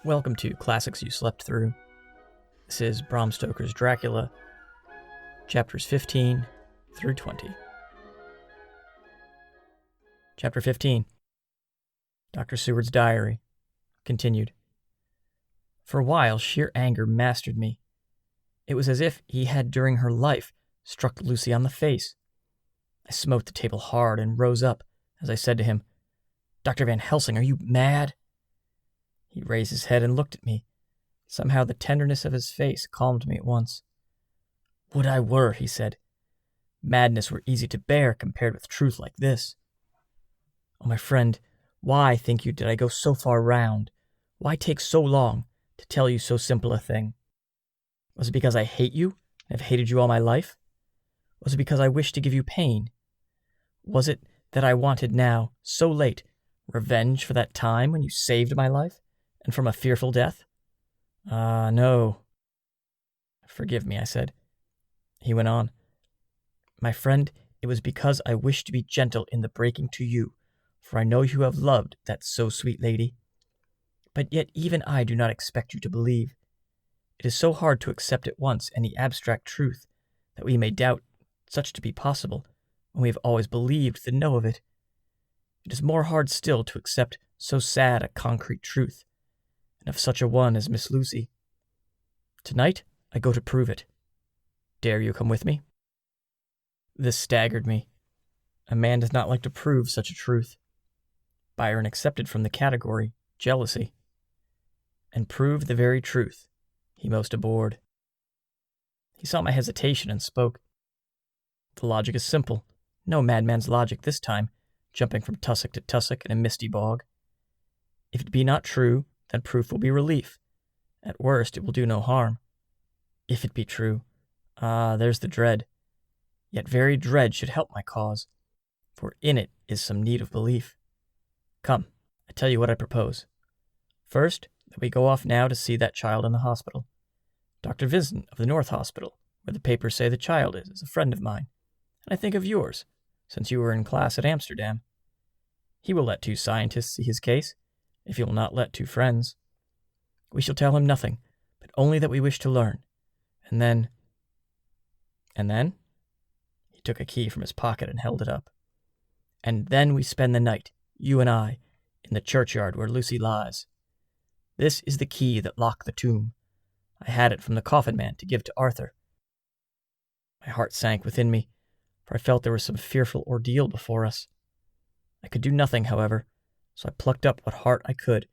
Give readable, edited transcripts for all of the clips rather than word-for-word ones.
Welcome to Classics You Slept Through. This is Bram Stoker's Dracula, chapters 15 through 20. Chapter 15. Dr. Seward's Diary. Continued. For a while, sheer anger mastered me. It was as if he had, during her life, struck Lucy on the face. I smote the table hard and rose up as I said to him, "Dr. Van Helsing, are you mad?" He raised his head and looked at me. Somehow the tenderness of his face calmed me at once. "Would I were," he said. "Madness were easy to bear compared with truth like this. Oh, my friend, why, think you, did I go so far round? Why take so long to tell you so simple a thing? Was it because I hate you and have hated you all my life? Was it because I wished to give you pain? Was it that I wanted now, so late, revenge for that time when you saved my life, and from a fearful death? Ah, no." "Forgive me," I said. He went on. "My friend, it was because I wished to be gentle in the breaking to you, for I know you have loved that so sweet lady. But yet even I do not expect you to believe. It is so hard to accept at once any abstract truth that we may doubt such to be possible when we have always believed the know of it. It is more hard still to accept so sad a concrete truth, and of such a one as Miss Lucy. Tonight I go to prove it. Dare you come with me?" This staggered me. A man does not like to prove such a truth. Byron accepted from the category jealousy. And prove the very truth he most abhorred. He saw my hesitation and spoke. "The logic is simple. No madman's logic this time, jumping from tussock to tussock in a misty bog. If it be not true, then proof will be relief. At worst, it will do no harm. If it be true, there's the dread. Yet very dread should help my cause, for in it is some need of belief. Come, I tell you what I propose. First, that we go off now to see that child in the hospital. Dr. Vincent of the North Hospital, where the papers say the child is a friend of mine, and I think of yours, since you were in class at Amsterdam. He will let two scientists see his case, if he will not let two friends. We shall tell him nothing, but only that we wish to learn. And then... And then? He took a key from his pocket and held it up. And then we spend the night, you and I, in the churchyard where Lucy lies. This is the key that locked the tomb. I had it from the coffin man to give to Arthur." My heart sank within me, for I felt there was some fearful ordeal before us. I could do nothing, however, so I plucked up what heart I could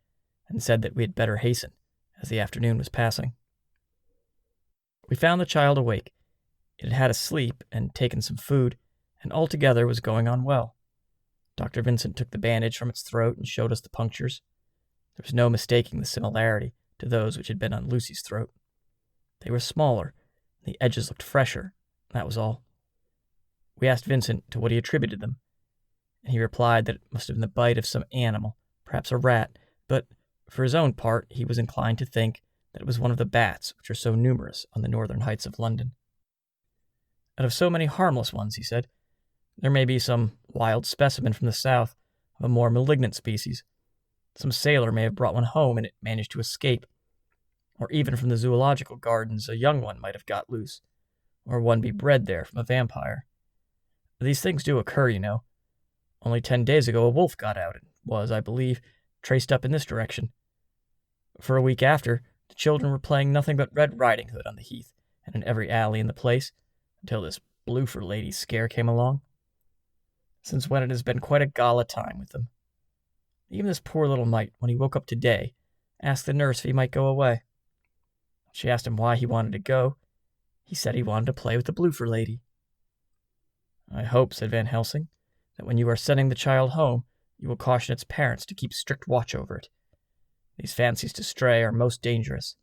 and said that we had better hasten, as the afternoon was passing. We found the child awake. It had had a sleep and taken some food, and altogether was going on well. Dr. Vincent took the bandage from its throat and showed us the punctures. There was no mistaking the similarity to those which had been on Lucy's throat. They were smaller, and the edges looked fresher, that was all. We asked Vincent to what he attributed them, and he replied that it must have been the bite of some animal, perhaps a rat, but for his own part he was inclined to think that it was one of the bats which are so numerous on the northern heights of London. Out of so many harmless ones, he said, there may be some wild specimen from the south of a more malignant species. Some sailor may have brought one home and it managed to escape. Or even from the zoological gardens a young one might have got loose, or one be bred there from a vampire. These things do occur, you know. Only 10 days ago a wolf got out and was, I believe, traced up in this direction. For a week after, the children were playing nothing but Red Riding Hood on the heath and in every alley in the place, until this Bloofer lady's scare came along. Since when it has been quite a gala time with them. Even this poor little mite, when he woke up today, asked the nurse if he might go away. She asked him why he wanted to go. He said he wanted to play with the Bloofer lady. I hope, said Van Helsing, that when you are sending the child home, you will caution its parents to keep strict watch over it. These fancies to stray are most dangerous.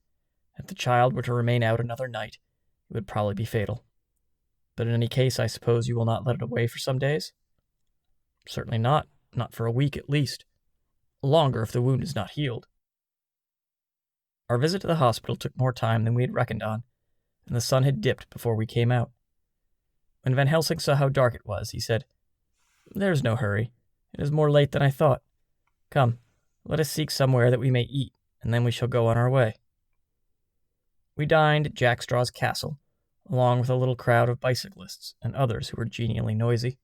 If the child were to remain out another night, it would probably be fatal. But in any case, I suppose you will not let it away for some days? Certainly not for a week at least. Longer if the wound is not healed. Our visit to the hospital took more time than we had reckoned on, and the sun had dipped before we came out. When Van Helsing saw how dark it was, he said, "There's no hurry. It is more late than I thought. Come, let us seek somewhere that we may eat, and then we shall go on our way. We dined at Jack Straw's castle, along with a little crowd of bicyclists and others who were genially noisy.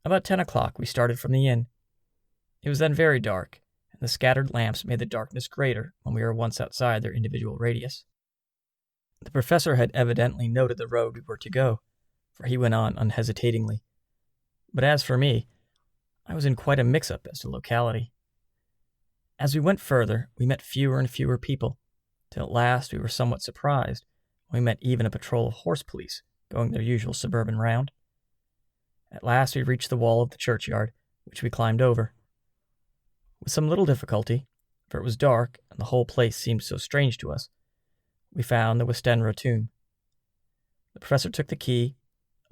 About 10 o'clock we started from the inn. It was then very dark, and the scattered lamps made the darkness greater when we were once outside their individual radius. The professor had evidently noted the road we were to go, for he went on unhesitatingly. But as for me, I was in quite a mix-up as to locality. As we went further, we met fewer and fewer people, till at last we were somewhat surprised when we met even a patrol of horse police going their usual suburban round. At last we reached the wall of the churchyard, which we climbed over. With some little difficulty, for it was dark and the whole place seemed so strange to us, we found the Westenra tomb. The professor took the key,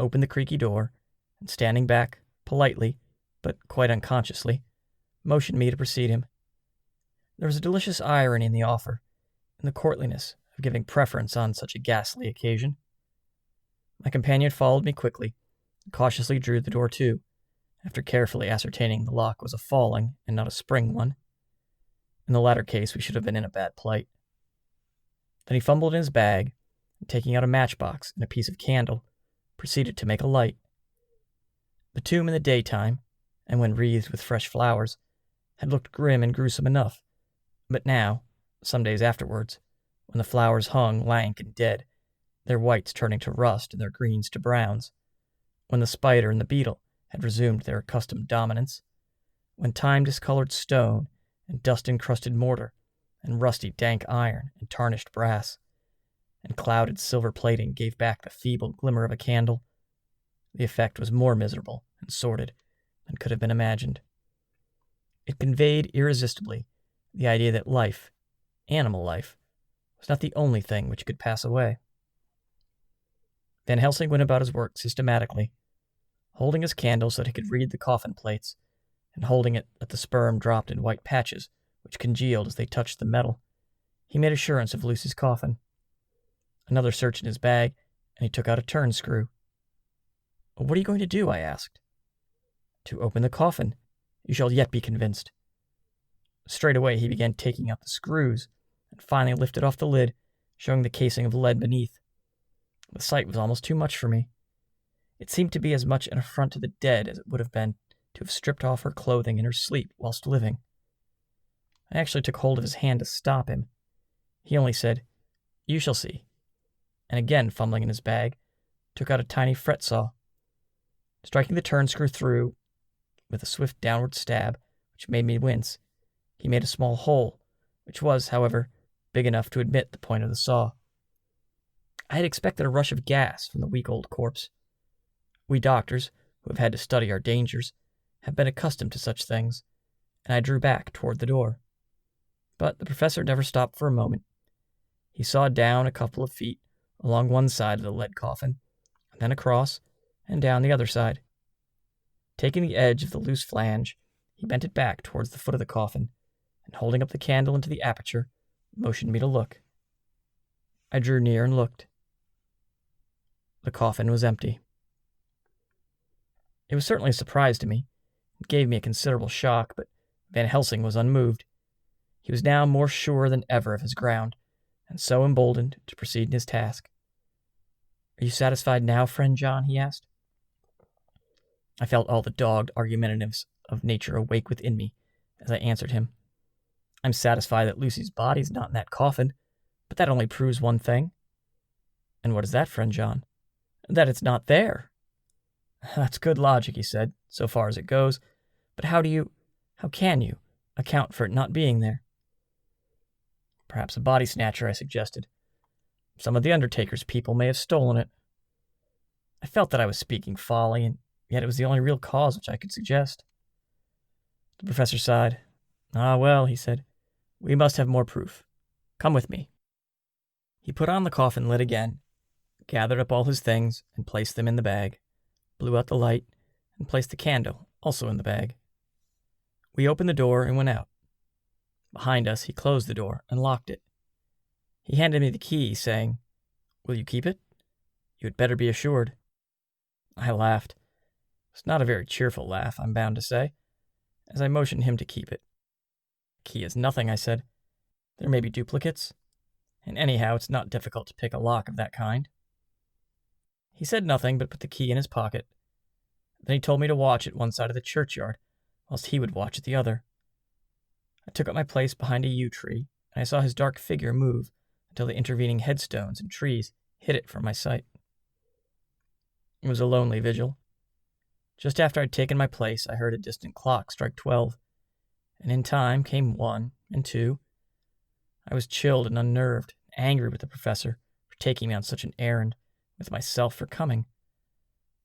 opened the creaky door, and standing back, politely, but quite unconsciously, motioned me to precede him. There was a delicious irony in the offer, and the courtliness of giving preference on such a ghastly occasion. My companion followed me quickly, and cautiously drew the door to, after carefully ascertaining the lock was a falling and not a spring one. In the latter case, we should have been in a bad plight. Then he fumbled in his bag, and taking out a matchbox and a piece of candle, proceeded to make a light. The tomb in the daytime, and when wreathed with fresh flowers, had looked grim and gruesome enough, but now, some days afterwards, when the flowers hung lank and dead, their whites turning to rust and their greens to browns, when the spider and the beetle had resumed their accustomed dominance, when time-discolored stone and dust-encrusted mortar and rusty dank iron and tarnished brass and clouded silver plating gave back the feeble glimmer of a candle, the effect was more miserable and sordid than could have been imagined. It conveyed irresistibly the idea that life, animal life, was not the only thing which could pass away. Van Helsing went about his work systematically, holding his candle so that he could read the coffin plates, and holding it that the sperm dropped in white patches which congealed as they touched the metal. He made assurance of Lucy's coffin. Another search in his bag, and he took out a turn screw. "What are you going to do?" I asked. "To open the coffin. You shall yet be convinced." Straightway he began taking out the screws, and finally lifted off the lid, showing the casing of lead beneath. The sight was almost too much for me. It seemed to be as much an affront to the dead as it would have been to have stripped off her clothing in her sleep whilst living. I actually took hold of his hand to stop him. He only said, "You shall see," and again fumbling in his bag, took out a tiny fret saw. Striking the turn screw through with a swift downward stab, which made me wince, he made a small hole, which was, however, big enough to admit the point of the saw. I had expected a rush of gas from the weak old corpse. We doctors, who have had to study our dangers, have been accustomed to such things, and I drew back toward the door. But the professor never stopped for a moment. He sawed down a couple of feet along one side of the lead coffin, and then across and down the other side. Taking the edge of the loose flange, he bent it back towards the foot of the coffin, and holding up the candle into the aperture, motioned me to look. I drew near and looked. The coffin was empty. It was certainly a surprise to me. It gave me a considerable shock, but Van Helsing was unmoved. He was now more sure than ever of his ground, and so emboldened to proceed in his task. "Are you satisfied now, friend John?" he asked. I felt all the dogged argumentativeness of nature awake within me as I answered him. "I'm satisfied that Lucy's body's not in that coffin, but that only proves one thing." "And what is that, friend John?" "That it's not there." "That's good logic," he said, "so far as it goes. But how can you, account for it not being there?" "Perhaps a body snatcher," I suggested. "Some of the undertaker's people may have stolen it." I felt that I was speaking folly, and yet it was the only real cause which I could suggest. The professor sighed. "Ah, well," he said, "we must have more proof. Come with me." He put on the coffin lid again, gathered up all his things and placed them in the bag, blew out the light, and placed the candle also in the bag. We opened the door and went out. Behind us, he closed the door and locked it. He handed me the key, saying, "Will you keep it? You had better be assured." I laughed. It was not a very cheerful laugh, I'm bound to say, as I motioned him to keep it. "Key is nothing," I said. There may be duplicates, and anyhow, it's not difficult to pick a lock of that kind." He said nothing, but put the key in his pocket. Then he told me to watch at one side of the churchyard, whilst he would watch at the other. I took up my place behind a yew tree, and I saw his dark figure move until the intervening headstones and trees hid it from my sight. It was a lonely vigil. Just after I'd taken my place, I heard a distant clock strike 12, and in time came 1 and 2. I was chilled and unnerved, angry with the professor for taking me on such an errand, with myself for coming.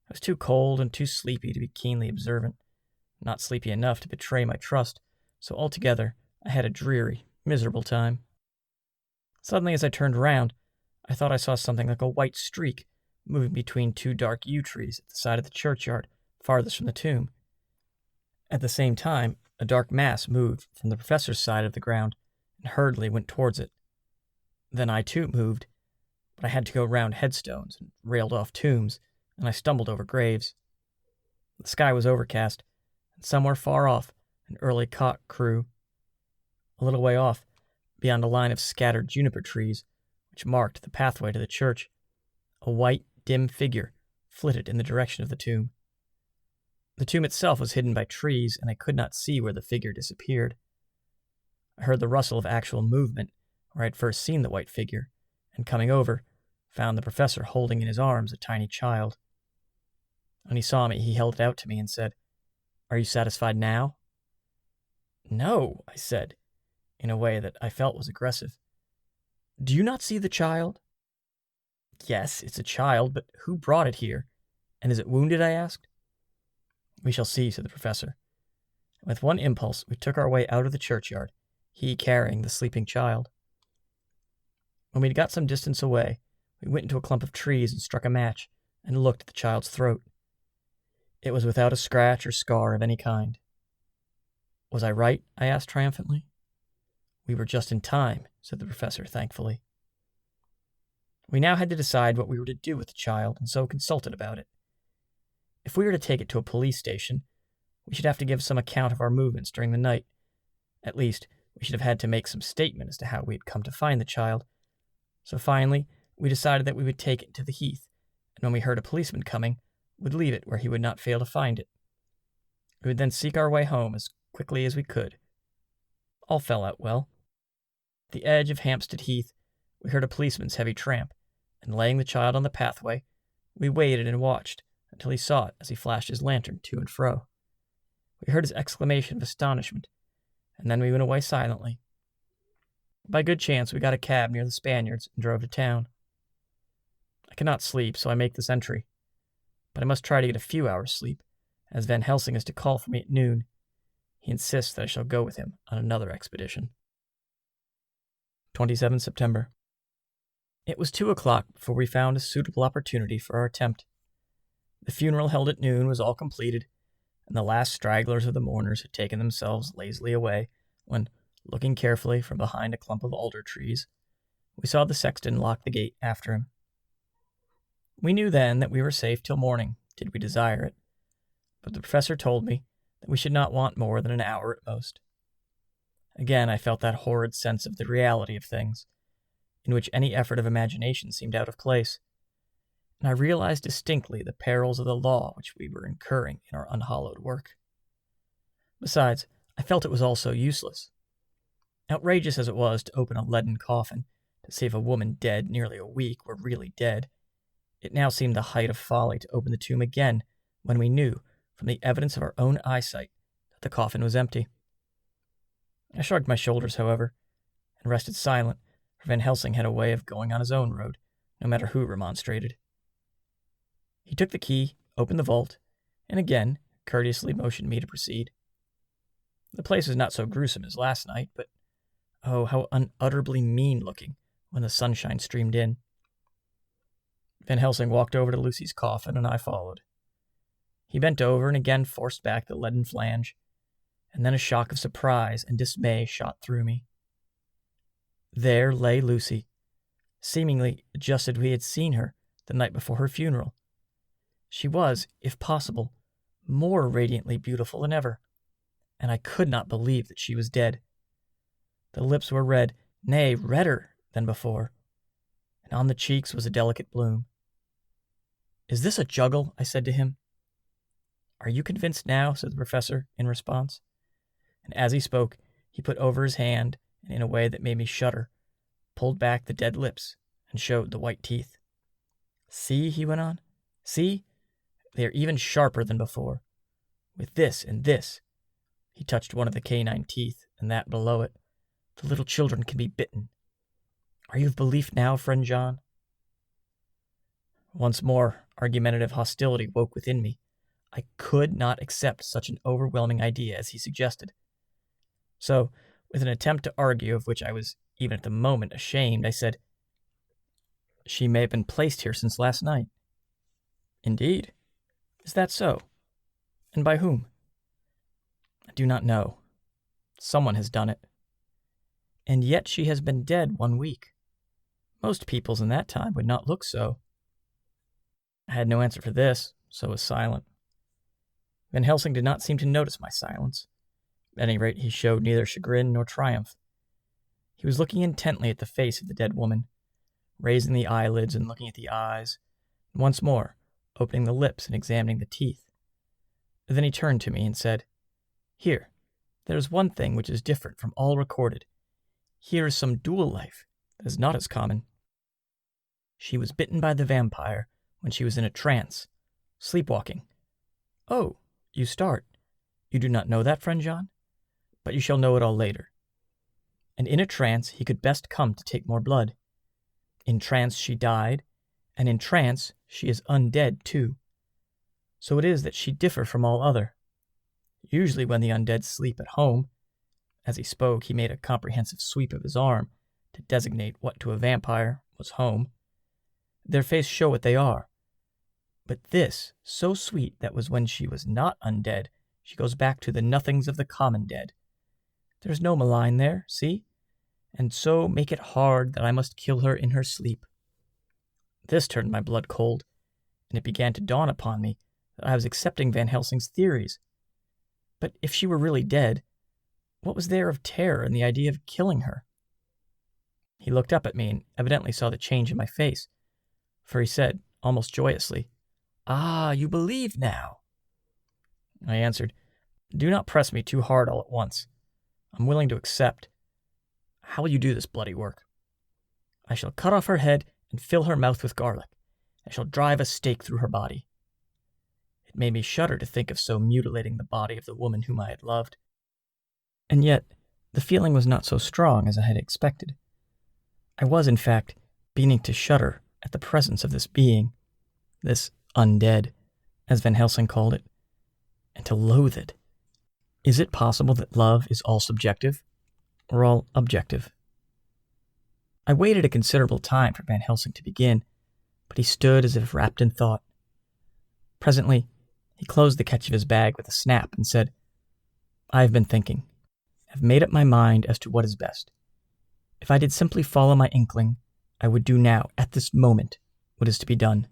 I was too cold and too sleepy to be keenly observant, not sleepy enough to betray my trust, so altogether I had a dreary, miserable time. Suddenly, as I turned round, I thought I saw something like a white streak moving between 2 dark yew trees at the side of the churchyard, farthest from the tomb. At the same time, a dark mass moved from the professor's side of the ground and hurriedly went towards it. Then I too moved, but I had to go round headstones and railed off tombs, and I stumbled over graves. The sky was overcast, and somewhere far off an early cock crew. A little way off, beyond a line of scattered juniper trees, which marked the pathway to the church, a white, dim figure flitted in the direction of the tomb. The tomb itself was hidden by trees, and I could not see where the figure disappeared. I heard the rustle of actual movement where I had first seen the white figure, and coming over, found the professor holding in his arms a tiny child. When he saw me, he held it out to me and said, "Are you satisfied now?" "No," I said, in a way that I felt was aggressive. "Do you not see the child?" "Yes, it's a child, but who brought it here? And is it wounded?" I asked. "We shall see," said the professor. And with one impulse, we took our way out of the churchyard, he carrying the sleeping child. When we'd got some distance away, we went into a clump of trees and struck a match and looked at the child's throat. It was without a scratch or scar of any kind. "Was I right?" I asked triumphantly. "We were just in time," said the professor thankfully. We now had to decide what we were to do with the child, and so consulted about it. If we were to take it to a police station, we should have to give some account of our movements during the night. At least, we should have had to make some statement as to how we had come to find the child. So finally, we decided that we would take it to the heath, and when we heard a policeman coming, would leave it where he would not fail to find it. We would then seek our way home as quickly as we could. All fell out well. At the edge of Hampstead Heath, we heard a policeman's heavy tramp, and laying the child on the pathway, we waited and watched until he saw it as he flashed his lantern to and fro. We heard his exclamation of astonishment, and then we went away silently. By good chance, we got a cab near the Spaniards and drove to town. I cannot sleep, so I make this entry, but I must try to get a few hours' sleep, as Van Helsing is to call for me at noon. He insists that I shall go with him on another expedition. 27 September. It was 2:00 before we found a suitable opportunity for our attempt. The funeral held at noon was all completed, and the last stragglers of the mourners had taken themselves lazily away when, looking carefully from behind a clump of alder trees, we saw the sexton lock the gate after him. We knew then that we were safe till morning, did we desire it, but the professor told me that we should not want more than an hour at most. Again I felt that horrid sense of the reality of things, in which any effort of imagination seemed out of place, and I realized distinctly the perils of the law which we were incurring in our unhallowed work. Besides, I felt it was also useless. Outrageous as it was to open a leaden coffin to see if a woman dead nearly a week were really dead, it now seemed the height of folly to open the tomb again when we knew, from the evidence of our own eyesight, that the coffin was empty. I shrugged my shoulders, however, and rested silent, for Van Helsing had a way of going on his own road, no matter who remonstrated. He took the key, opened the vault, and again courteously motioned me to proceed. The place was not so gruesome as last night, but oh, how unutterably mean-looking when the sunshine streamed in. Van Helsing walked over to Lucy's coffin, and I followed. He bent over and again forced back the leaden flange, and then a shock of surprise and dismay shot through me. There lay Lucy, seemingly just as we had seen her the night before her funeral. She was, if possible, more radiantly beautiful than ever, and I could not believe that she was dead. The lips were red nay, redder than before, and on the cheeks was a delicate bloom. "Is this a juggle?" I said to him. "Are you convinced now?" said the professor in response. And as he spoke, he put over his hand, and in a way that made me shudder, pulled back the dead lips and showed the white teeth. "See," he went on, "see, they are even sharper than before. With this and this," he touched one of the canine teeth and that below it, "the little children can be bitten. Are you of belief now, friend John?" Once more, argumentative hostility woke within me. I could not accept such an overwhelming idea as he suggested. So, with an attempt to argue, of which I was even at the moment ashamed, I said, "She may have been placed here since last night." "Indeed? Is that so? And by whom?" "I do not know. Someone has done it." "And yet she has been dead 1 week. Most peoples in that time would not look so." I had no answer for this, so was silent. Van Helsing did not seem to notice my silence. At any rate, he showed neither chagrin nor triumph. He was looking intently at the face of the dead woman, raising the eyelids and looking at the eyes, and once more opening the lips and examining the teeth. Then he turned to me and said, "Here, there is one thing which is different from all recorded. Here is some dual life that is not as common. She was bitten by the vampire when she was in a trance, sleepwalking." "Oh, you start. You do not know that, friend John? But you shall know it all later. And in a trance he could best come to take more blood. In trance she died, and in trance she is undead too. So it is that she differ from all other. Usually when the undead sleep at home," as he spoke he made a comprehensive sweep of his arm to designate what to a vampire was home, "their face show what they are. But this, so sweet that was when she was not undead, she goes back to the nothings of the common dead. There's no malign there, see? And so make it hard that I must kill her in her sleep." This turned my blood cold, and it began to dawn upon me that I was accepting Van Helsing's theories. But if she were really dead, what was there of terror in the idea of killing her? He looked up at me and evidently saw the change in my face, for he said, almost joyously, "Ah, you believe now." I answered, "Do not press me too hard all at once. I'm willing to accept. How will you do this bloody work?" "I shall cut off her head and fill her mouth with garlic. I shall drive a stake through her body." It made me shudder to think of so mutilating the body of the woman whom I had loved. And yet, the feeling was not so strong as I had expected. I was, in fact, beginning to shudder at the presence of this being, this undead, as Van Helsing called it, and to loathe it. Is it possible that love is all subjective, or all objective? I waited a considerable time for Van Helsing to begin, but he stood as if wrapped in thought. Presently, he closed the catch of his bag with a snap and said, "I have been thinking. I have made up my mind as to what is best. If I did simply follow my inkling, I would do now, at this moment, what is to be done.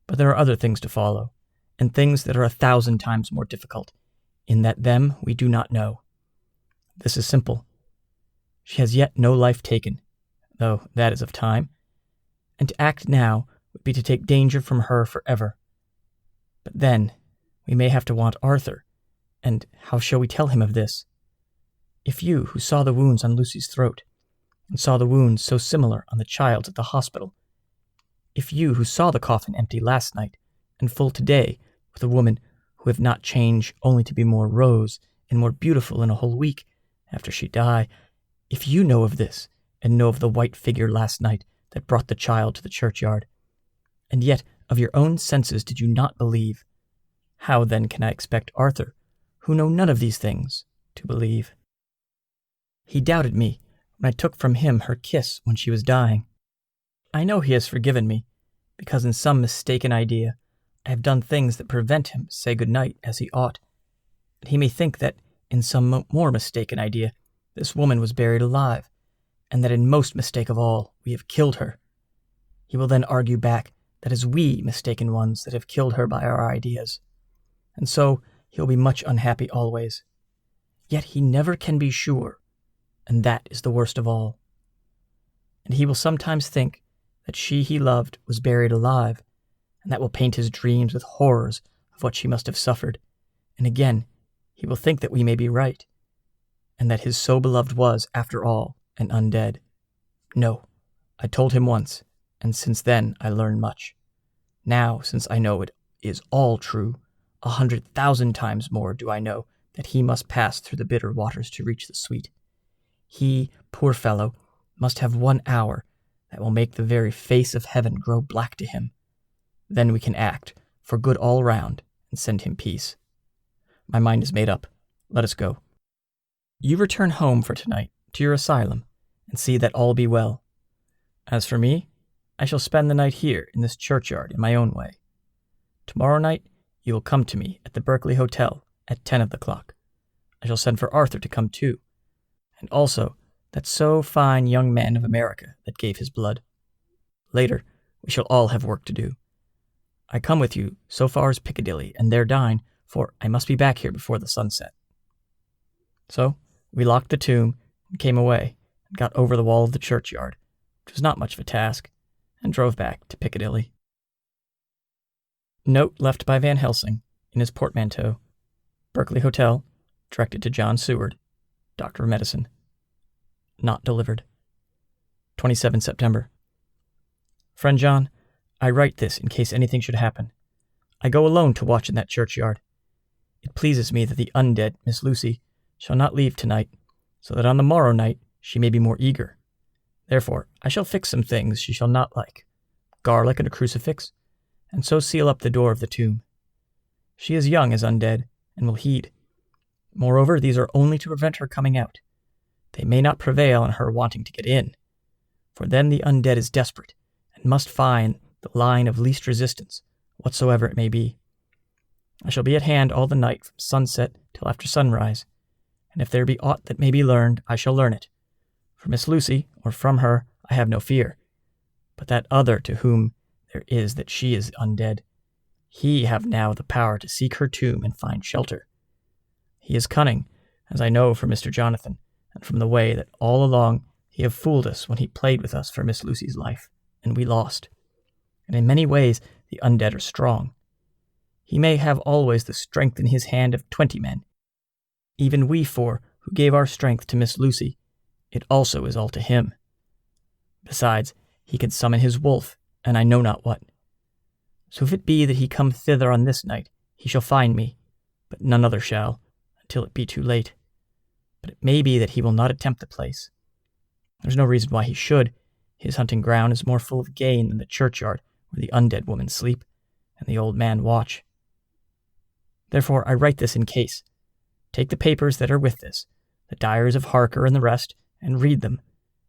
But there are other things to follow, and things that are 1,000 times more difficult, in that them we do not know. This is simple. She has yet no life taken, though that is of time, and to act now would be to take danger from her forever. But then we may have to want Arthur, and how shall we tell him of this? If you, who saw the wounds on Lucy's throat, and saw the wounds so similar on the child's at the hospital, if you, who saw the coffin empty last night and full today with a woman who have not changed only to be more rose and more beautiful in a whole week after she die, if you know of this, and know of the white figure last night that brought the child to the churchyard, and yet of your own senses did you not believe, how then can I expect Arthur, who know none of these things, to believe? He doubted me when I took from him her kiss when she was dying. I know he has forgiven me, because in some mistaken idea I have done things that prevent him say good night as he ought, and he may think that in some more mistaken idea this woman was buried alive, and that in most mistake of all we have killed her. He will then argue back that it is we mistaken ones that have killed her by our ideas, and so he will be much unhappy always. Yet he never can be sure, and that is the worst of all. and he will sometimes think that she he loved was buried alive, and that will paint his dreams with horrors of what she must have suffered, and again he will think that we may be right, and that his so-beloved was, after all, an undead. No, I told him once, and since then I learned much. Now, since I know it is all true, 100,000 times more do I know that he must pass through the bitter waters to reach the sweet. He, poor fellow, must have 1 hour that will make the very face of heaven grow black to him. Then we can act, for good all round, and send him peace. My mind is made up. Let us go. You return home for tonight, to your asylum, and see that all be well. As for me, I shall spend the night here in this churchyard in my own way. Tomorrow night you will come to me at the Berkeley Hotel at 10 of the clock. I shall send for Arthur to come too, and also that so fine young man of America that gave his blood. Later, we shall all have work to do. I come with you so far as Piccadilly, and there dine, for I must be back here before the sunset. So we locked the tomb and came away and got over the wall of the churchyard, which was not much of a task, and drove back to Piccadilly. Note left by Van Helsing in his portmanteau. Berkeley Hotel, directed to John Seward, Doctor of Medicine. Not delivered. 27 September. Friend John, I write this in case anything should happen. I go alone to watch in that churchyard. It pleases me that the undead, Miss Lucy, shall not leave tonight, so that on the morrow night she may be more eager. Therefore, I shall fix some things she shall not like, garlic and a crucifix, and so seal up the door of the tomb. She is young as undead, and will heed. Moreover, these are only to prevent her coming out. They may not prevail on her wanting to get in, for then the undead is desperate, and must find the line of least resistance, whatsoever it may be. I shall be at hand all the night from sunset till after sunrise, and if there be aught that may be learned, I shall learn it. For Miss Lucy, or from her, I have no fear. But that other to whom there is that she is undead, he have now the power to seek her tomb and find shelter. He is cunning, as I know from Mr. Jonathan, and from the way that all along he have fooled us when he played with us for Miss Lucy's life, and we lost. And in many ways the undead are strong. He may have always the strength in his hand of 20 men. Even we 4 who gave our strength to Miss Lucy, it also is all to him. Besides, he can summon his wolf, and I know not what. So if it be that he come thither on this night, he shall find me, but none other shall, until it be too late. But it may be that he will not attempt the place. There's no reason why he should. His hunting ground is more full of game than the churchyard where the undead women sleep, and the old man watch. Therefore I write this in case. Take the papers that are with this, the diaries of Harker and the rest, and read them,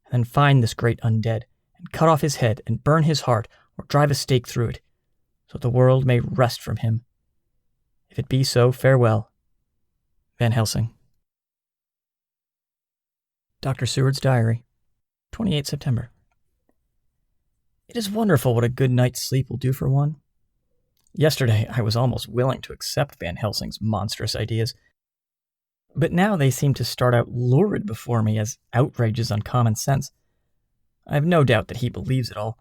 and then find this great undead, and cut off his head, and burn his heart, or drive a stake through it, so that the world may rest from him. If it be so, farewell. Van Helsing. Dr. Seward's Diary, 28 September. It is wonderful what a good night's sleep will do for one. Yesterday I was almost willing to accept Van Helsing's monstrous ideas, but now they seem to start out lurid before me as outrages on common sense. I have no doubt that he believes it all.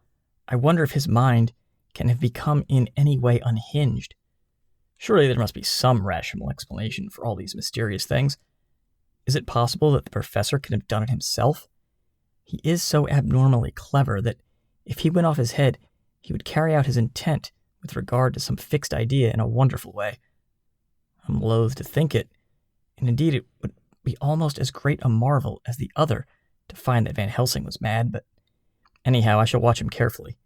I wonder if his mind can have become in any way unhinged. Surely there must be some rational explanation for all these mysterious things. Is it possible that the professor can have done it himself? He is so abnormally clever that if he went off his head, he would carry out his intent with regard to some fixed idea in a wonderful way. I'm loath to think it, and indeed it would be almost as great a marvel as the other to find that Van Helsing was mad, but anyhow I shall watch him carefully.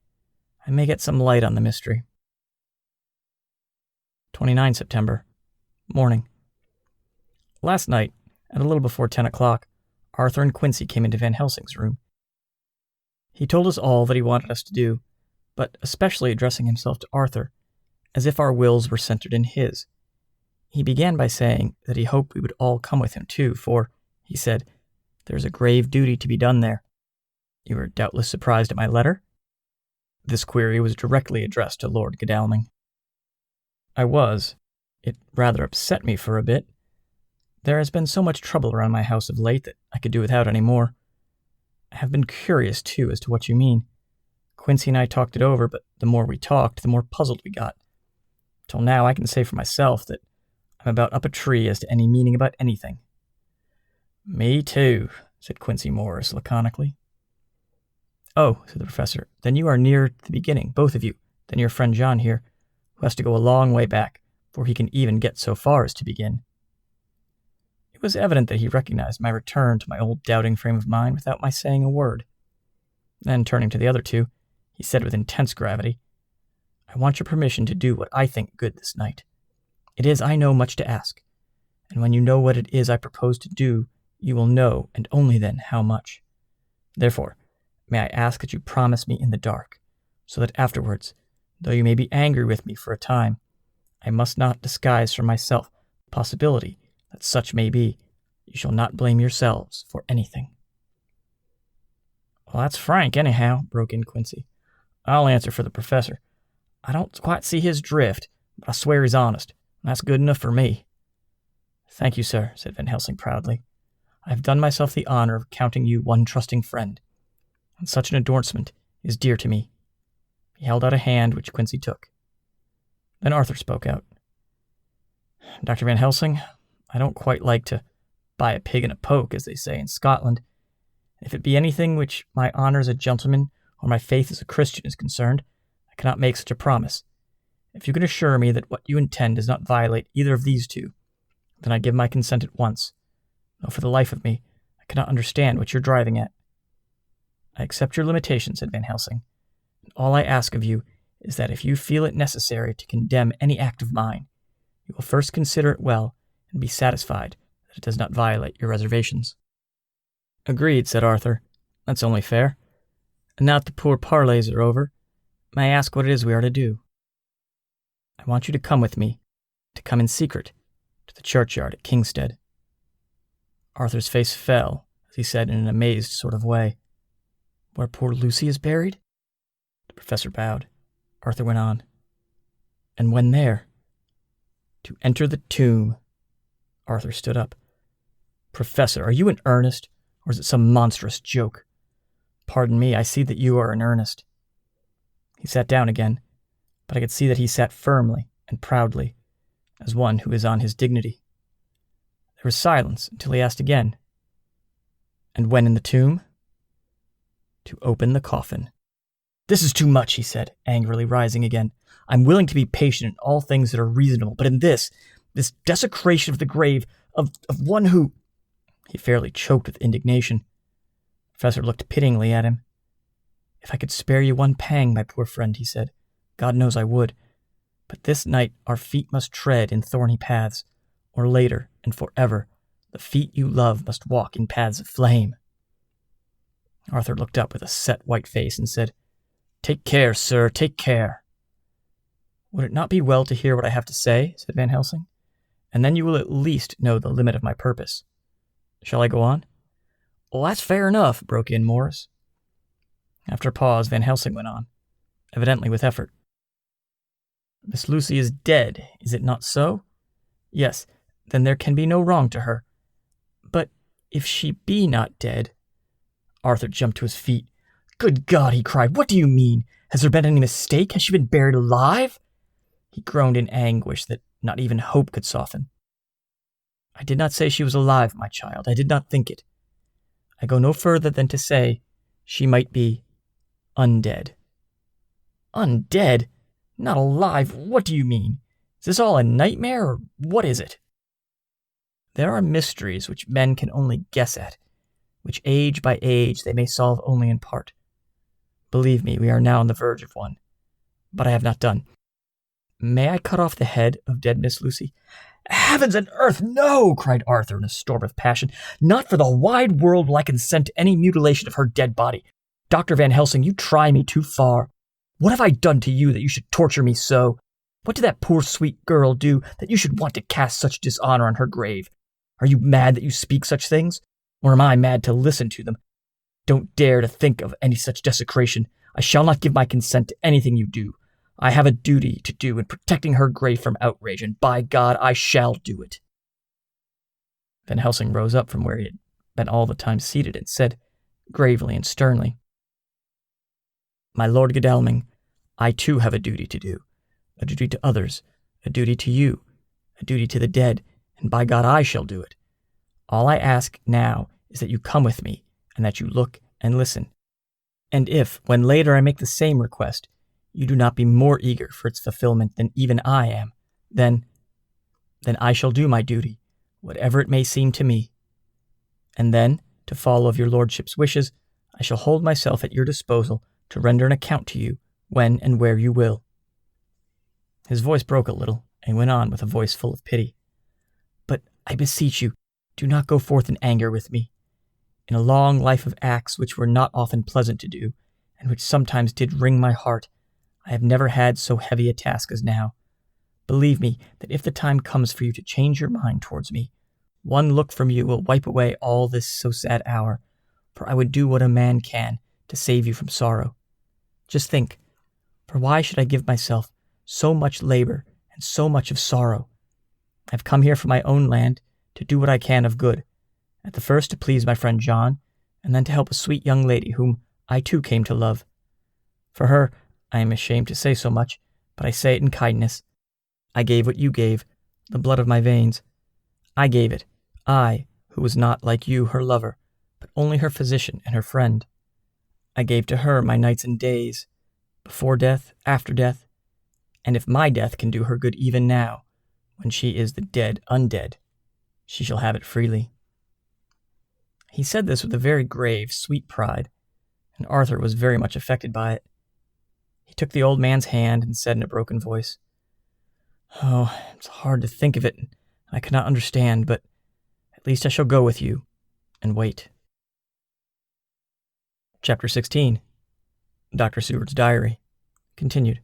I may get some light on the mystery. 29 September. Morning. Last night, at a little before 10 o'clock, Arthur and Quincy came into Van Helsing's room. He told us all that he wanted us to do, but especially addressing himself to Arthur, as if our wills were centered in his. He began by saying that he hoped we would all come with him too, for, he said, there is a grave duty to be done there. You were doubtless surprised at my letter? This query was directly addressed to Lord Godalming. I was. It rather upset me for a bit. There has been so much trouble around my house of late that I could do without any more. I have been curious, too, as to what you mean. Quincy and I talked it over, but the more we talked, the more puzzled we got. Till now, I can say for myself that I'm about up a tree as to any meaning about anything." "Me too," said Quincy Morris laconically. "Oh," said the professor, "then you are near the beginning, both of you, than your friend John here, who has to go a long way back before he can even get so far as to begin." It was evident that he recognized my return to my old doubting frame of mind without my saying a word. Then, turning to the other two, he said with intense gravity, "I want your permission to do what I think good this night. It is, I know, much to ask, and when you know what it is I propose to do, you will know, and only then, how much. Therefore, may I ask that you promise me in the dark, so that afterwards, though you may be angry with me for a time, I must not disguise from myself the possibility that such may be, you shall not blame yourselves for anything." "Well, that's frank, anyhow," broke in Quincy. "I'll answer for the professor. I don't quite see his drift, but I swear he's honest, and that's good enough for me." "Thank you, sir," said Van Helsing proudly. "I have done myself the honor of counting you one trusting friend, and such an endorsement is dear to me." He held out a hand, which Quincy took. Then Arthur spoke out. "Dr. Van Helsing, I don't quite like to buy a pig in a poke, as they say in Scotland. If it be anything which my honor as a gentleman or my faith as a Christian is concerned, I cannot make such a promise. If you can assure me that what you intend does not violate either of these two, then I give my consent at once, though for the life of me I cannot understand what you're driving at." "I accept your limitation," said Van Helsing, "and all I ask of you is that if you feel it necessary to condemn any act of mine, you will first consider it well and be satisfied that it does not violate your reservations." "Agreed," said Arthur. "That's only fair. And now that the poor parleys are over, may I ask what it is we are to do?" "I want you to come with me, to come in secret, to the churchyard at Kingstead." Arthur's face fell as he said in an amazed sort of way, "Where poor Lucy is buried?" The professor bowed. Arthur went on, "And when there?" "To enter the tomb." Arthur stood up. "Professor, are you in earnest, or is it some monstrous joke?" "Pardon me, I see that you are in earnest." He sat down again, but I could see that he sat firmly and proudly, as one who is on his dignity. There was silence until he asked again, "And when in the tomb?" "To open the coffin." "This is too much," he said, angrily rising again. "I'm willing to be patient in all things that are reasonable, but in this desecration of the grave of one who—" He fairly choked with indignation. The professor looked pityingly at him. "If I could spare you one pang, my poor friend," he said, "God knows I would. But this night our feet must tread in thorny paths, or later and forever the feet you love must walk in paths of flame." Arthur looked up with a set white face and said, "Take care, sir, take care." "Would it not be well to hear what I have to say?" said Van Helsing. "And then you will at least know the limit of my purpose. Shall I go on?" "Well, that's fair enough," broke in Morris. After a pause, Van Helsing went on, evidently with effort. "Miss Lucy is dead, is it not so? Yes, then there can be no wrong to her. But if she be not dead—" Arthur jumped to his feet. "Good God," he cried, "what do you mean? Has there been any mistake? Has she been buried alive?" He groaned in anguish that not even hope could soften. "I did not say she was alive, my child. I did not think it. I go no further than to say she might be undead." "Undead? Not alive? What do you mean? Is this all a nightmare, or what is it?" "There are mysteries which men can only guess at, which age by age they may solve only in part. Believe me, we are now on the verge of one. But I have not done. May I cut off the head of dead Miss Lucy?" "Heavens and earth, no!" cried Arthur in a storm of passion. "Not for the wide world will I consent to any mutilation of her dead body. Dr. Van Helsing, you try me too far. What have I done to you that you should torture me so? What did that poor sweet girl do that you should want to cast such dishonor on her grave? Are you mad that you speak such things? Or am I mad to listen to them? Don't dare to think of any such desecration. I shall not give my consent to anything you do. I have a duty to do in protecting her grave from outrage, and by God, I shall do it." Van Helsing rose up from where he had been all the time seated and said, gravely and sternly. "My Lord Godalming, I too have a duty to do, a duty to others, a duty to you, a duty to the dead, and by God I shall do it. All I ask now is that you come with me, and that you look and listen. And if, when later I make the same request, you do not be more eager for its fulfillment than even I am, then I shall do my duty, whatever it may seem to me. And then, to follow of your lordship's wishes, I shall hold myself at your disposal to render an account to you when and where you will." His voice broke a little, and he went on with a voice full of pity. "But I beseech you, do not go forth in anger with me. In a long life of acts which were not often pleasant to do, and which sometimes did wring my heart, I have never had so heavy a task as now. Believe me that if the time comes for you to change your mind towards me, one look from you will wipe away all this so sad hour, for I would do what a man can to save you from sorrow. Just think, for why should I give myself so much labor and so much of sorrow? I have come here from my own land to do what I can of good, at the first to please my friend John, and then to help a sweet young lady whom I too came to love. For her, I am ashamed to say so much, but I say it in kindness. I gave what you gave, the blood of my veins. I gave it, I, who was not, like you, her lover, but only her physician and her friend. I gave to her my nights and days, before death, after death, and if my death can do her good even now, when she is the dead undead, she shall have it freely." He said this with a very grave, sweet pride, and Arthur was very much affected by it. He took the old man's hand and said in a broken voice, "Oh, it's hard to think of it, and I cannot understand, but at least I shall go with you and wait." Chapter 16. Dr. Seward's Diary. Continued.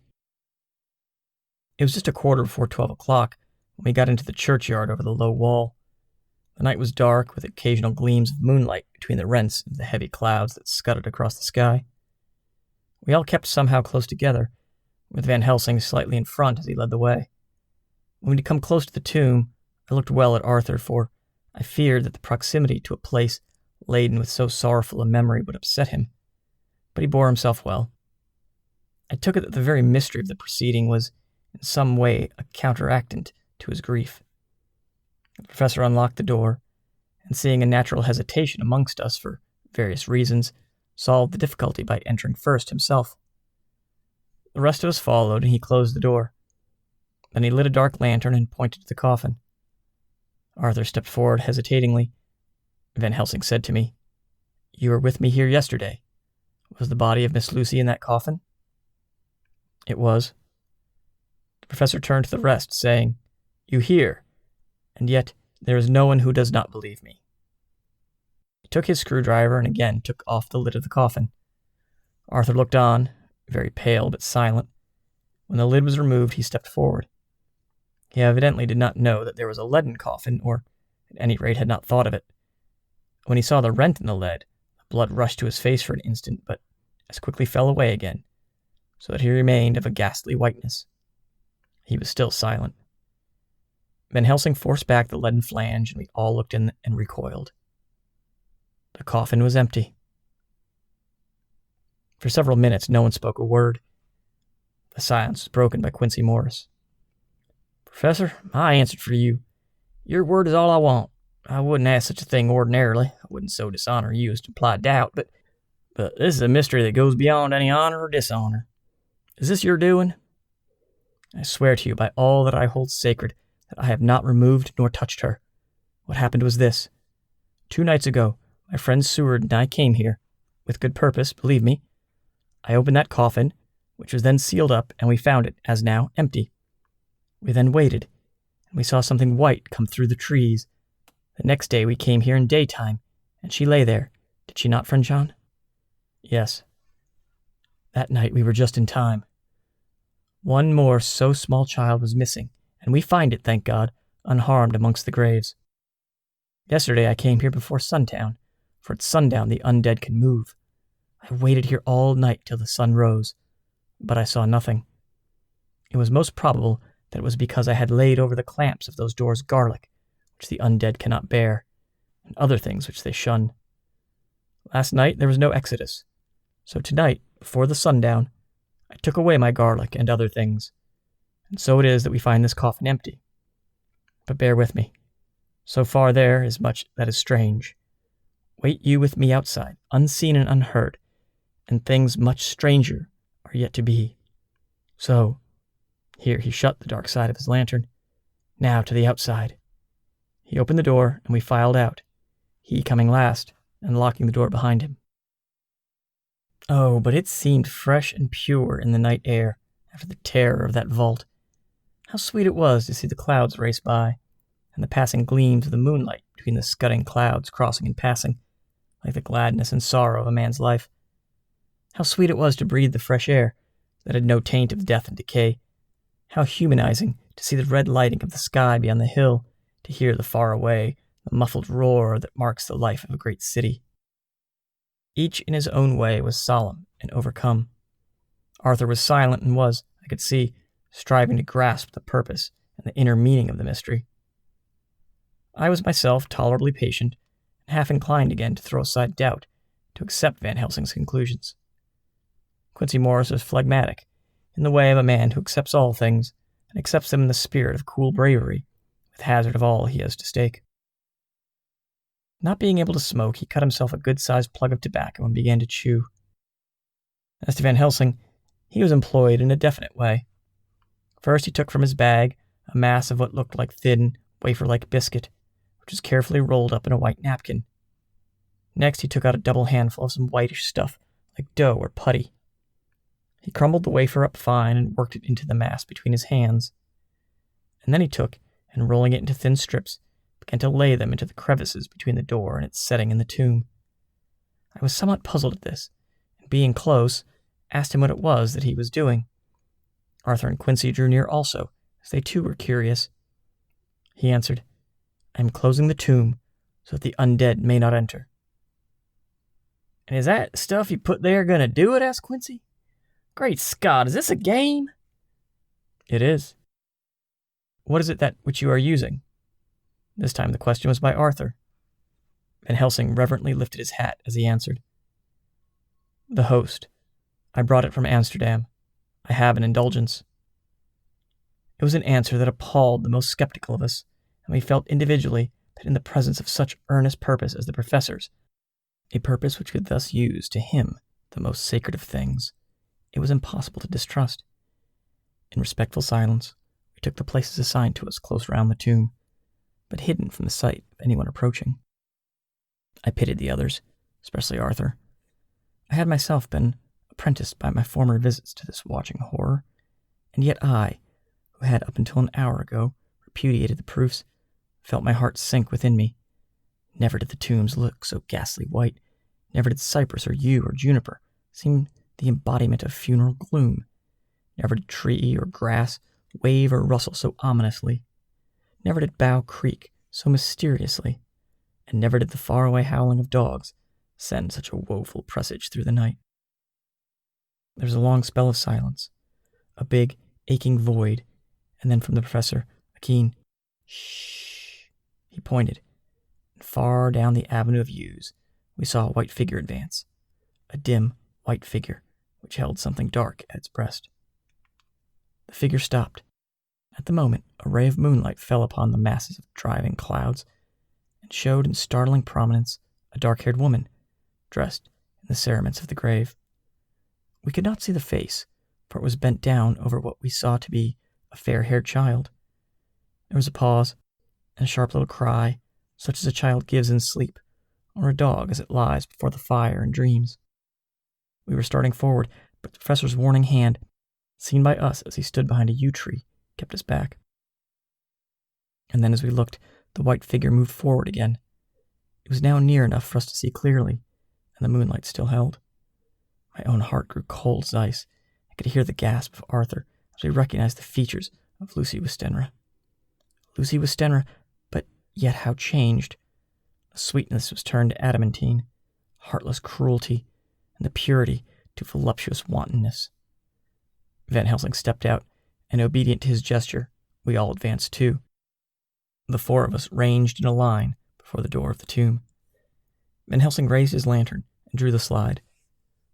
It was just a quarter before 12 o'clock when we got into the churchyard over the low wall. The night was dark, with occasional gleams of moonlight between the rents of the heavy clouds that scudded across the sky. We all kept somehow close together, with Van Helsing slightly in front as he led the way. When we'd come close to the tomb, I looked well at Arthur, for I feared that the proximity to a place laden with so sorrowful a memory would upset him, but he bore himself well. I took it that the very mystery of the proceeding was in some way a counteractant to his grief. The professor unlocked the door, and seeing a natural hesitation amongst us for various reasons, solved the difficulty by entering first himself. The rest of us followed, and he closed the door. Then he lit a dark lantern and pointed to the coffin. Arthur stepped forward hesitatingly. Van Helsing said to me, "You were with me here yesterday. Was the body of Miss Lucy in that coffin?" It was. The professor turned to the rest, saying, "You hear, and yet there is no one who does not believe me." He took his screwdriver and again took off the lid of the coffin. Arthur looked on, very pale but silent. When the lid was removed, he stepped forward. He evidently did not know that there was a leaden coffin, or at any rate had not thought of it. When he saw the rent in the lead, the blood rushed to his face for an instant, but as quickly fell away again, so that he remained of a ghastly whiteness. He was still silent. Van Helsing forced back the leaden flange, and we all looked in and recoiled. The coffin was empty. For several minutes, no one spoke a word. The silence was broken by Quincy Morris. "Professor, I answered for you. Your word is all I want. I wouldn't ask such a thing ordinarily. I wouldn't so dishonor you as to imply doubt, but this is a mystery that goes beyond any honor or dishonor. Is this your doing? I swear to you by all that I hold sacred that I have not removed nor touched her. What happened was this. 2 nights ago, my friend Seward and I came here, with good purpose, believe me. I opened that coffin, which was then sealed up, and we found it, as now, empty. We then waited, and we saw something white come through the trees. The next day we came here in daytime, and she lay there. Did she not, friend John? Yes. That night we were just in time. One more so small child was missing, and we find it, thank God, unharmed amongst the graves. Yesterday I came here before sundown, for at sundown the undead can move. I waited here all night till the sun rose, but I saw nothing. It was most probable that it was because I had laid over the clamps of those doors garlic, which the undead cannot bear, and other things which they shun. Last night there was no exodus, so tonight, before the sundown, I took away my garlic and other things, and so it is that we find this coffin empty. But bear with me. So far there is much that is strange. Wait you with me outside, unseen and unheard, and things much stranger are yet to be. So, here he shut the dark side of his lantern. Now to the outside. He opened the door, and we filed out, he coming last, and locking the door behind him. Oh, but it seemed fresh and pure in the night air after the terror of that vault. How sweet it was to see the clouds race by, and the passing gleams of the moonlight between the scudding clouds crossing and passing, like the gladness and sorrow of a man's life. How sweet it was to breathe the fresh air that had no taint of death and decay. How humanizing to see the red lighting of the sky beyond the hill, to hear the far away, the muffled roar that marks the life of a great city. Each in his own way was solemn and overcome. Arthur was silent and was, I could see, striving to grasp the purpose and the inner meaning of the mystery. I was myself tolerably patient and half inclined again to throw aside doubt, to accept Van Helsing's conclusions. Quincy Morris was phlegmatic, in the way of a man who accepts all things, and accepts them in the spirit of cool bravery, with hazard of all he has to stake. Not being able to smoke, he cut himself a good-sized plug of tobacco and began to chew. As to Van Helsing, he was employed in a definite way. First he took from his bag a mass of what looked like thin, wafer-like biscuit, which was carefully rolled up in a white napkin. Next he took out a double handful of some whitish stuff, like dough or putty. He crumbled the wafer up fine and worked it into the mass between his hands. And then he took, and rolling it into thin strips, began to lay them into the crevices between the door and its setting in the tomb. I was somewhat puzzled at this, and being close, asked him what it was that he was doing. Arthur and Quincy drew near also, as they too were curious. He answered, "I am closing the tomb, so that the undead may not enter." "And is that stuff you put there going to do it?" asked Quincy. "Great Scott, is this a game?" "It is." "What is it that which you are using?" This time the question was by Arthur. Van Helsing reverently lifted his hat as he answered. "The host. I brought it from Amsterdam. I have an indulgence." It was an answer that appalled the most skeptical of us, and we felt individually that in the presence of such earnest purpose as the professor's, a purpose which could thus use to him the most sacred of things, it was impossible to distrust. In respectful silence, we took the places assigned to us close round the tomb, but hidden from the sight of anyone approaching. I pitied the others, especially Arthur. I had myself been apprenticed by my former visits to this watching horror, and yet I, who had up until an hour ago repudiated the proofs, felt my heart sink within me. Never did the tombs look so ghastly white. Never did cypress or yew or juniper seem the embodiment of funeral gloom. Never did tree or grass wave or rustle so ominously. Never did bough creak so mysteriously, and never did the faraway howling of dogs send such a woeful presage through the night. There was a long spell of silence, a big, aching void, and then from the professor, a keen shh. He pointed, and far down the avenue of yews we saw a white figure advance, a dim, white figure which held something dark at its breast. The figure stopped. At the moment, a ray of moonlight fell upon the masses of driving clouds, and showed in startling prominence a dark-haired woman, dressed in the cerements of the grave. We could not see the face, for it was bent down over what we saw to be a fair-haired child. There was a pause, and a sharp little cry, such as a child gives in sleep, or a dog as it lies before the fire and dreams. We were starting forward, but the professor's warning hand, seen by us as he stood behind a yew tree, kept us back. And then as we looked, the white figure moved forward again. It was now near enough for us to see clearly, and the moonlight still held. My own heart grew cold as ice. I could hear the gasp of Arthur as we recognized the features of Lucy Westenra. Lucy Westenra, but yet how changed. The sweetness was turned to adamantine, heartless cruelty, and the purity to voluptuous wantonness. Van Helsing stepped out, and obedient to his gesture, we all advanced too. The four of us ranged in a line before the door of the tomb. Van Helsing raised his lantern and drew the slide.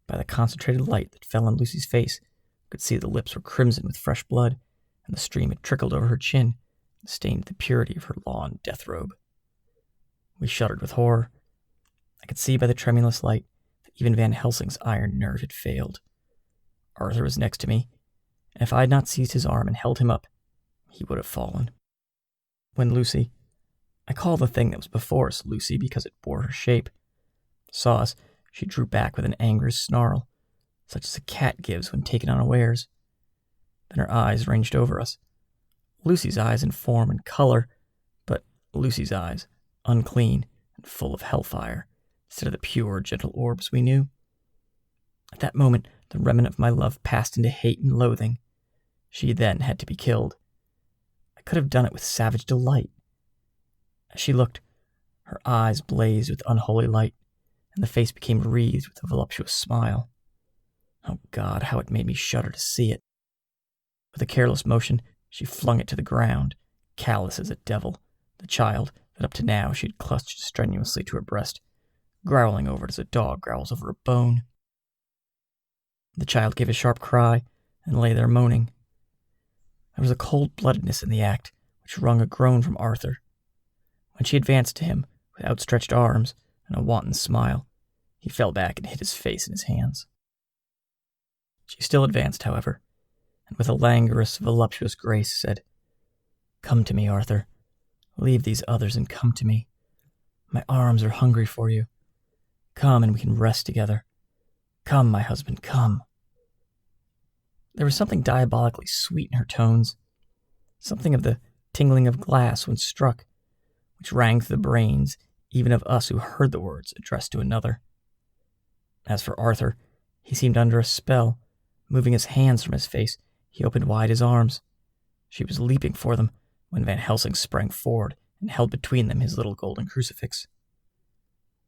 By the concentrated light that fell on Lucy's face, I could see the lips were crimson with fresh blood, and the stream had trickled over her chin and stained the purity of her lawn death robe. We shuddered with horror. I could see by the tremulous light that even Van Helsing's iron nerve had failed. Arthur was next to me, and if I had not seized his arm and held him up, he would have fallen. When Lucy, I call the thing that was before us Lucy because it bore her shape, saw us, she drew back with an angry snarl, such as a cat gives when taken unawares. Then her eyes ranged over us. Lucy's eyes in form and color, but Lucy's eyes, unclean and full of hellfire, instead of the pure, gentle orbs we knew. At that moment, the remnant of my love passed into hate and loathing. She then had to be killed. I could have done it with savage delight. As she looked, her eyes blazed with unholy light, and the face became wreathed with a voluptuous smile. Oh God, how it made me shudder to see it. With a careless motion, she flung it to the ground, callous as a devil, the child that up to now she had clutched strenuously to her breast, growling over it as a dog growls over a bone. The child gave a sharp cry and lay there moaning. There was a cold-bloodedness in the act which wrung a groan from Arthur. When she advanced to him with outstretched arms and a wanton smile, he fell back and hid his face in his hands. She still advanced, however, and with a languorous, voluptuous grace said, "Come to me, Arthur. Leave these others and come to me. My arms are hungry for you. Come and we can rest together. Come, my husband, come." There was something diabolically sweet in her tones, something of the tingling of glass when struck, which rang through the brains even of us who heard the words addressed to another. As for Arthur, he seemed under a spell. Moving his hands from his face, he opened wide his arms. She was leaping for them when Van Helsing sprang forward and held between them his little golden crucifix.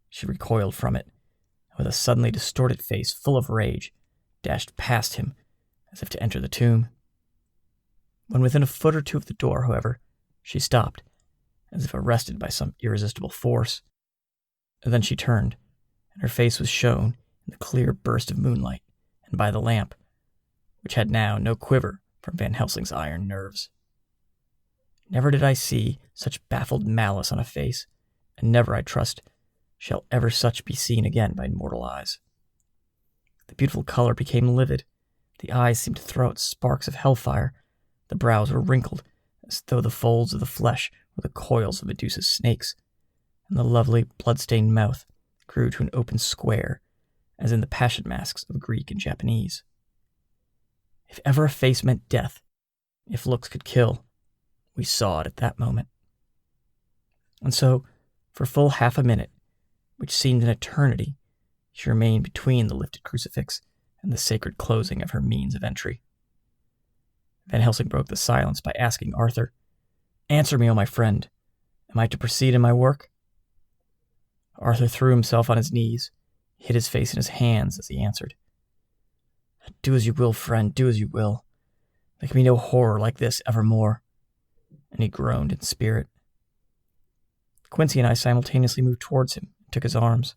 She recoiled from it, and with a suddenly distorted face full of rage, dashed past him as if to enter the tomb. When within a foot or two of the door, however, she stopped, as if arrested by some irresistible force. Then she turned, and her face was shown in the clear burst of moonlight and by the lamp, which had now no quiver from Van Helsing's iron nerves. Never did I see such baffled malice on a face, and never, I trust, shall ever such be seen again by mortal eyes. The beautiful color became livid, the eyes seemed to throw out sparks of hellfire, the brows were wrinkled as though the folds of the flesh were the coils of Medusa's snakes, and the lovely blood-stained mouth grew to an open square, as in the passion masks of Greek and Japanese. If ever a face meant death, if looks could kill, we saw it at that moment. And so, for full half a minute, which seemed an eternity, she remained between the lifted crucifix and the sacred closing of her means of entry. Van Helsing broke the silence by asking Arthur, "Answer me, O my friend. Am I to proceed in my work?" Arthur threw himself on his knees, hid his face in his hands as he answered, "Do as you will, friend, do as you will. There can be no horror like this evermore." And he groaned in spirit. Quincy and I simultaneously moved towards him and took his arms.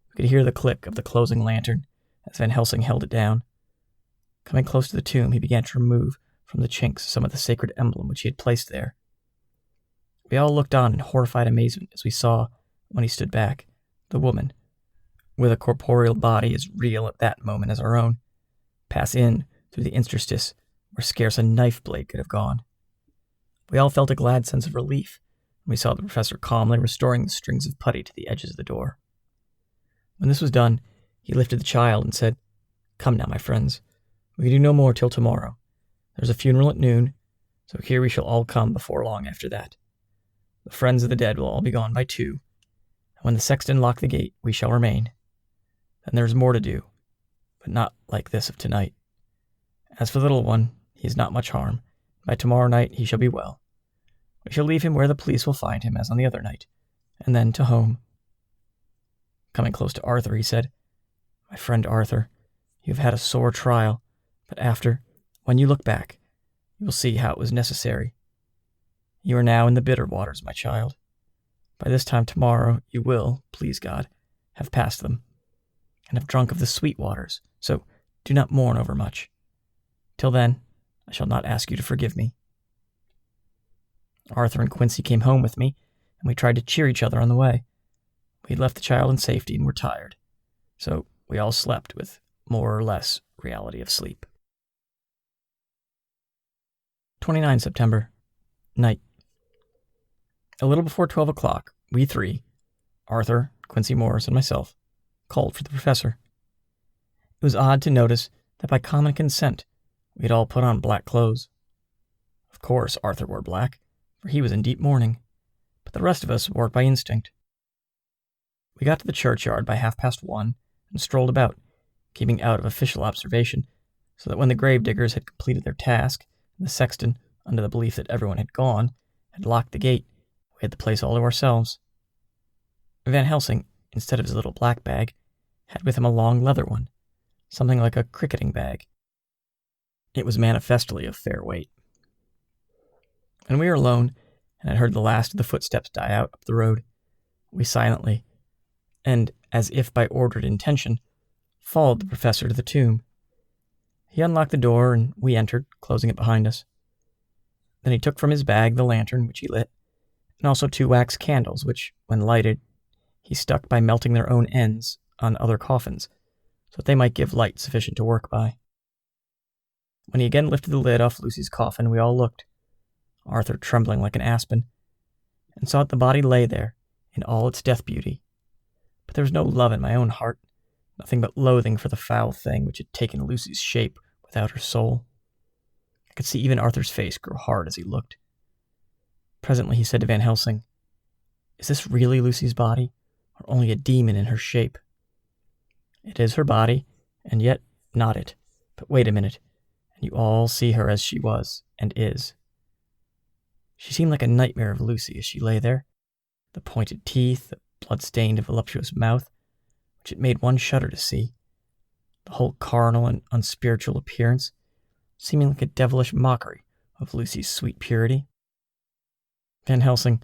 We could hear the click of the closing lantern as Van Helsing held it down. Coming close to the tomb, he began to remove from the chinks some of the sacred emblem which he had placed there. We all looked on in horrified amazement as we saw, when he stood back, the woman, with a corporeal body as real at that moment as our own, pass in through the interstice where scarce a knife blade could have gone. We all felt a glad sense of relief when we saw the professor calmly restoring the strings of putty to the edges of the door. When this was done, he lifted the child and said, "Come now, my friends. We can do no more till tomorrow. There's a funeral at noon, so here we shall all come before long after that. The friends of the dead will all be gone by 2, and when the sexton lock the gate, we shall remain. Then there is more to do, but not like this of tonight. As for the little one, he is not much harm. By tomorrow night he shall be well. We shall leave him where the police will find him, as on the other night, and then to home." Coming close to Arthur, he said, "My friend Arthur, you have had a sore trial, but after, when you look back, you will see how it was necessary. You are now in the bitter waters, my child. By this time tomorrow you will, please God, have passed them, and have drunk of the sweet waters, so do not mourn over much. Till then, I shall not ask you to forgive me." Arthur and Quincy came home with me, and we tried to cheer each other on the way. We had left the child in safety and were tired, so we all slept with more or less reality of sleep. 29 September, night. A little before 12 o'clock, we three, Arthur, Quincy Morris, and myself, called for the professor. It was odd to notice that by common consent, we had all put on black clothes. Of course, Arthur wore black, for he was in deep mourning, but the rest of us wore it by instinct. We got to the churchyard by 1:30 and strolled about, keeping out of official observation, so that when the gravediggers had completed their task, and the sexton, under the belief that everyone had gone, had locked the gate, we had the place all to ourselves. Van Helsing, instead of his little black bag, had with him a long leather one, something like a cricketing bag. It was manifestly of fair weight. When we were alone, and had heard the last of the footsteps die out up the road, we silently, and as if by ordered intention, followed the professor to the tomb. He unlocked the door, and we entered, closing it behind us. Then he took from his bag the lantern, which he lit, and also 2 wax candles, which, when lighted, he stuck by melting their own ends on other coffins, so that they might give light sufficient to work by. When he again lifted the lid off Lucy's coffin, we all looked, Arthur trembling like an aspen, and saw that the body lay there in all its death beauty. But there was no love in my own heart, nothing but loathing for the foul thing which had taken Lucy's shape without her soul. I could see even Arthur's face grow hard as he looked. Presently he said to Van Helsing, "Is this really Lucy's body, or only a demon in her shape?" "It is her body, and yet not it. But wait a minute, and you all see her as she was and is." She seemed like a nightmare of Lucy as she lay there, the pointed teeth, the blood-stained and voluptuous mouth, which it made one shudder to see, the whole carnal and unspiritual appearance, seeming like a devilish mockery of Lucy's sweet purity. Van Helsing,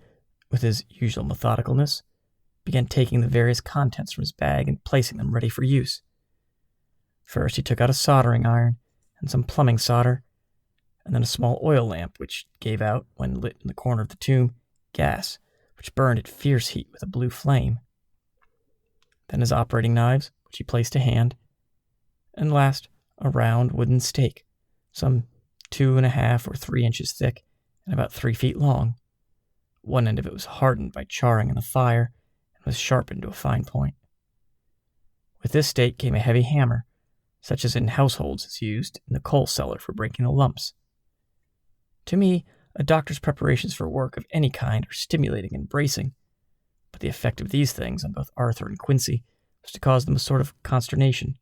with his usual methodicalness, began taking the various contents from his bag and placing them ready for use. First he took out a soldering iron and some plumbing solder, and then a small oil lamp which gave out, when lit in the corner of the tomb, gas, which burned at fierce heat with a blue flame. Then his operating knives, which he placed to hand, and last a round wooden stake, some 2½ or 3 inches thick and about 3 feet long. One end of it was hardened by charring in the fire and was sharpened to a fine point. With this stake came a heavy hammer, such as in households is used in the coal cellar for breaking the lumps. To me, a doctor's preparations for work of any kind are stimulating and bracing, but the effect of these things on both Arthur and Quincy was to cause them a sort of consternation.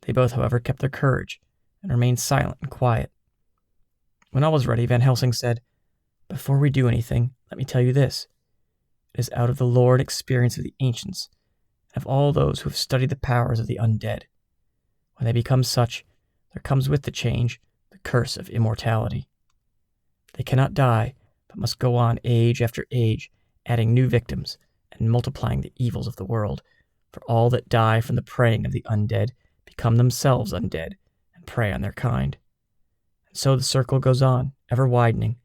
They both, however, kept their courage and remained silent and quiet. When all was ready, Van Helsing said, "Before we do anything, let me tell you this. It is out of the lore and experience of the ancients, and of all those who have studied the powers of the undead. When they become such, there comes with the change the curse of immortality. They cannot die, but must go on age after age, adding new victims and multiplying the evils of the world, for all that die from the preying of the undead become themselves undead and prey on their kind. And so the circle goes on, ever widening,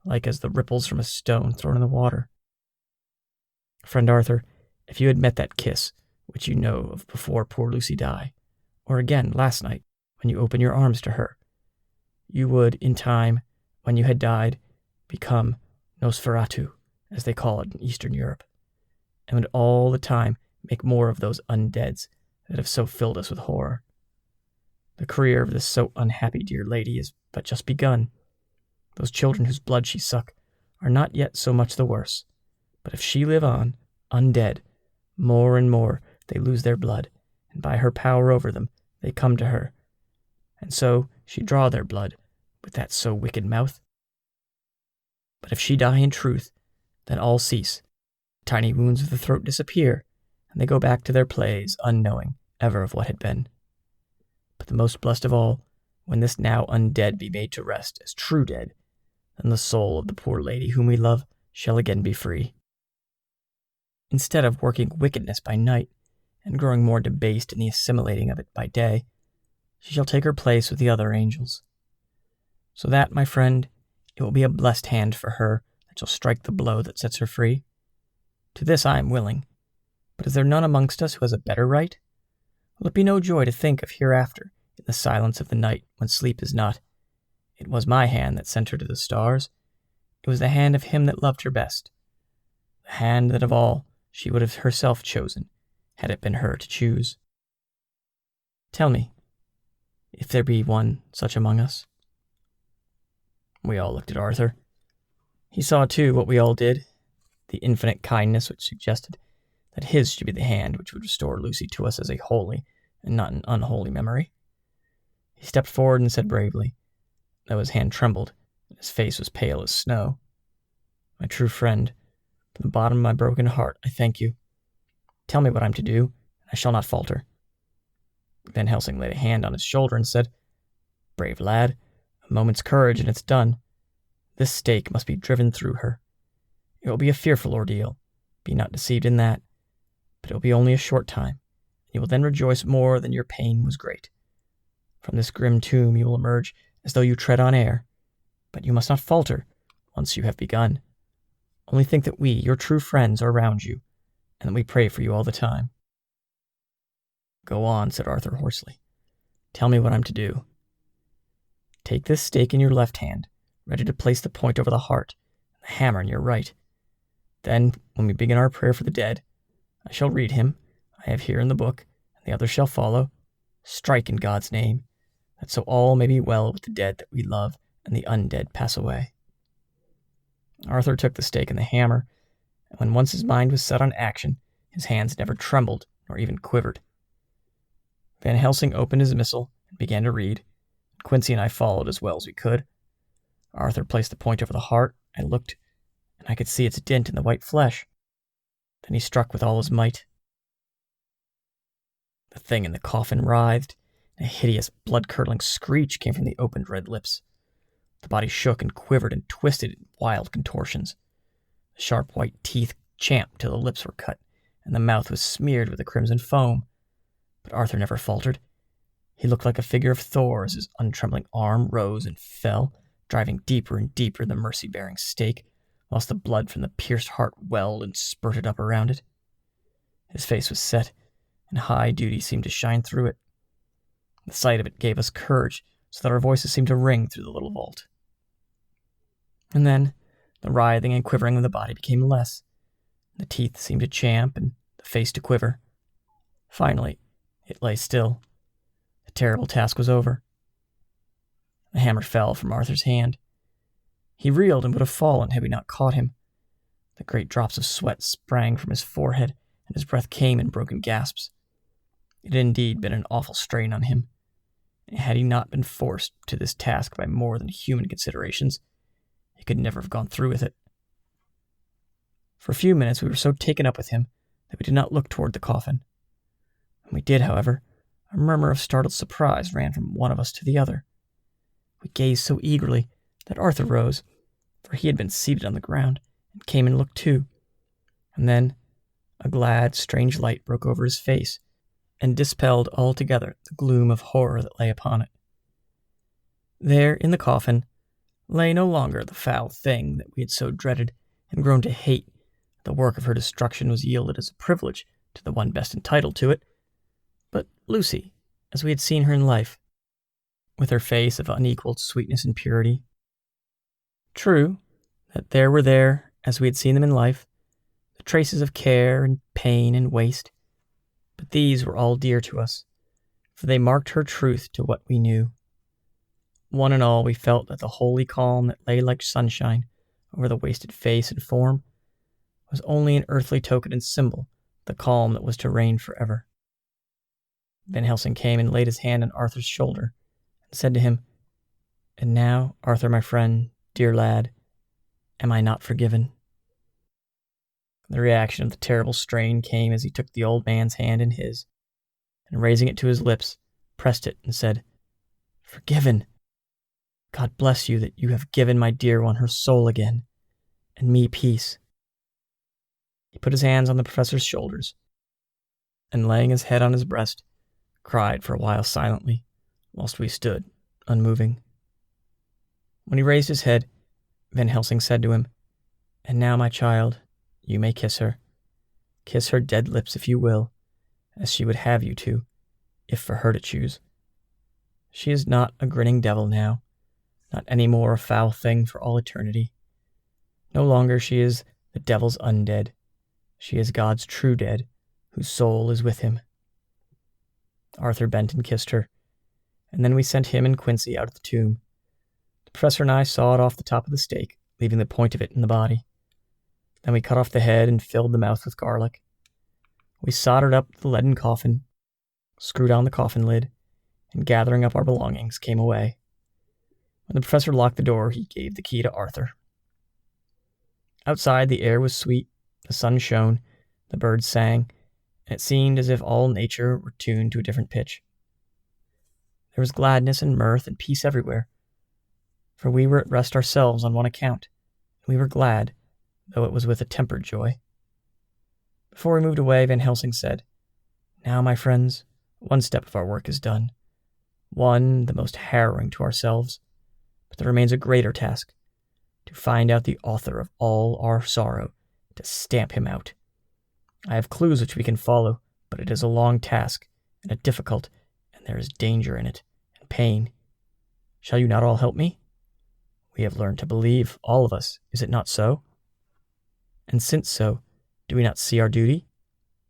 like as the ripples from a stone thrown in the water. Friend Arthur, if you had met that kiss, which you know of before poor Lucy died, or again last night when you opened your arms to her, you would, in time, when you had died, become Nosferatu, as they call it in Eastern Europe, and would all the time make more of those undeads that have so filled us with horror. The career of this so unhappy dear lady is but just begun. Those children whose blood she suck are not yet so much the worse, but if she live on, undead, more and more they lose their blood, and by her power over them they come to her, and so she draw their blood with that so wicked mouth. But if she die in truth, then all cease, tiny wounds of the throat disappear, and they go back to their plays, unknowing ever of what had been. But the most blessed of all, when this now undead be made to rest as true dead, then the soul of the poor lady whom we love shall again be free. Instead of working wickedness by night, and growing more debased in the assimilating of it by day, she shall take her place with the other angels. So that, my friend, it will be a blessed hand for her that shall strike the blow that sets her free. To this I am willing, but is there none amongst us who has a better right? Will it be no joy to think of hereafter, in the silence of the night when sleep is not? It was my hand that sent her to the stars. It was the hand of him that loved her best. The hand that of all she would have herself chosen, had it been her to choose. Tell me, if there be one such among us. We all looked at Arthur. He saw, too, what we all did, the infinite kindness which suggested that his should be the hand which would restore Lucy to us as a holy and not an unholy memory. He stepped forward and said bravely, though his hand trembled and his face was pale as snow, "My true friend, from the bottom of my broken heart, I thank you. Tell me what I'm to do, and I shall not falter." Van Helsing laid a hand on his shoulder and said, "Brave lad, a moment's courage and it's done. This stake must be driven through her. It will be a fearful ordeal, be not deceived in that, but it will be only a short time, and you will then rejoice more than your pain was great. From this grim tomb you will emerge as though you tread on air, but you must not falter once you have begun. Only think that we, your true friends, are round you, and that we pray for you all the time." "Go on," said Arthur hoarsely. "Tell me what I'm to do." "Take this stake in your left hand, ready to place the point over the heart, and the hammer in your right. Then, when we begin our prayer for the dead, I shall read him, I have here in the book, and the others shall follow. Strike in God's name, that so all may be well with the dead that we love, and the undead pass away." Arthur took the stake and the hammer, and when once his mind was set on action, his hands never trembled nor even quivered. Van Helsing opened his missal and began to read, and Quincy and I followed as well as we could. Arthur placed the point over the heart. I looked, and I could see its dint in the white flesh. Then he struck with all his might. The thing in the coffin writhed, and a hideous, blood-curdling screech came from the opened red lips. The body shook and quivered and twisted in wild contortions. The sharp white teeth champed till the lips were cut, and the mouth was smeared with a crimson foam. But Arthur never faltered. He looked like a figure of Thor as his untrembling arm rose and fell, driving deeper and deeper the mercy-bearing stake, whilst the blood from the pierced heart welled and spurted up around it. His face was set, and high duty seemed to shine through it. The sight of it gave us courage, so that our voices seemed to ring through the little vault. And then the writhing and quivering of the body became less. The teeth seemed to champ, and the face to quiver. Finally, it lay still. The terrible task was over. The hammer fell from Arthur's hand. He reeled and would have fallen had we not caught him. The great drops of sweat sprang from his forehead, and his breath came in broken gasps. It had indeed been an awful strain on him, and had he not been forced to this task by more than human considerations, he could never have gone through with it. For a few minutes we were so taken up with him that we did not look toward the coffin. When we did, however, a murmur of startled surprise ran from one of us to the other. We gazed so eagerly that Arthur rose, for he had been seated on the ground, and came and looked too. And then a glad, strange light broke over his face, and dispelled altogether the gloom of horror that lay upon it. There, in the coffin, lay no longer the foul thing that we had so dreaded and grown to hate. The work of her destruction was yielded as a privilege to the one best entitled to it, but Lucy, as we had seen her in life, with her face of unequaled sweetness and purity. True, that there were there, as we had seen them in life, the traces of care and pain and waste, but these were all dear to us, for they marked her truth to what we knew. One and all we felt that the holy calm that lay like sunshine over the wasted face and form was only an earthly token and symbol, the calm that was to reign forever. Van Helsing came and laid his hand on Arthur's shoulder, and said to him, "And now, Arthur, my friend, dear lad, am I not forgiven?" The reaction of the terrible strain came as he took the old man's hand in his, and raising it to his lips, pressed it and said, "Forgiven! God bless you that you have given my dear one her soul again, and me peace." He put his hands on the professor's shoulders, and laying his head on his breast, cried for a while silently, whilst we stood, unmoving. When he raised his head, Van Helsing said to him, "And now, my child, you may kiss her. Kiss her dead lips if you will, as she would have you to, if for her to choose. She is not a grinning devil now, not any more a foul thing for all eternity. No longer she is the devil's undead. She is God's true dead, whose soul is with him." Arthur bent and kissed her, and then we sent him and Quincy out of the tomb. The professor and I sawed off the top of the stake, leaving the point of it in the body. Then we cut off the head and filled the mouth with garlic. We soldered up the leaden coffin, screwed on the coffin lid, and gathering up our belongings, came away. When the professor locked the door, he gave the key to Arthur. Outside, the air was sweet, the sun shone, the birds sang, and it seemed as if all nature were tuned to a different pitch. There was gladness and mirth and peace everywhere, for we were at rest ourselves on one account, and we were glad, though it was with a tempered joy. Before we moved away, Van Helsing said, "Now, my friends, one step of our work is done, one the most harrowing to ourselves, but there remains a greater task, to find out the author of all our sorrow, to stamp him out. I have clues which we can follow, but it is a long task, and a difficult, and there is danger in it, and pain. Shall you not all help me? We have learned to believe, all of us, is it not so? And since so, do we not see our duty?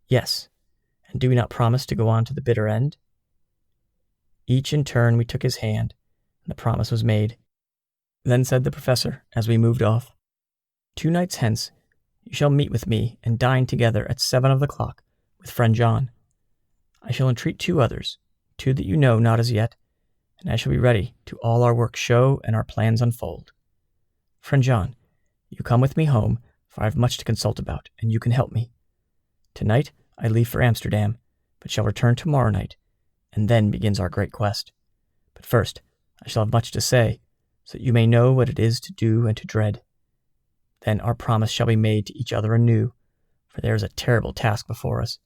Yes, and do we not promise to go on to the bitter end?" Each in turn we took his hand, and the promise was made. Then said the professor, as we moved off, "2 nights hence, you shall meet with me and dine together at 7 of the clock with friend John. I shall entreat 2 others, 2 that you know not as yet, and I shall be ready to all our work show and our plans unfold. Friend John, you come with me home, for I have much to consult about, and you can help me. Tonight I leave for Amsterdam, but shall return tomorrow night, and then begins our great quest. But first, I shall have much to say, so that you may know what it is to do and to dread. Then our promise shall be made to each other anew, for there is a terrible task before us,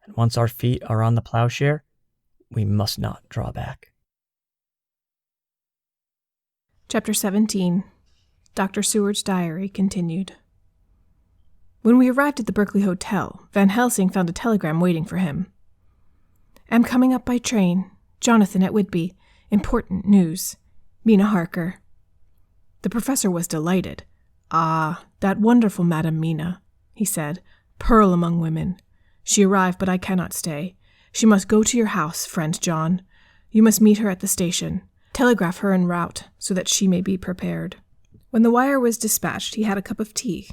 and once our feet are on the plowshare, we must not draw back." Chapter 17. Dr. Seward's Diary continued. When we arrived at the Berkeley Hotel, Van Helsing found a telegram waiting for him. "Am coming up by train. Jonathan at Whitby. Important news. Mina Harker." The professor was delighted. "Ah, that wonderful Madam Mina," he said, "pearl among women. She arrived, but I cannot stay. She must go to your house, friend John. You must meet her at the station. Telegraph her en route, so that she may be prepared." When the wire was dispatched, he had a cup of tea.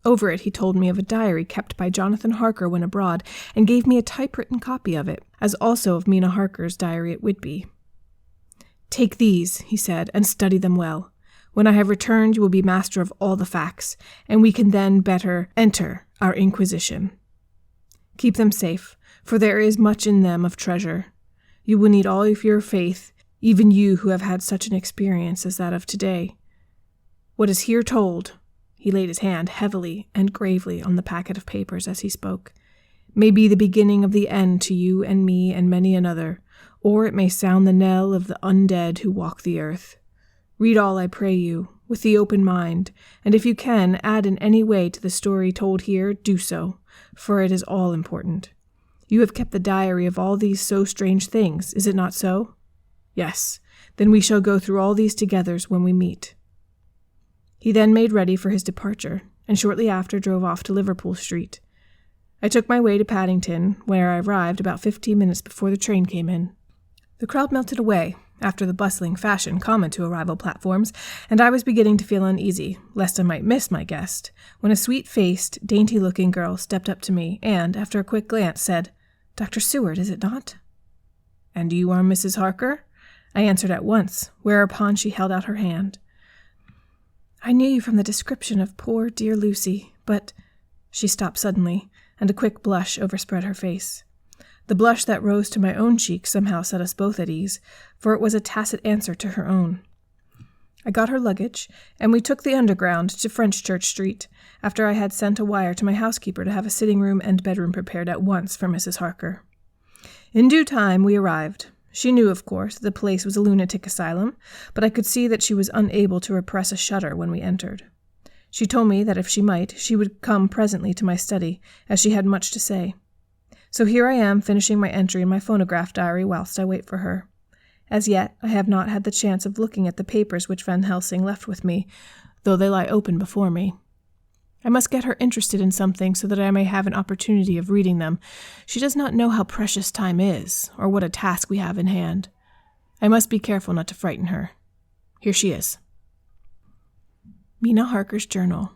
Over it he told me of a diary kept by Jonathan Harker when abroad, and gave me a typewritten copy of it, as also of Mina Harker's diary at Whitby. "Take these," he said, "and study them well. When I have returned, you will be master of all the facts, and we can then better enter our inquisition. Keep them safe, for there is much in them of treasure. You will need all of your faith, even you who have had such an experience as that of today. What is here told," he laid his hand heavily and gravely on the packet of papers as he spoke, "may be the beginning of the end to you and me and many another, or it may sound the knell of the undead who walk the earth. Read all, I pray you, with the open mind, and if you can add in any way to the story told here, do so, for it is all important. You have kept the diary of all these so strange things, is it not so? Yes, then we shall go through all these together when we meet." He then made ready for his departure, and shortly after drove off to Liverpool Street. I took my way to Paddington, where I arrived about 15 minutes before the train came in. The crowd melted away, after the bustling fashion common to arrival platforms, and I was beginning to feel uneasy, lest I might miss my guest, when a sweet-faced, dainty-looking girl stepped up to me and, after a quick glance, said, "Dr. Seward, is it not?" "And you are Mrs. Harker?" I answered at once, whereupon she held out her hand. "I knew you from the description of poor dear Lucy, but—" She stopped suddenly, and a quick blush overspread her face. The blush that rose to my own cheek somehow set us both at ease, for it was a tacit answer to her own. I got her luggage, and we took the Underground to French Church Street, after I had sent a wire to my housekeeper to have a sitting room and bedroom prepared at once for Mrs. Harker. In due time we arrived. She knew, of course, that the place was a lunatic asylum, but I could see that she was unable to repress a shudder when we entered. She told me that if she might, she would come presently to my study, as she had much to say. So here I am, finishing my entry in my phonograph diary whilst I wait for her. As yet, I have not had the chance of looking at the papers which Van Helsing left with me, though they lie open before me. I must get her interested in something so that I may have an opportunity of reading them. She does not know how precious time is, or what a task we have in hand. I must be careful not to frighten her. Here she is. Mina Harker's Journal,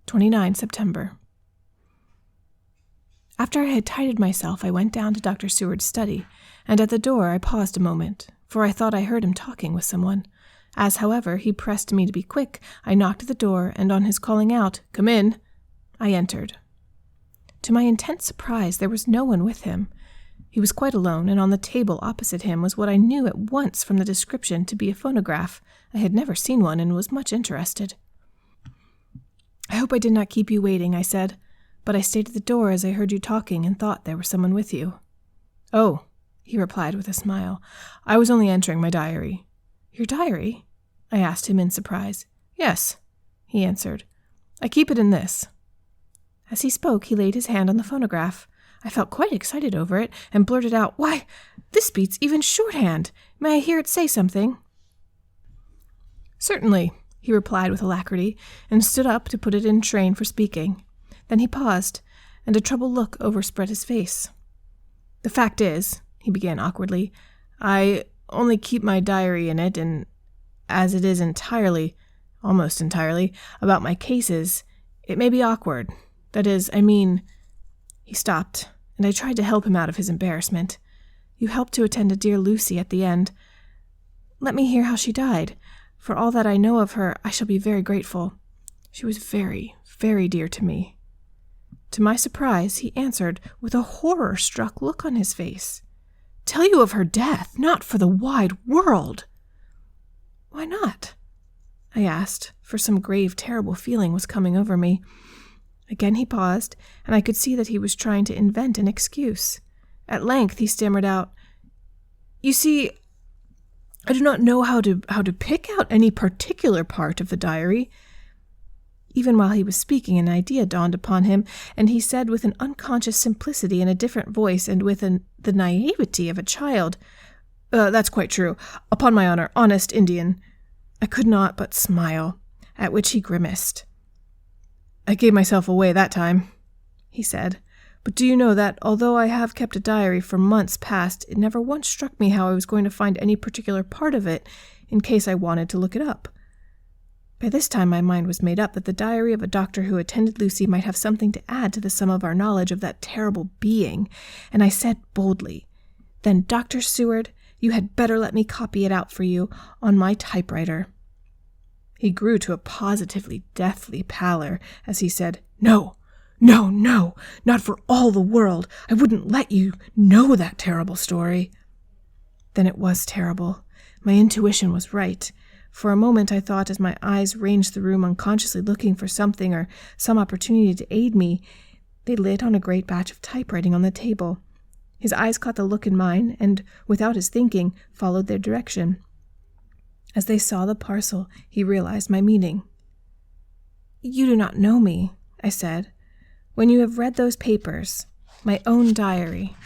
29 September. After I had tidied myself, I went down to Dr. Seward's study, and at the door I paused a moment, for I thought I heard him talking with someone. As, however, he pressed me to be quick, I knocked at the door, and on his calling out, "Come in," I entered. To my intense surprise, there was no one with him. He was quite alone, and on the table opposite him was what I knew at once from the description to be a phonograph. I had never seen one and was much interested. "I hope I did not keep you waiting," I said, "but I stayed at the door as I heard you talking and thought there was someone with you." "Oh," he replied with a smile, "I was only entering my diary." "Your diary?" I asked him in surprise. "Yes," he answered. "I keep it in this." As he spoke, he laid his hand on the phonograph. I felt quite excited over it and blurted out, "Why, this beats even shorthand. May I hear it say something?" "Certainly," he replied with alacrity, and stood up to put it in train for speaking. Then he paused, and a troubled look overspread his face. "The fact is," he began awkwardly, "I only keep my diary in it, and as it is almost entirely, about my cases, it may be awkward. That is, I mean—" He stopped, and I tried to help him out of his embarrassment. "You helped to attend to dear Lucy at the end. Let me hear how she died. For all that I know of her, I shall be very grateful. She was very, very dear to me." To my surprise, he answered with a horror-struck look on his face. "Tell you of her death? Not for the wide world!" "Why not?" I asked, for some grave, terrible feeling was coming over me. Again he paused, and I could see that he was trying to invent an excuse. At length he stammered out, "You see, I do not know how to pick out any particular part of the diary." Even while he was speaking, an idea dawned upon him, and he said with an unconscious simplicity in a different voice and with the naivety of a child, "That's quite true. Upon my honor, honest Indian." I could not but smile, at which he grimaced. "I gave myself away that time," he said. "But do you know that, although I have kept a diary for months past, it never once struck me how I was going to find any particular part of it in case I wanted to look it up. By this time my mind was made up that the diary of a doctor who attended Lucy might have something to add to the sum of our knowledge of that terrible being, and I said boldly, 'Then, Dr. Seward, you had better let me copy it out for you on my typewriter.' He grew to a positively deathly pallor as he said, 'No, no, no, not for all the world. I wouldn't let you know that terrible story.' Then it was terrible. My intuition was right. For a moment I thought, as my eyes ranged the room unconsciously looking for something or some opportunity to aid me, they lit on a great batch of typewriting on the table. His eyes caught the look in mine, and, without his thinking, followed their direction. As they saw the parcel, he realized my meaning. "You do not know me," I said. "When you have read those papers, my own diary,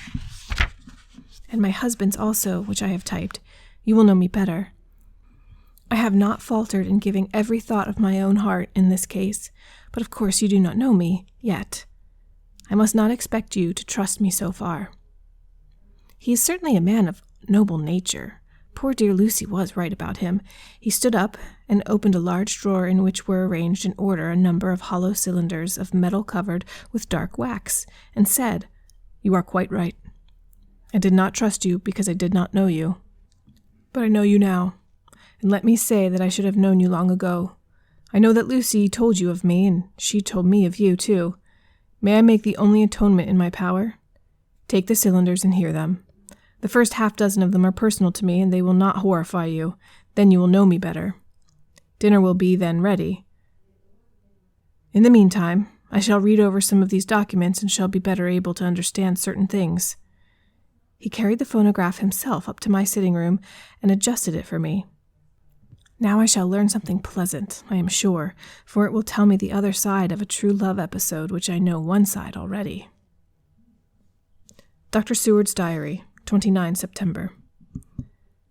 and my husband's also, which I have typed, you will know me better. I have not faltered in giving every thought of my own heart in this case, but of course you do not know me yet. I must not expect you to trust me so far." He is certainly a man of noble nature. Poor dear Lucy was right about him. He stood up and opened a large drawer in which were arranged in order a number of hollow cylinders of metal covered with dark wax, and said, "You are quite right. I did not trust you because I did not know you. But I know you now. And let me say that I should have known you long ago. I know that Lucy told you of me, and she told me of you, too. May I make the only atonement in my power? Take the cylinders and hear them. The first half-dozen of them are personal to me, and they will not horrify you. Then you will know me better. Dinner will be then ready. In the meantime, I shall read over some of these documents and shall be better able to understand certain things." He carried the phonograph himself up to my sitting room and adjusted it for me. Now I shall learn something pleasant, I am sure, for it will tell me the other side of a true love episode which I know one side already. Dr. Seward's Diary, 29 September.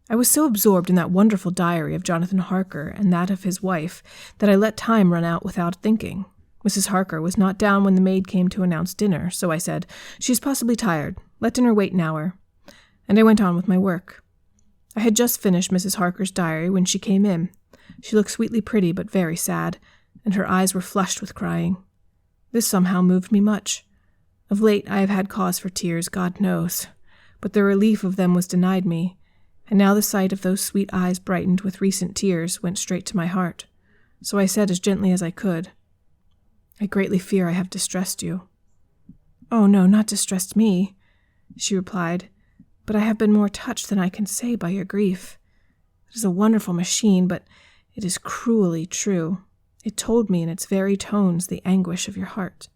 I was so absorbed in that wonderful diary of Jonathan Harker and that of his wife that I let time run out without thinking. Mrs. Harker was not down when the maid came to announce dinner, so I said, "She is possibly tired. Let dinner wait an hour." And I went on with my work. I had just finished Mrs. Harker's diary when she came in. She looked sweetly pretty but very sad, and her eyes were flushed with crying. This somehow moved me much. Of late I have had cause for tears, God knows, but the relief of them was denied me, and now the sight of those sweet eyes brightened with recent tears went straight to my heart. So I said as gently as I could, "I greatly fear I have distressed you." "Oh, no, not distressed me," she replied, "but I have been more touched than I can say by your grief. It is a wonderful machine, but it is cruelly true. It told me in its very tones the anguish of your heart.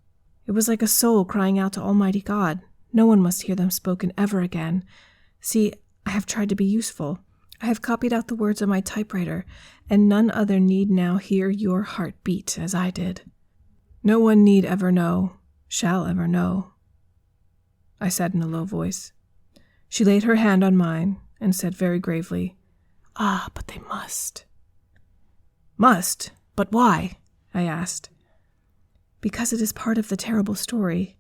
It was like a soul crying out to Almighty God. No one must hear them spoken ever again. See, I have tried to be useful. I have copied out the words on my typewriter, and none other need now hear your heart beat as I did. No one need ever know, shall ever know," I said in a low voice. She laid her hand on mine and said very gravely, "Ah, but they must." "Must? But why?" I asked. "Because it is part of the terrible story,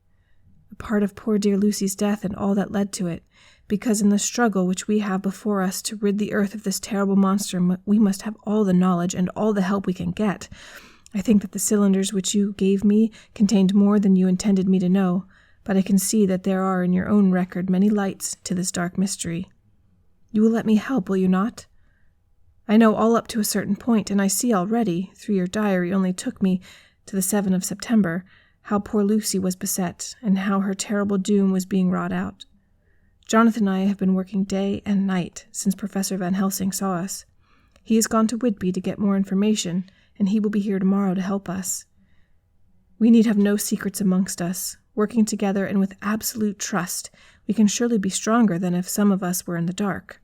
a part of poor dear Lucy's death and all that led to it, because in the struggle which we have before us to rid the earth of this terrible monster, we must have all the knowledge and all the help we can get. I think that the cylinders which you gave me contained more than you intended me to know, but I can see that there are in your own record many lights to this dark mystery. You will let me help, will you not? I know all up to a certain point, and I see already, through your diary only took me to the 7th of September, how poor Lucy was beset, and how her terrible doom was being wrought out. Jonathan and I have been working day and night since Professor Van Helsing saw us. He has gone to Whitby to get more information, and he will be here tomorrow to help us. We need have no secrets amongst us. Working together and with absolute trust, we can surely be stronger than if some of us were in the dark."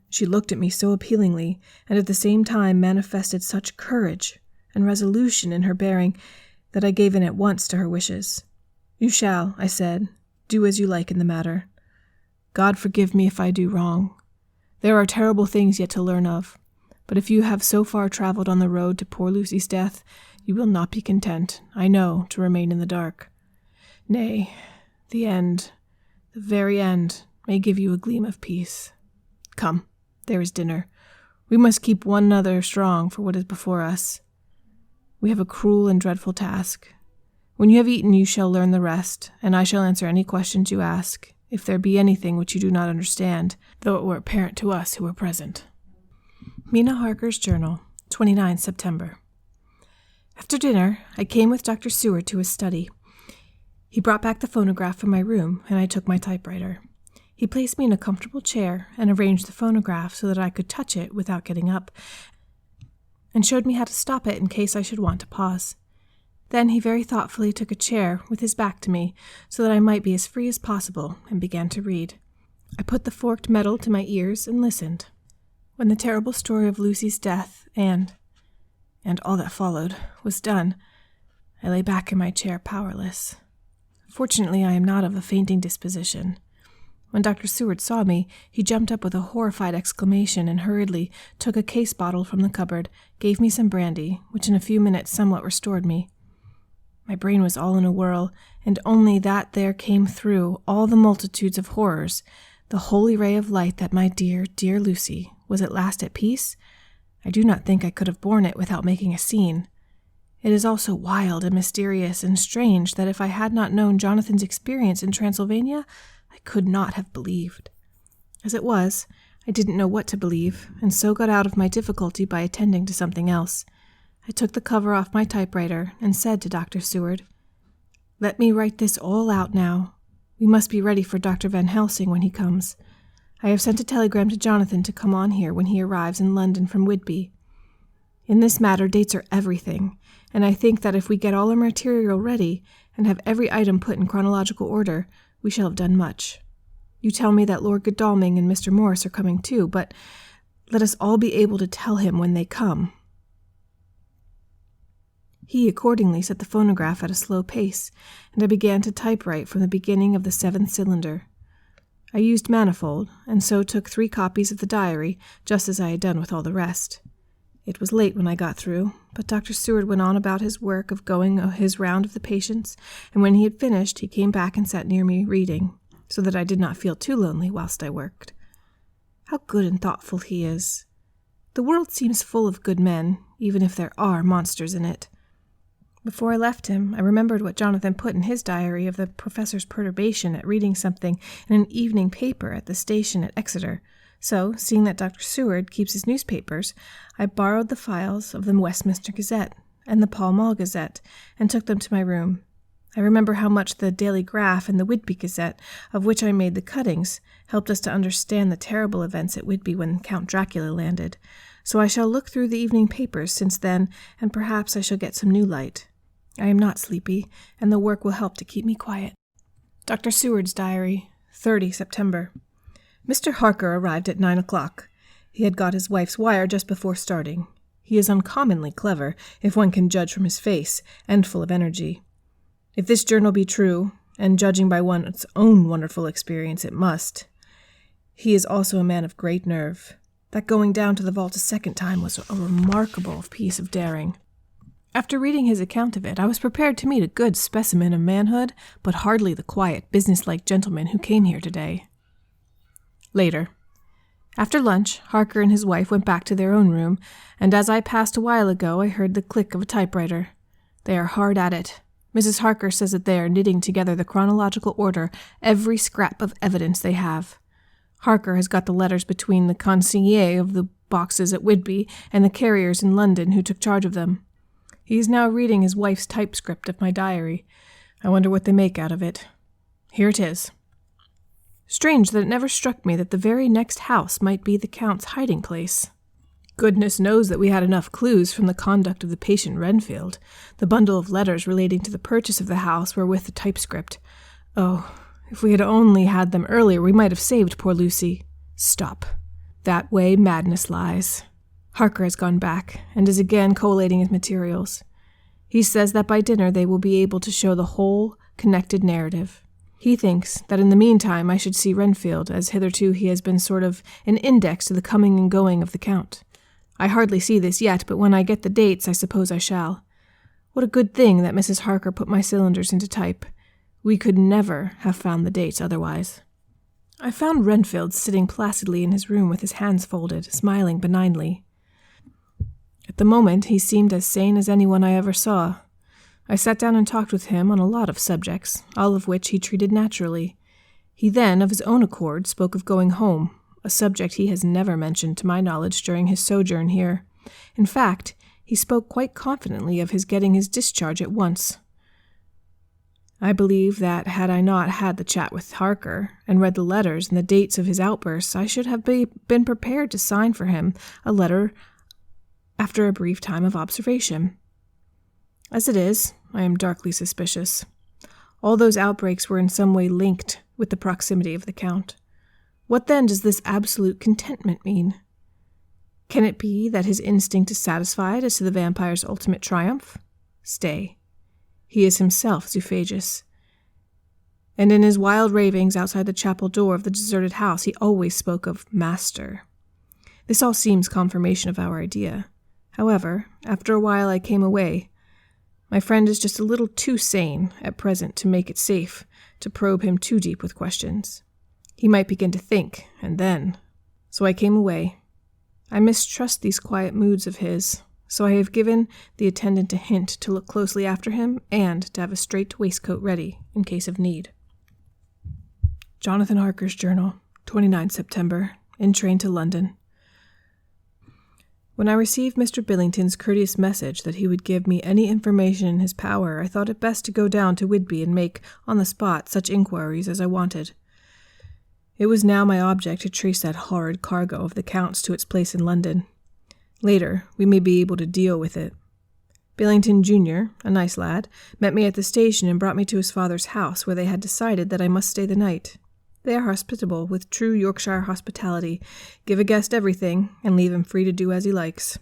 She looked at me so appealingly, and at the same time manifested such courage and resolution in her bearing that I gave in at once to her wishes. "You shall," I said, "do as you like in the matter. God forgive me if I do wrong. There are terrible things yet to learn of, but if you have so far traveled on the road to poor Lucy's death, you will not be content, I know, to remain in the dark. Nay, the end, the very end, may give you a gleam of peace. Come, there is dinner. We must keep one another strong for what is before us. We have a cruel and dreadful task. When you have eaten, you shall learn the rest, and I shall answer any questions you ask, if there be anything which you do not understand, though it were apparent to us who were present." Mina Harker's Journal, 29 September. After dinner, I came with Dr. Seward to his study. He brought back the phonograph from my room, and I took my typewriter. He placed me in a comfortable chair and arranged the phonograph so that I could touch it without getting up, and showed me how to stop it in case I should want to pause. Then he very thoughtfully took a chair with his back to me so that I might be as free as possible, and began to read. I put the forked metal to my ears and listened. When the terrible story of Lucy's death and all that followed was done, I lay back in my chair powerless. Fortunately, I am not of a fainting disposition. When Dr. Seward saw me, he jumped up with a horrified exclamation and hurriedly took a case bottle from the cupboard, gave me some brandy, which in a few minutes somewhat restored me. My brain was all in a whirl, and only that there came through all the multitudes of horrors the holy ray of light that my dear, dear Lucy was at last at peace. I do not think I could have borne it without making a scene. It is all so wild and mysterious and strange that if I had not known Jonathan's experience in Transylvania, I could not have believed. As it was, I didn't know what to believe, and so got out of my difficulty by attending to something else. I took the cover off my typewriter and said to Dr. Seward, "Let me write this all out now. We must be ready for Dr. Van Helsing when he comes. I have sent a telegram to Jonathan to come on here when he arrives in London from Whitby. In this matter, dates are everything, and I think that if we get all our material ready and have every item put in chronological order, we shall have done much. You tell me that Lord Godalming and Mr. Morris are coming too, but let us all be able to tell him when they come." He accordingly set the phonograph at a slow pace, and I began to typewrite from the beginning of the 7th cylinder. I used manifold, and so took 3 copies of the diary, just as I had done with all the rest. It was late when I got through, but Dr. Seward went on about his work of going his round of the patients, and when he had finished, he came back and sat near me reading, so that I did not feel too lonely whilst I worked. How good and thoughtful he is. The world seems full of good men, even if there are monsters in it. Before I left him, I remembered what Jonathan put in his diary of the professor's perturbation at reading something in an evening paper at the station at Exeter. So, seeing that Dr. Seward keeps his newspapers, I borrowed the files of the Westminster Gazette and the Pall Mall Gazette and took them to my room. I remember how much the Daily Graph and the Whitby Gazette, of which I made the cuttings, helped us to understand the terrible events at Whitby when Count Dracula landed. So I shall look through the evening papers since then, and perhaps I shall get some new light. I am not sleepy, and the work will help to keep me quiet. Dr. Seward's Diary, 30 September. Mr. Harker arrived at 9 o'clock. He had got his wife's wire just before starting. He is uncommonly clever, if one can judge from his face, and full of energy. If this journal be true, and judging by one's own wonderful experience it must, he is also a man of great nerve. That going down to the vault a second time was a remarkable piece of daring. After reading his account of it, I was prepared to meet a good specimen of manhood, but hardly the quiet, businesslike gentleman who came here today. Later. After lunch, Harker and his wife went back to their own room, and as I passed a while ago, I heard the click of a typewriter. They are hard at it. Mrs. Harker says that they are knitting together the chronological order, every scrap of evidence they have. Harker has got the letters between the consigliere of the boxes at Whitby and the carriers in London who took charge of them. He is now reading his wife's typescript of my diary. I wonder what they make out of it. Here it is. Strange that it never struck me that the very next house might be the Count's hiding place. Goodness knows that we had enough clues from the conduct of the patient Renfield. The bundle of letters relating to the purchase of the house were with the typescript. Oh, if we had only had them earlier, we might have saved poor Lucy. Stop. That way madness lies. Harker has gone back, and is again collating his materials. He says that by dinner they will be able to show the whole connected narrative. He thinks that in the meantime I should see Renfield, as hitherto he has been sort of an index to the coming and going of the Count. I hardly see this yet, but when I get the dates I suppose I shall. What a good thing that Mrs. Harker put my cylinders into type. We could never have found the dates otherwise. I found Renfield sitting placidly in his room with his hands folded, smiling benignly. At the moment, he seemed as sane as anyone I ever saw. I sat down and talked with him on a lot of subjects, all of which he treated naturally. He then, of his own accord, spoke of going home, a subject he has never mentioned to my knowledge during his sojourn here. In fact, he spoke quite confidently of his getting his discharge at once. I believe that had I not had the chat with Harker and read the letters and the dates of his outbursts, I should have been prepared to sign for him a letter after a brief time of observation. As it is, I am darkly suspicious. All those outbreaks were in some way linked with the proximity of the Count. What then does this absolute contentment mean? Can it be that his instinct is satisfied as to the vampire's ultimate triumph? Stay. He is himself Zoophagous. And in his wild ravings outside the chapel door of the deserted house, he always spoke of Master. This all seems confirmation of our idea. However, after a while I came away. My friend is just a little too sane at present to make it safe to probe him too deep with questions. He might begin to think, and then. So I came away. I mistrust these quiet moods of his, so I have given the attendant a hint to look closely after him and to have a straight waistcoat ready in case of need. Jonathan Harker's Journal, 29 September, in train to London. When I received Mr. Billington's courteous message that he would give me any information in his power, I thought it best to go down to Whitby and make, on the spot, such inquiries as I wanted. It was now my object to trace that horrid cargo of the Count's to its place in London. Later, we may be able to deal with it. Billington Jr., a nice lad, met me at the station and brought me to his father's house, where they had decided that I must stay the night. They are hospitable, with true Yorkshire hospitality, give a guest everything, and leave him free to do as he likes.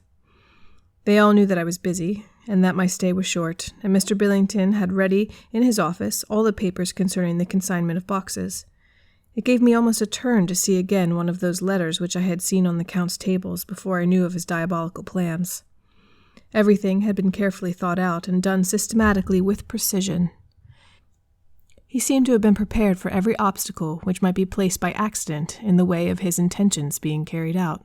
They all knew that I was busy, and that my stay was short, and Mr. Billington had ready in his office all the papers concerning the consignment of boxes. It gave me almost a turn to see again one of those letters which I had seen on the Count's tables before I knew of his diabolical plans. Everything had been carefully thought out and done systematically with precision. He seemed to have been prepared for every obstacle which might be placed by accident in the way of his intentions being carried out.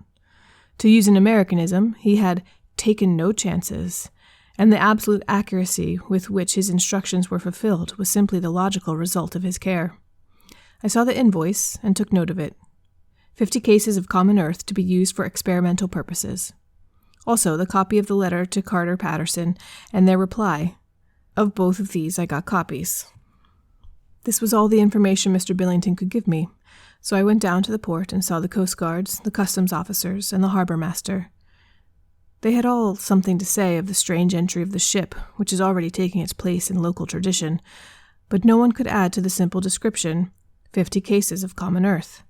To use an Americanism, he had taken no chances, and the absolute accuracy with which his instructions were fulfilled was simply the logical result of his care. I saw the invoice and took note of it. 50 cases of common earth to be used for experimental purposes. Also, the copy of the letter to Carter Patterson and their reply. Of both of these I got copies. This was all the information Mr. Billington could give me, so I went down to the port and saw the Coast Guards, the customs officers, and the harbor master. They had all something to say of the strange entry of the ship, which is already taking its place in local tradition, but no one could add to the simple description, 50 cases of common earth.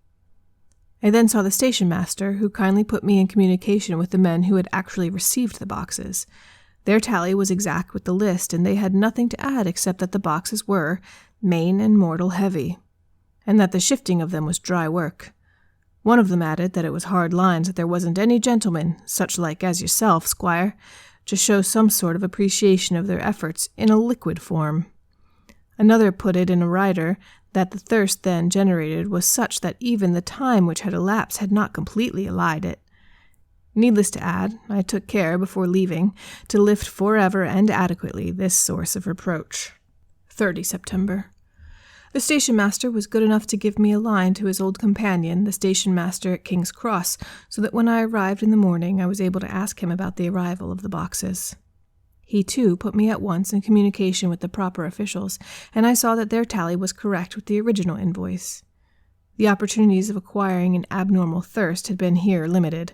I then saw the station master, who kindly put me in communication with the men who had actually received the boxes. Their tally was exact with the list, and they had nothing to add except that the boxes were main and mortal heavy, and that the shifting of them was dry work. One of them added that it was hard lines, that there wasn't any gentleman, such like as yourself, squire, to show some sort of appreciation of their efforts in a liquid form. Another put it in a rider that the thirst then generated was such that even the time which had elapsed had not completely allayed it. Needless to add, I took care, before leaving, to lift forever and adequately this source of reproach. 30 September. The station master was good enough to give me a line to his old companion, the station master at King's Cross, so that when I arrived in the morning I was able to ask him about the arrival of the boxes. He, too, put me at once in communication with the proper officials, and I saw that their tally was correct with the original invoice. The opportunities of acquiring an abnormal thirst had been here limited.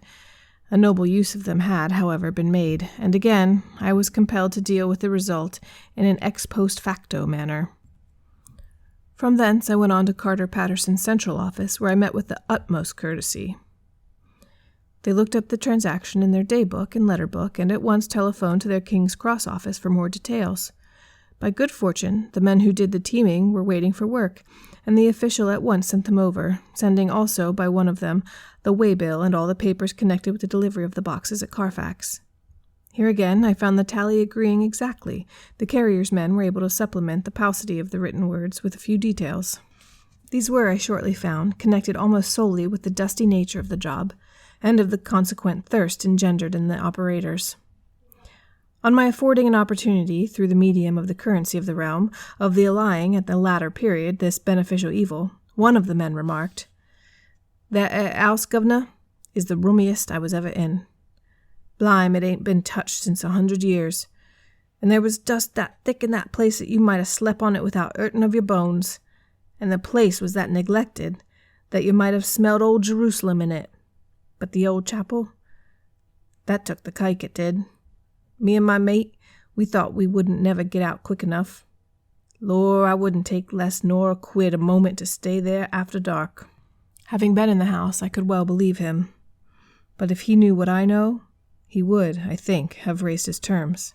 A noble use of them had, however, been made, and again I was compelled to deal with the result in an ex post facto manner. From thence I went on to Carter Patterson's central office, where I met with the utmost courtesy. They looked up the transaction in their day-book and letter-book, and at once telephoned to their King's Cross office for more details. By good fortune, the men who did the teaming were waiting for work, and the official at once sent them over, sending also by one of them the way-bill and all the papers connected with the delivery of the boxes at Carfax. Here again I found the tally agreeing exactly. The carrier's men were able to supplement the paucity of the written words with a few details. These were, I shortly found, connected almost solely with the dusty nature of the job, and of the consequent thirst engendered in the operators. On my affording an opportunity, through the medium of the currency of the realm, of the allaying at the latter period this beneficial evil, one of the men remarked, "That 'ouse, governor, is the roomiest I was ever in. Blime, it ain't been touched since 100 years, and there was dust that thick in that place that you might have slept on it without hurtin' of your bones, and the place was that neglected that you might have smelled old Jerusalem in it. But the old chapel, that took the kike, it did. Me and my mate, we thought we wouldn't never get out quick enough. Lor, I wouldn't take less nor a quid a moment to stay there after dark." Having been in the house, I could well believe him. But if he knew what I know, he would, I think, have raised his terms.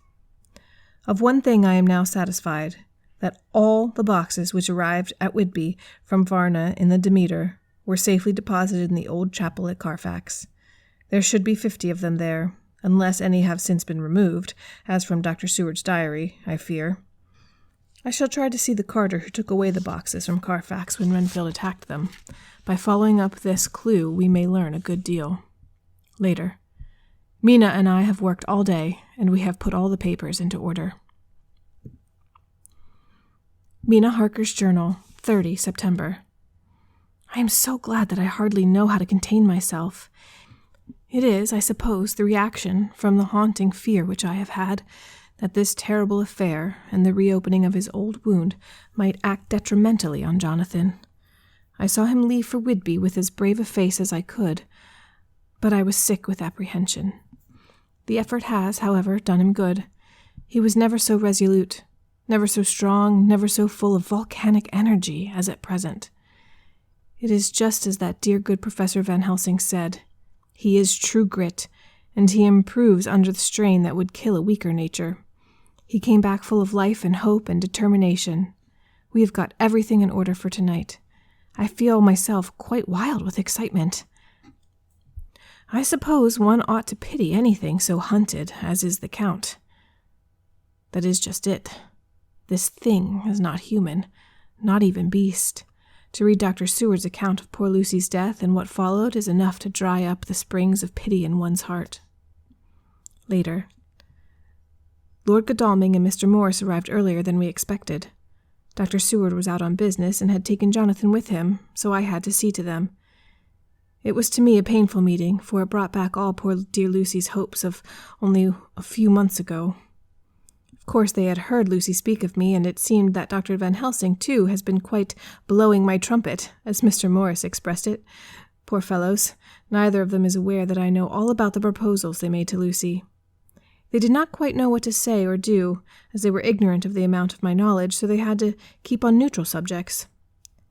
Of one thing I am now satisfied, that all the boxes which arrived at Whitby from Varna in the Demeter were safely deposited in the old chapel at Carfax. There should be 50 of them there, unless any have since been removed, as from Dr. Seward's diary, I fear. I shall try to see the carter who took away the boxes from Carfax when Renfield attacked them. By following up this clue, we may learn a good deal. Later. Mina and I have worked all day, and we have put all the papers into order. Mina Harker's Journal, 30 September. I am so glad that I hardly know how to contain myself. It is, I suppose, the reaction from the haunting fear which I have had, that this terrible affair and the reopening of his old wound might act detrimentally on Jonathan. I saw him leave for Whitby with as brave a face as I could, but I was sick with apprehension. The effort has, however, done him good. He was never so resolute, never so strong, never so full of volcanic energy as at present. It is just as that dear good Professor Van Helsing said. He is true grit, and he improves under the strain that would kill a weaker nature. He came back full of life and hope and determination. We have got everything in order for tonight. I feel myself quite wild with excitement. I suppose one ought to pity anything so hunted as is the Count. That is just it. This thing is not human, not even beast. To read Dr. Seward's account of poor Lucy's death and what followed is enough to dry up the springs of pity in one's heart. Later. Lord Godalming and Mr. Morris arrived earlier than we expected. Dr. Seward was out on business and had taken Jonathan with him, so I had to see to them. It was to me a painful meeting, for it brought back all poor dear Lucy's hopes of only a few months ago. Of course they had heard Lucy speak of me, and it seemed that Dr. Van Helsing, too, has been quite blowing my trumpet, as Mr. Morris expressed it. Poor fellows, neither of them is aware that I know all about the proposals they made to Lucy. They did not quite know what to say or do, as they were ignorant of the amount of my knowledge, so they had to keep on neutral subjects.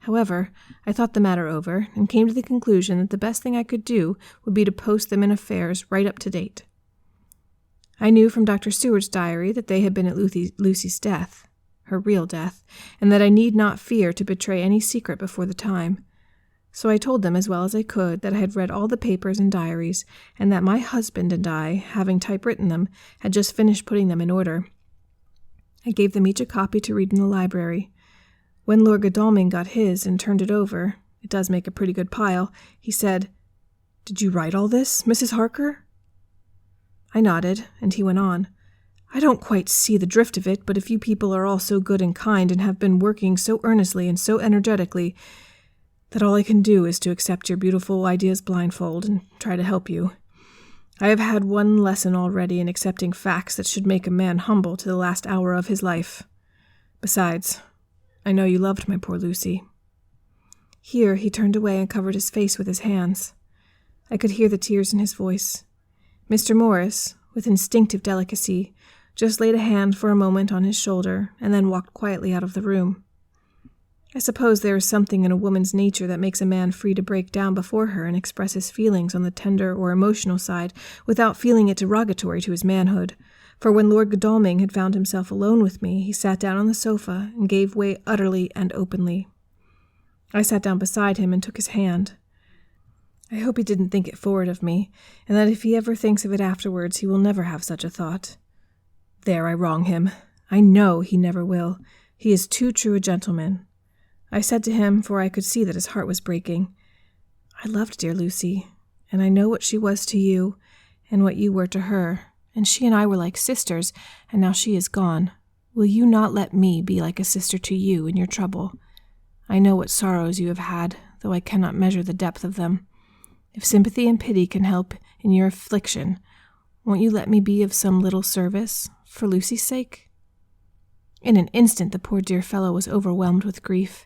However, I thought the matter over, and came to the conclusion that the best thing I could do would be to post them in affairs right up to date. I knew from Dr. Seward's diary that they had been at Lucy's death, her real death, and that I need not fear to betray any secret before the time. So I told them as well as I could that I had read all the papers and diaries, and that my husband and I, having typewritten them, had just finished putting them in order. I gave them each a copy to read in the library. When Lord Godalming got his and turned it over, it does make a pretty good pile, he said, "Did you write all this, Mrs. Harker?" I nodded, and he went on. "I don't quite see the drift of it, but if you people are all so good and kind and have been working so earnestly and so energetically, that all I can do is to accept your beautiful ideas blindfold and try to help you. I have had one lesson already in accepting facts that should make a man humble to the last hour of his life. Besides, I know you loved my poor Lucy." Here he turned away and covered his face with his hands. I could hear the tears in his voice. Mr. Morris, with instinctive delicacy, just laid a hand for a moment on his shoulder and then walked quietly out of the room. I suppose there is something in a woman's nature that makes a man free to break down before her and express his feelings on the tender or emotional side without feeling it derogatory to his manhood, for when Lord Godalming had found himself alone with me, he sat down on the sofa and gave way utterly and openly. I sat down beside him and took his hand. I hope he didn't think it forward of me, and that if he ever thinks of it afterwards he will never have such a thought. There I wrong him. I know he never will. He is too true a gentleman. I said to him, for I could see that his heart was breaking, "I loved dear Lucy, and I know what she was to you, and what you were to her, and she and I were like sisters, and now she is gone. Will you not let me be like a sister to you in your trouble? I know what sorrows you have had, though I cannot measure the depth of them. If sympathy and pity can help in your affliction, won't you let me be of some little service, for Lucy's sake?" In an instant the poor dear fellow was overwhelmed with grief.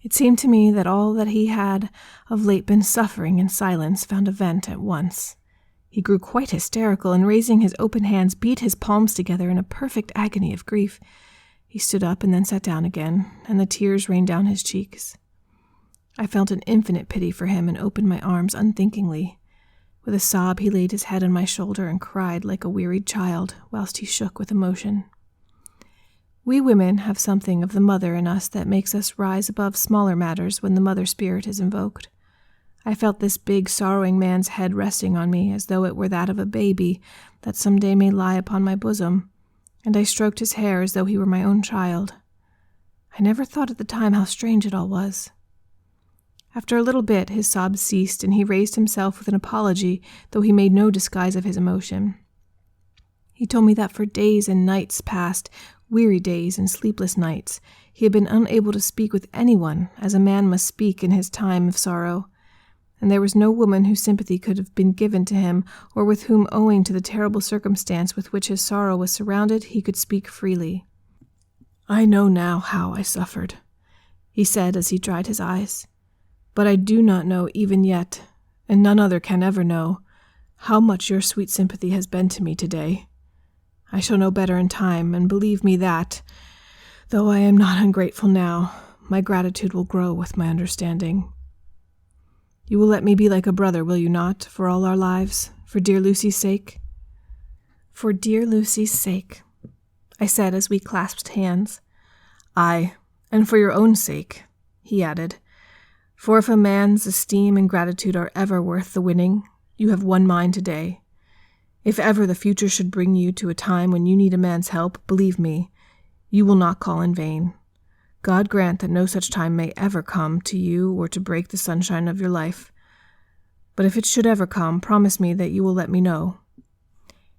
It seemed to me that all that he had of late been suffering in silence found a vent at once. He grew quite hysterical, and raising his open hands, beat his palms together in a perfect agony of grief. He stood up and then sat down again, and the tears rained down his cheeks. I felt an infinite pity for him and opened my arms unthinkingly. With a sob he laid his head on my shoulder and cried like a wearied child, whilst he shook with emotion. We women have something of the mother in us that makes us rise above smaller matters when the mother spirit is invoked. I felt this big, sorrowing man's head resting on me as though it were that of a baby that some day may lie upon my bosom, and I stroked his hair as though he were my own child. I never thought at the time how strange it all was. After a little bit his sobs ceased, and he raised himself with an apology, though he made no disguise of his emotion. He told me that for days and nights past, weary days and sleepless nights, he had been unable to speak with anyone as a man must speak in his time of sorrow, and there was no woman whose sympathy could have been given to him, or with whom, owing to the terrible circumstance with which his sorrow was surrounded, he could speak freely. "I know now how I suffered," he said as he dried his eyes, "but I do not know even yet, and none other can ever know, how much your sweet sympathy has been to me today. I shall know better in time, and believe me that, though I am not ungrateful now, my gratitude will grow with my understanding. You will let me be like a brother, will you not, for all our lives, for dear Lucy's sake?" "For dear Lucy's sake," I said as we clasped hands. "Aye, and for your own sake," he added, "for if a man's esteem and gratitude are ever worth the winning, you have won mine today. If ever the future should bring you to a time when you need a man's help, believe me, you will not call in vain. God grant that no such time may ever come to you or to break the sunshine of your life. But if it should ever come, promise me that you will let me know."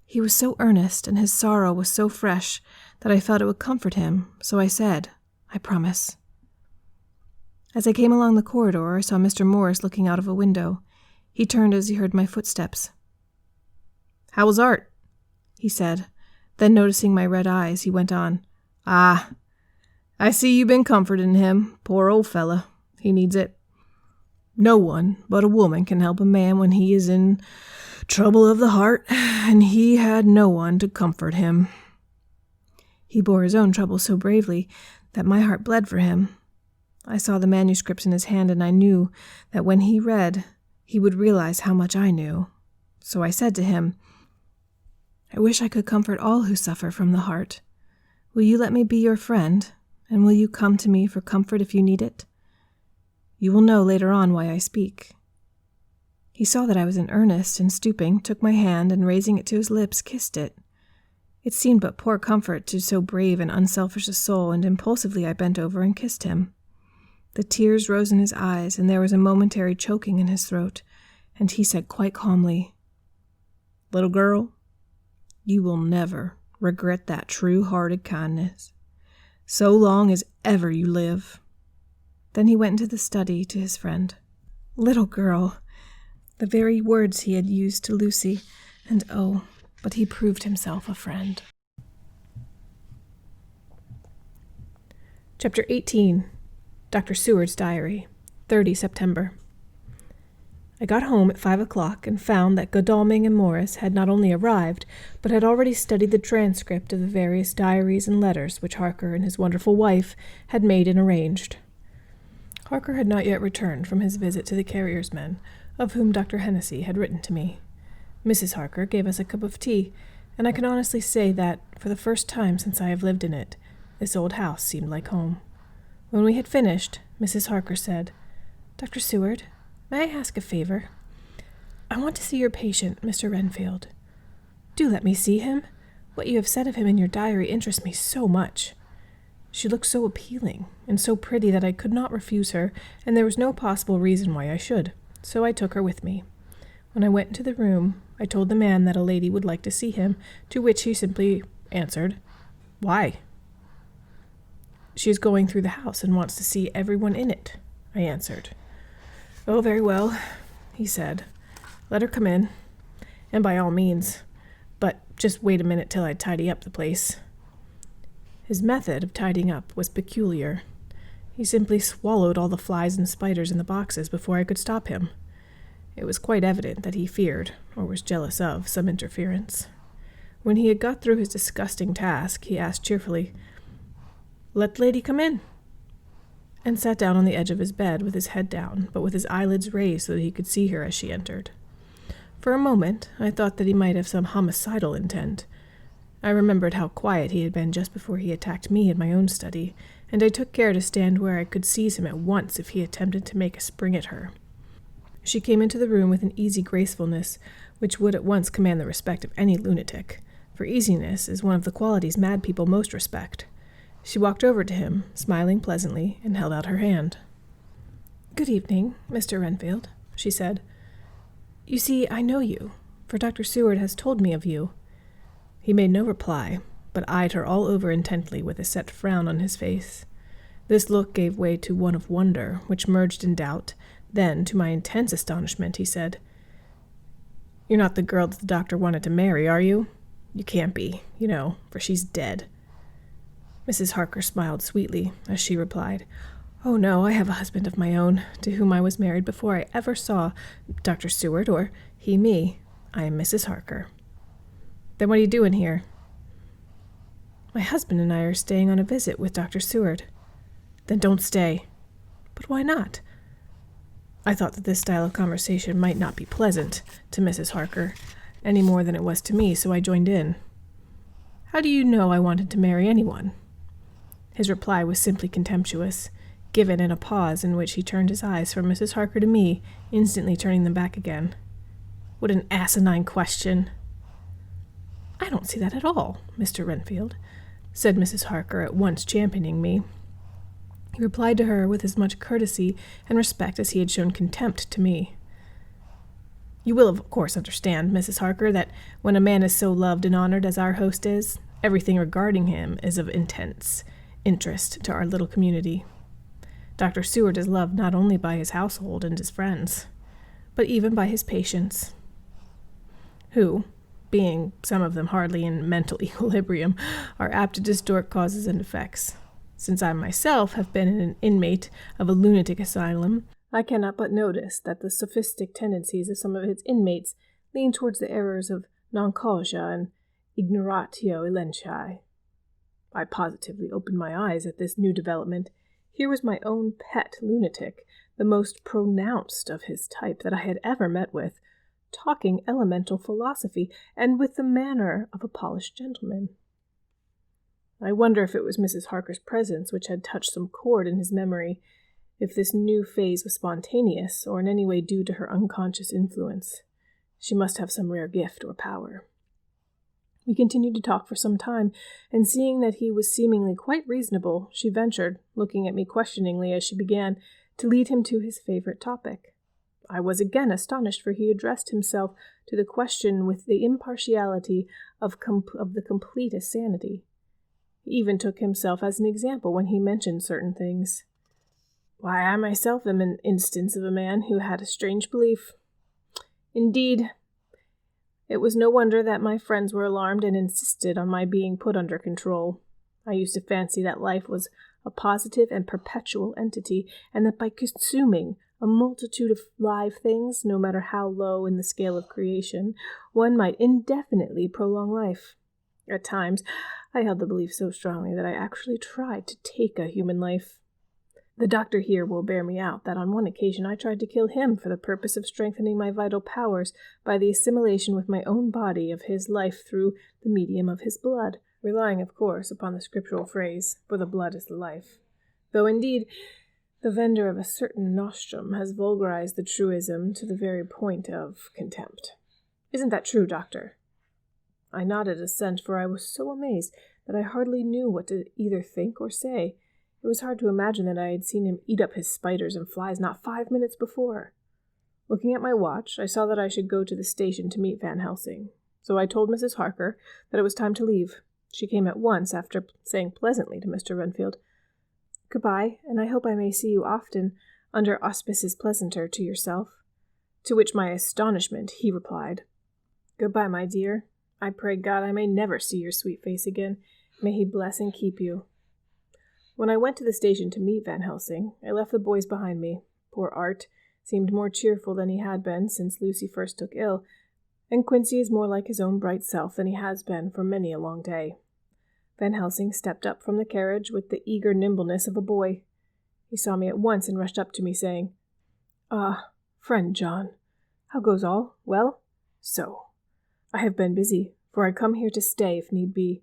He was so earnest, and his sorrow was so fresh, that I felt it would comfort him, so I said, "I promise." As I came along the corridor, I saw Mr. Morris looking out of a window. He turned as he heard my footsteps. "How was Art?" he said. Then noticing my red eyes, he went on, "Ah, I see you've been comforting him. Poor old fella. He needs it. No one but a woman can help a man when he is in trouble of the heart, and he had no one to comfort him." He bore his own trouble so bravely that my heart bled for him. I saw the manuscripts in his hand, and I knew that when he read, he would realize how much I knew. So I said to him, "I wish I could comfort all who suffer from the heart. Will you let me be your friend, and will you come to me for comfort if you need it? You will know later on why I speak." He saw that I was in earnest, and stooping, took my hand, and raising it to his lips, kissed it. It seemed but poor comfort to so brave and unselfish a soul, and impulsively I bent over and kissed him. The tears rose in his eyes, and there was a momentary choking in his throat, and he said quite calmly, "Little girl, you will never regret that true-hearted kindness, so long as ever you live." Then he went into the study to his friend. Little girl, the very words he had used to Lucy, and oh, but he proved himself a friend. Chapter 18. Dr. Seward's Diary, 30 September. I got home at 5 o'clock and found that Godalming and Morris had not only arrived, but had already studied the transcript of the various diaries and letters which Harker and his wonderful wife had made and arranged. Harker had not yet returned from his visit to the carrier's men, of whom Dr. Hennessy had written to me. Mrs. Harker gave us a cup of tea, and I can honestly say that, for the first time since I have lived in it, this old house seemed like home. When we had finished, Mrs. Harker said, "Dr. Seward, may I ask a favor? I want to see your patient, Mr. Renfield. Do let me see him. What you have said of him in your diary interests me so much." She looked so appealing and so pretty that I could not refuse her, and there was no possible reason why I should, so I took her with me. When I went into the room, I told the man that a lady would like to see him, to which he simply answered, "Why?" "She is going through the house and wants to see everyone in it," I answered. "Oh, very well," he said. "Let her come in, and by all means, but just wait a minute till I tidy up the place." His method of tidying up was peculiar. He simply swallowed all the flies and spiders in the boxes before I could stop him. It was quite evident that he feared, or was jealous of, some interference. When he had got through his disgusting task, he asked cheerfully, "Let the lady come in," and sat down on the edge of his bed with his head down, but with his eyelids raised so that he could see her as she entered. For a moment, I thought that he might have some homicidal intent. I remembered how quiet he had been just before he attacked me in my own study, and I took care to stand where I could seize him at once if he attempted to make a spring at her. She came into the room with an easy gracefulness which would at once command the respect of any lunatic, for easiness is one of the qualities mad people most respect. She walked over to him, smiling pleasantly, and held out her hand. "Good evening, Mr. Renfield," she said. "You see, I know you, for Dr. Seward has told me of you." He made no reply, but eyed her all over intently with a set frown on his face. This look gave way to one of wonder, which merged in doubt. Then, to my intense astonishment, he said, "You're not the girl that the doctor wanted to marry, are you? You can't be, you know, for she's dead." Mrs. Harker smiled sweetly as she replied, "Oh, no, I have a husband of my own, to whom I was married before I ever saw Dr. Seward, or he me. I am Mrs. Harker. Then what are you doing here? My husband and I are staying on a visit with Dr. Seward. Then don't stay. But why not? I thought that this style of conversation might not be pleasant to Mrs. Harker, any more than it was to me, so I joined in. How do you know I wanted to marry anyone? His reply was simply contemptuous, given in a pause in which he turned his eyes from Mrs. Harker to me, instantly turning them back again. What an asinine question! I don't see that at all, Mr. Renfield, said Mrs. Harker, at once championing me. He replied to her with as much courtesy and respect as he had shown contempt to me. You will, of course, understand, Mrs. Harker, that when a man is so loved and honored as our host is, everything regarding him is of intense interest to our little community. Dr. Seward is loved not only by his household and his friends, but even by his patients, who, being some of them hardly in mental equilibrium, are apt to distort causes and effects. Since I myself have been an inmate of a lunatic asylum, I cannot but notice that the sophistic tendencies of some of its inmates lean towards the errors of non-causa and ignoratio elenchi. I positively opened my eyes at this new development. Here was my own pet lunatic, the most pronounced of his type that I had ever met with, talking elemental philosophy, and with the manner of a polished gentleman. I wonder if it was Mrs. Harker's presence which had touched some chord in his memory, if this new phase was spontaneous, or in any way due to her unconscious influence. She must have some rare gift or power. We continued to talk for some time, and seeing that he was seemingly quite reasonable, she ventured, looking at me questioningly as she began, to lead him to his favorite topic. I was again astonished, for he addressed himself to the question with the impartiality of the completest sanity. He even took himself as an example when he mentioned certain things. Why, I myself am an instance of a man who had a strange belief. Indeed, it was no wonder that my friends were alarmed and insisted on my being put under control. I used to fancy that life was a positive and perpetual entity, and that by consuming a multitude of live things, no matter how low in the scale of creation, one might indefinitely prolong life. At times, I held the belief so strongly that I actually tried to take a human life. The doctor here will bear me out that on one occasion I tried to kill him for the purpose of strengthening my vital powers by the assimilation with my own body of his life through the medium of his blood, relying, of course, upon the scriptural phrase, "For the blood is the life," though, indeed, the vendor of a certain nostrum has vulgarized the truism to the very point of contempt. Isn't that true, doctor? I nodded assent, for I was so amazed that I hardly knew what to either think or say. It was hard to imagine that I had seen him eat up his spiders and flies not 5 minutes before. Looking at my watch, I saw that I should go to the station to meet Van Helsing, so I told Mrs. Harker that it was time to leave. She came at once, after saying pleasantly to Mr. Renfield, "Goodbye, and I hope I may see you often, under auspices pleasanter to yourself." To which my astonishment he replied, "Goodbye, my dear. I pray God I may never see your sweet face again. May he bless and keep you." When I went to the station to meet Van Helsing, I left the boys behind me. Poor Art seemed more cheerful than he had been since Lucy first took ill, and Quincy is more like his own bright self than he has been for many a long day. Van Helsing stepped up from the carriage with the eager nimbleness of a boy. He saw me at once and rushed up to me, saying, "Ah, friend John, how goes all? Well? So. I have been busy, for I come here to stay if need be.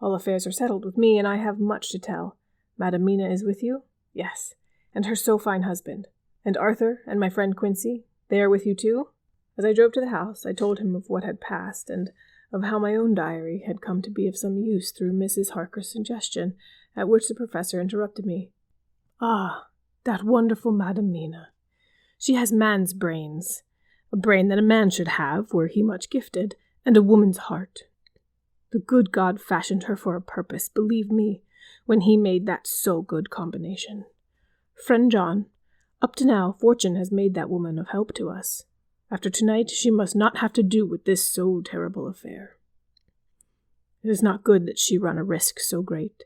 All affairs are settled with me, and I have much to tell. Madam Mina is with you? Yes, and her so fine husband. And Arthur and my friend Quincy, they are with you too?" As I drove to the house, I told him of what had passed, and of how my own diary had come to be of some use through Mrs. Harker's suggestion, at which the professor interrupted me. "Ah, that wonderful Madam Mina. She has man's brains, a brain that a man should have, were he much gifted, and a woman's heart. The good God fashioned her for a purpose, believe me, when he made that so good combination. Friend John, up to now fortune has made that woman of help to us. After tonight she must not have to do with this so terrible affair. It is not good that she run a risk so great.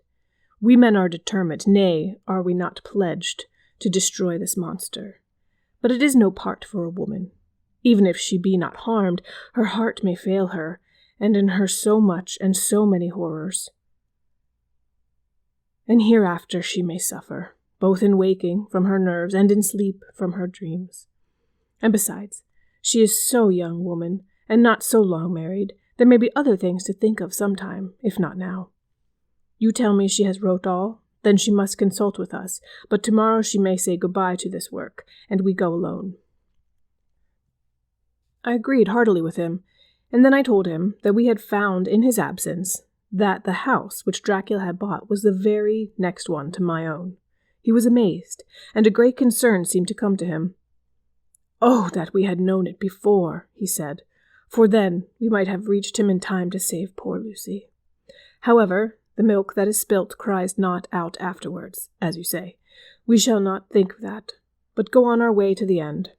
We men are determined, nay, are we not pledged, to destroy this monster. But it is no part for a woman. Even if she be not harmed, her heart may fail her, and in her so much and so many horrors. And hereafter she may suffer, both in waking from her nerves and in sleep from her dreams. And besides, she is so young, woman, and not so long married. There may be other things to think of sometime, if not now. You tell me she has wrote all, then she must consult with us, but tomorrow she may say goodbye to this work, and we go alone. I agreed heartily with him, and then I told him that we had found in his absence that the house which Dracula had bought was the very next one to my own. He was amazed, and a great concern seemed to come to him. "Oh, that we had known it before," he said, "for then we might have reached him in time to save poor Lucy. However, the milk that is spilt cries not out afterwards, as you say. We shall not think of that, but go on our way to the end."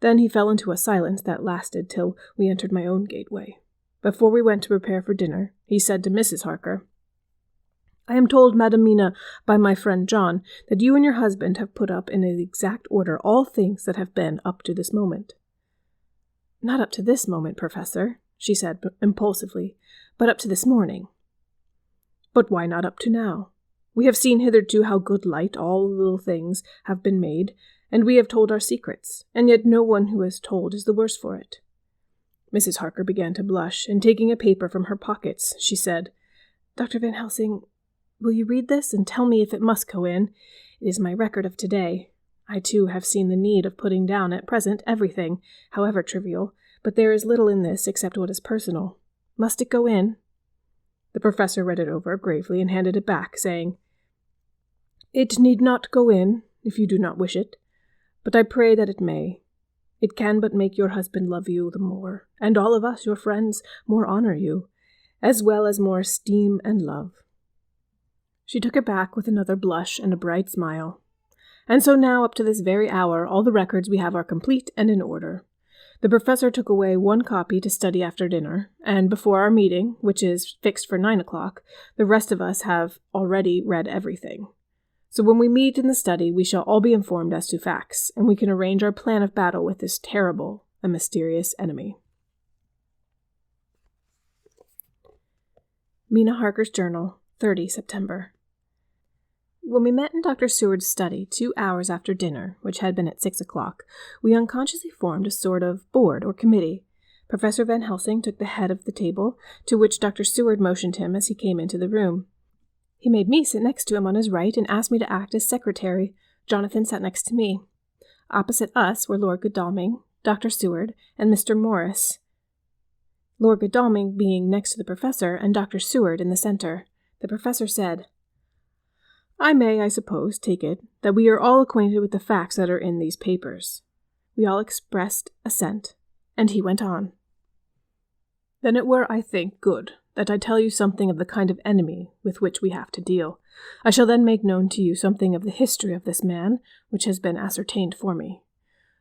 Then he fell into a silence that lasted till we entered my own gateway. Before we went to prepare for dinner, he said to Mrs. Harker, "I am told, Madam Mina, by my friend John, that you and your husband have put up in the exact order all things that have been up to this moment." "Not up to this moment, Professor," she said impulsively, "but up to this morning." "But why not up to now? We have seen hitherto how good light all the little things have been made, and we have told our secrets, and yet no one who has told is the worse for it." Mrs. Harker began to blush, and taking a paper from her pockets, she said, "Dr. Van Helsing, will you read this and tell me if it must go in? It is my record of today. I, too, have seen the need of putting down at present everything, however trivial, but there is little in this except what is personal. Must it go in?" The professor read it over gravely and handed it back, saying, "It need not go in, if you do not wish it, but I pray that it may. It can but make your husband love you the more, and all of us, your friends, more honor you, as well as more esteem and love." She took it back with another blush and a bright smile. And so now, up to this very hour, all the records we have are complete and in order. The professor took away one copy to study after dinner, and before our meeting, which is fixed for 9 o'clock, the rest of us have already read everything. So when we meet in the study, we shall all be informed as to facts, and we can arrange our plan of battle with this terrible and mysterious enemy. Mina Harker's Journal, 30 September. When we met in Dr. Seward's study 2 hours after dinner, which had been at 6 o'clock, we unconsciously formed a sort of board or committee. Professor Van Helsing took the head of the table, to which Dr. Seward motioned him as he came into the room. He made me sit next to him on his right and asked me to act as secretary. Jonathan sat next to me. Opposite us were Lord Godalming, Dr. Seward, and Mr. Morris. Lord Godalming being next to the professor, and Dr. Seward in the center. The professor said, "I may, I suppose, take it that we are all acquainted with the facts that are in these papers." We all expressed assent, and he went on. "Then it were, I think, good that I tell you something of the kind of enemy with which we have to deal. I shall then make known to you something of the history of this man, which has been ascertained for me.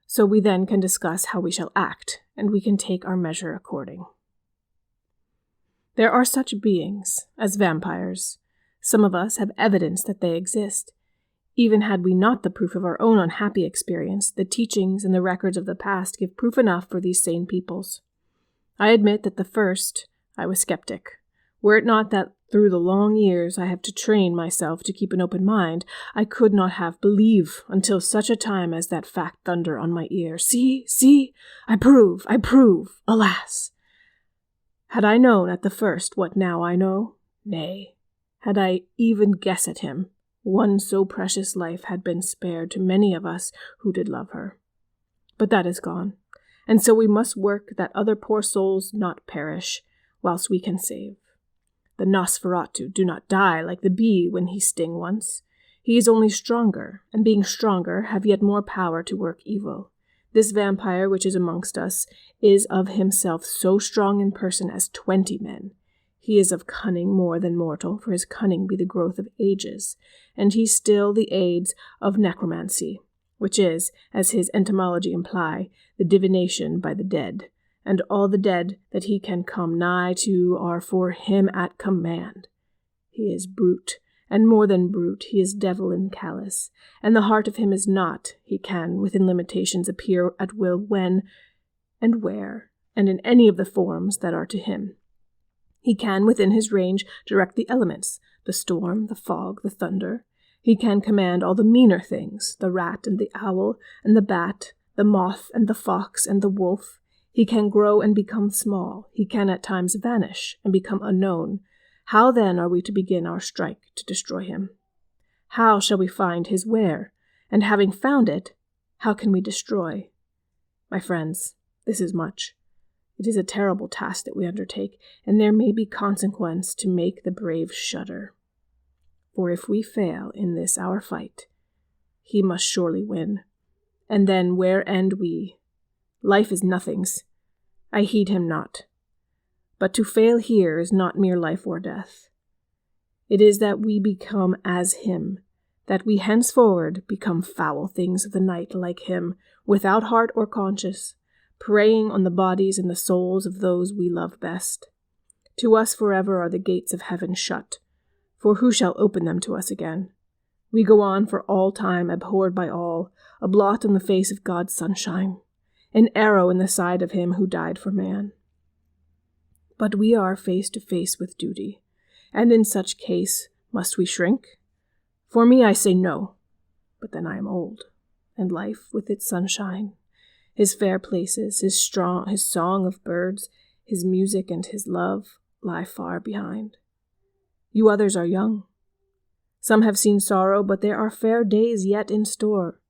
So we then can discuss how we shall act, and we can take our measure according. There are such beings as vampires. Some of us have evidence that they exist. Even had we not the proof of our own unhappy experience, the teachings and the records of the past give proof enough for these sane peoples. I admit that the first I was skeptic. Were it not that through the long years I have to train myself to keep an open mind, I could not have believed until such a time as that fact thunder on my ear. See, I prove, alas! Had I known at the first what now I know? Nay, had I even guessed at him, one so precious life had been spared to many of us who did love her. But that is gone, and so we must work that other poor souls not perish, whilst we can save. The Nosferatu do not die like the bee when he sting once. He is only stronger, and being stronger, have yet more power to work evil. This vampire which is amongst us is of himself so strong in person as 20 men. He is of cunning more than mortal, for his cunning be the growth of ages, and he still the aids of necromancy, which is, as his etymology imply, the divination by the dead, and all the dead that he can come nigh to are for him at command. He is brute, and more than brute, he is devil and callous, and the heart of him is not, he can, within limitations, appear at will when and where, and in any of the forms that are to him. He can, within his range, direct the elements, the storm, the fog, the thunder. He can command all the meaner things, the rat and the owl and the bat, the moth and the fox and the wolf. He can grow and become small. He can at times vanish and become unknown. How then are we to begin our strike to destroy him? How shall we find his where? And having found it, how can we destroy? My friends, this is much. It is a terrible task that we undertake, and there may be consequence to make the brave shudder. For if we fail in this our fight, he must surely win. And then where end we? Life is nothing's. I heed him not. But to fail here is not mere life or death. It is that we become as him, that we henceforward become foul things of the night like him, without heart or conscience, preying on the bodies and the souls of those we love best. To us forever are the gates of heaven shut, for who shall open them to us again? We go on for all time, abhorred by all, a blot on the face of God's sunshine, an arrow in the side of him who died for man. But we are face to face with duty, and in such case must we shrink? For me I say no, but then I am old, and life with its sunshine, his fair places, his song of birds, his music and his love lie far behind. You others are young. Some have seen sorrow, but there are fair days yet in store.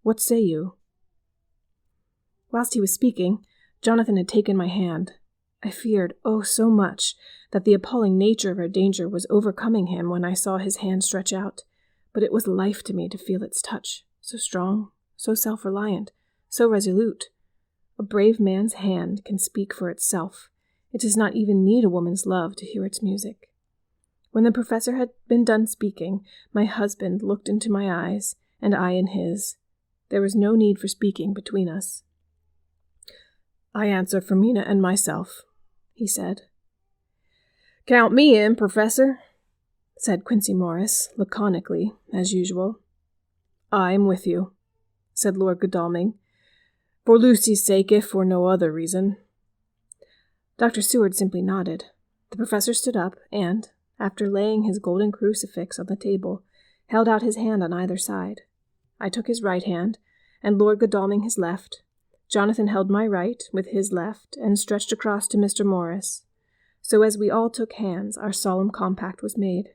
What say you? Whilst he was speaking, Jonathan had taken my hand. I feared, oh, so much, that the appalling nature of our danger was overcoming him when I saw his hand stretch out, but it was life to me to feel its touch, so strong, so self-reliant, so resolute. A brave man's hand can speak for itself. It does not even need a woman's love to hear its music. When the professor had been done speaking, my husband looked into my eyes, and I in his. There was no need for speaking between us. I answer for Mina and myself, he said. Count me in, Professor, said Quincey Morris, laconically, as usual. I am with you, said Lord Godalming, for Lucy's sake, if for no other reason. Dr. Seward simply nodded. The professor stood up and, after laying his golden crucifix on the table, held out his hand on either side. I took his right hand, and Lord Godalming his left. Jonathan held my right with his left, and stretched across to Mr. Morris. So as we all took hands, our solemn compact was made.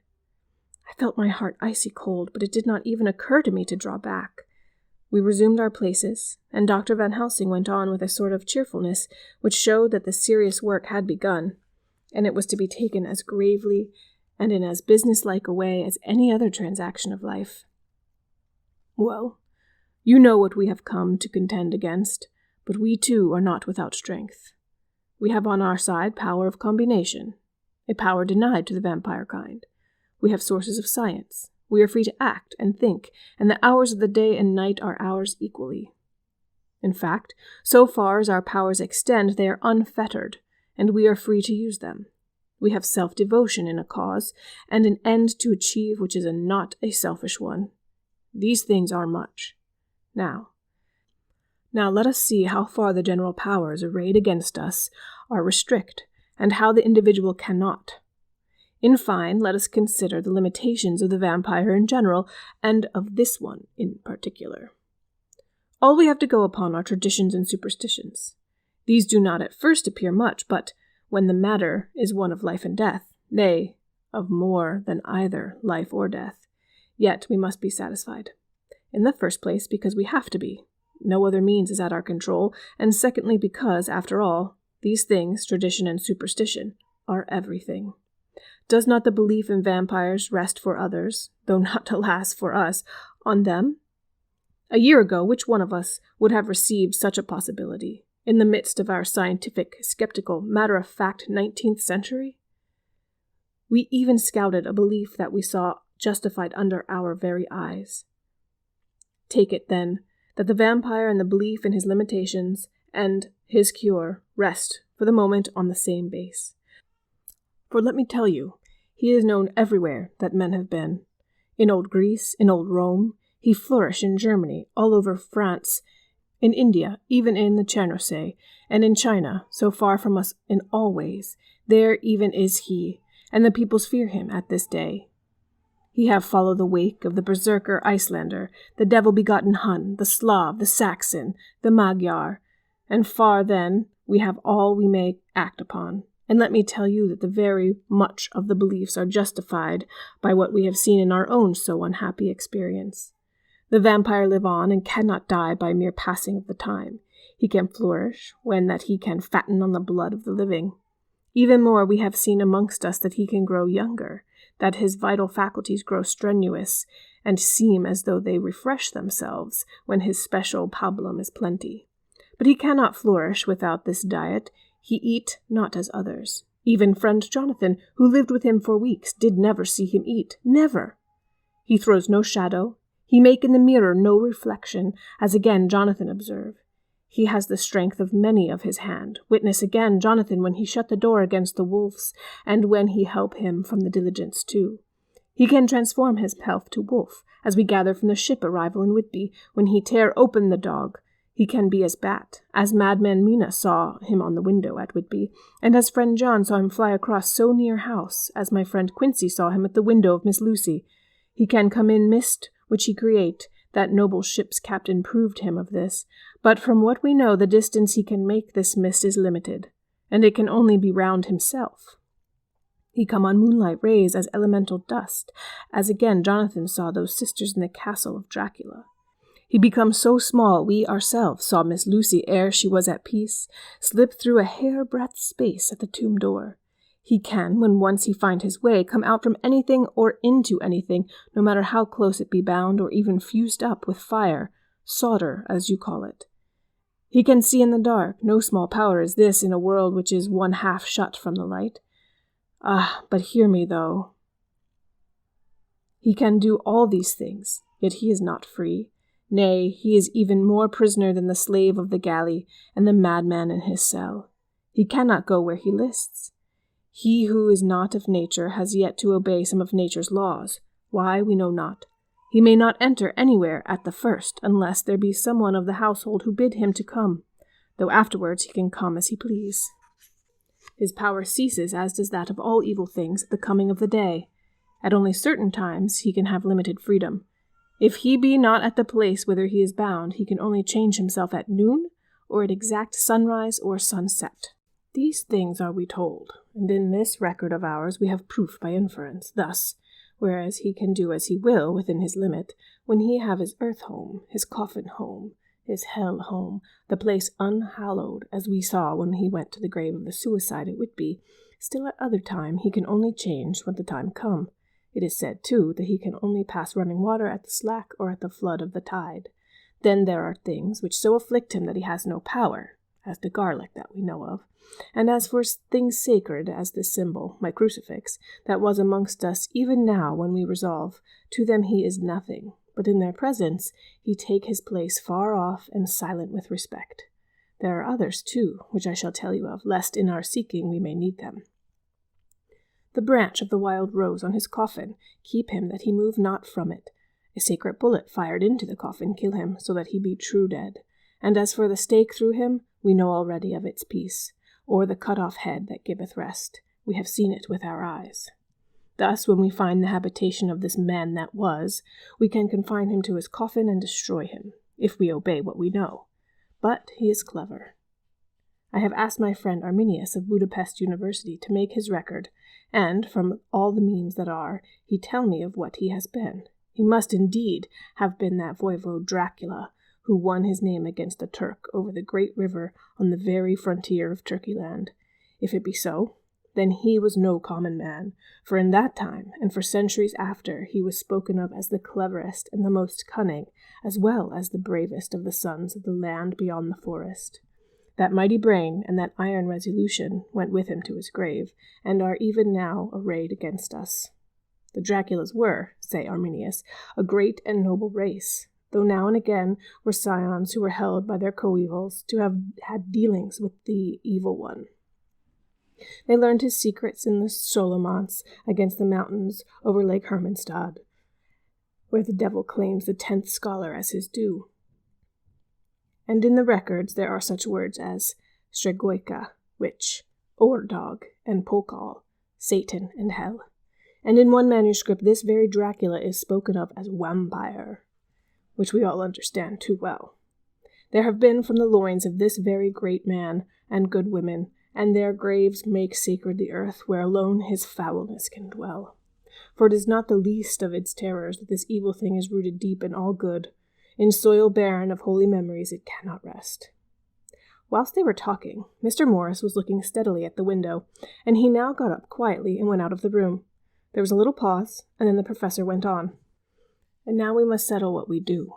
I felt my heart icy cold, but it did not even occur to me to draw back. We resumed our places, and Dr. Van Helsing went on with a sort of cheerfulness which showed that the serious work had begun, and it was to be taken as gravely and in as businesslike a way as any other transaction of life. Well, you know what we have come to contend against, but we too are not without strength. We have on our side power of combination, a power denied to the vampire kind. We have sources of science. We are free to act and think, and the hours of the day and night are ours equally. In fact, so far as our powers extend, they are unfettered, and we are free to use them. We have self-devotion in a cause, and an end to achieve which is not a selfish one. These things are much. Now let us see how far the general powers arrayed against us are restrict, and how the individual cannot. In fine, let us consider the limitations of the vampire in general, and of this one in particular. All we have to go upon are traditions and superstitions. These do not at first appear much, but when the matter is one of life and death, nay, of more than either life or death, yet we must be satisfied. In the first place, because we have to be. No other means is at our control, and secondly, because, after all, these things, tradition and superstition, are everything. Does not the belief in vampires rest for others, though not, alas, for us, on them? A year ago, which one of us would have received such a possibility, in the midst of our scientific, skeptical, matter-of-fact 19th century? We even scouted a belief that we saw justified under our very eyes. Take it, then, that the vampire and the belief in his limitations and his cure rest, for the moment, on the same base. For let me tell you, He is known everywhere that men have been. In old Greece, in old Rome, he flourished in Germany, all over France, in India, even in the Chernosei, and in China, so far from us in all ways. There even is he, and the peoples fear him at this day. He have followed the wake of the berserker Icelander, the devil-begotten Hun, the Slav, the Saxon, the Magyar, and far then we have all we may act upon. And let me tell you that the very much of the beliefs are justified by what we have seen in our own so unhappy experience. The vampire live on and cannot die by mere passing of the time. He can flourish when that he can fatten on the blood of the living. Even more we have seen amongst us that he can grow younger, that his vital faculties grow strenuous, and seem as though they refresh themselves when his special pabulum is plenty. But he cannot flourish without this diet. He eat not as others. Even friend Jonathan, who lived with him for weeks, did never see him eat. Never. He throws no shadow. He make in the mirror no reflection, as again Jonathan observed. He has the strength of many of his hand. Witness again Jonathan when he shut the door against the wolves, and when he help him from the diligence too. He can transform his pelf to wolf, as we gather from the ship arrival in Whitby, when he tear open the dog. He can be as bat, as madman Mina saw him on the window at Whitby, and as friend John saw him fly across so near house, as my friend Quincy saw him at the window of Miss Lucy. He can come in mist, which he create. That noble ship's captain proved him of this, but from what we know the distance he can make this mist is limited, and it can only be round himself. He come on moonlight rays as elemental dust, as again Jonathan saw those sisters in the castle of Dracula. He becomes so small we ourselves saw Miss Lucy ere she was at peace, slip through a hair-breadth space at the tomb door. He can, when once he find his way, come out from anything or into anything, no matter how close it be bound or even fused up with fire, solder, as you call it. He can see in the dark. No small power is this in a world which is one half shut from the light. Ah, but hear me, though. He can do all these things, yet he is not free. Nay, he is even more prisoner than the slave of the galley and the madman in his cell. He cannot go where he lists. He who is not of nature has yet to obey some of nature's laws. Why, we know not. He may not enter anywhere at the first, unless there be someone of the household who bid him to come, though afterwards he can come as he please. His power ceases, as does that of all evil things, at the coming of the day. At only certain times he can have limited freedom. If he be not at the place whither he is bound, he can only change himself at noon, or at exact sunrise or sunset. These things are we told, and in this record of ours we have proof by inference. Thus, whereas he can do as he will within his limit, when he have his earth home, his coffin home, his hell home, the place unhallowed, as we saw when he went to the grave of the suicide at Whitby, still at other time he can only change when the time come. It is said, too, that he can only pass running water at the slack or at the flood of the tide. Then there are things which so afflict him that he has no power, as the garlic that we know of. And as for things sacred, as this symbol, my crucifix, that was amongst us even now when we resolve, to them he is nothing, but in their presence he take his place far off and silent with respect. There are others, too, which I shall tell you of, lest in our seeking we may need them. The branch of the wild rose on his coffin keep him that he move not from it. A sacred bullet fired into the coffin kill him, so that he be true dead. And as for the stake through him, we know already of its peace, or the cut-off head that giveth rest. We have seen it with our eyes. Thus, when we find the habitation of this man that was, we can confine him to his coffin and destroy him, if we obey what we know. But he is clever. I have asked my friend Arminius of Budapest University to make his record, and, from all the means that are, he tell me of what he has been. He must indeed have been that voivode Dracula, who won his name against the Turk over the great river on the very frontier of Turkeyland. If it be so, then he was no common man, for in that time, and for centuries after, he was spoken of as the cleverest and the most cunning, as well as the bravest of the sons of the land beyond the forest. That mighty brain and that iron resolution went with him to his grave, and are even now arrayed against us. The Draculas were, say Arminius, a great and noble race, though now and again were scions who were held by their coevals to have had dealings with the evil one. They learned his secrets in the Solomons against the mountains over Lake Hermanstad, where the devil claims the 10th scholar as his due. And in the records there are such words as Stregoica, witch, Ordog, and Pokal, Satan and hell. And in one manuscript this very Dracula is spoken of as vampire, which we all understand too well. There have been from the loins of this very great man and good women, and their graves make sacred the earth where alone his foulness can dwell. For it is not the least of its terrors that this evil thing is rooted deep in all good. In soil barren of holy memories it cannot rest. Whilst they were talking, Mr. Morris was looking steadily at the window, and he now got up quietly and went out of the room. There was a little pause, and then the professor went on. And now we must settle what we do.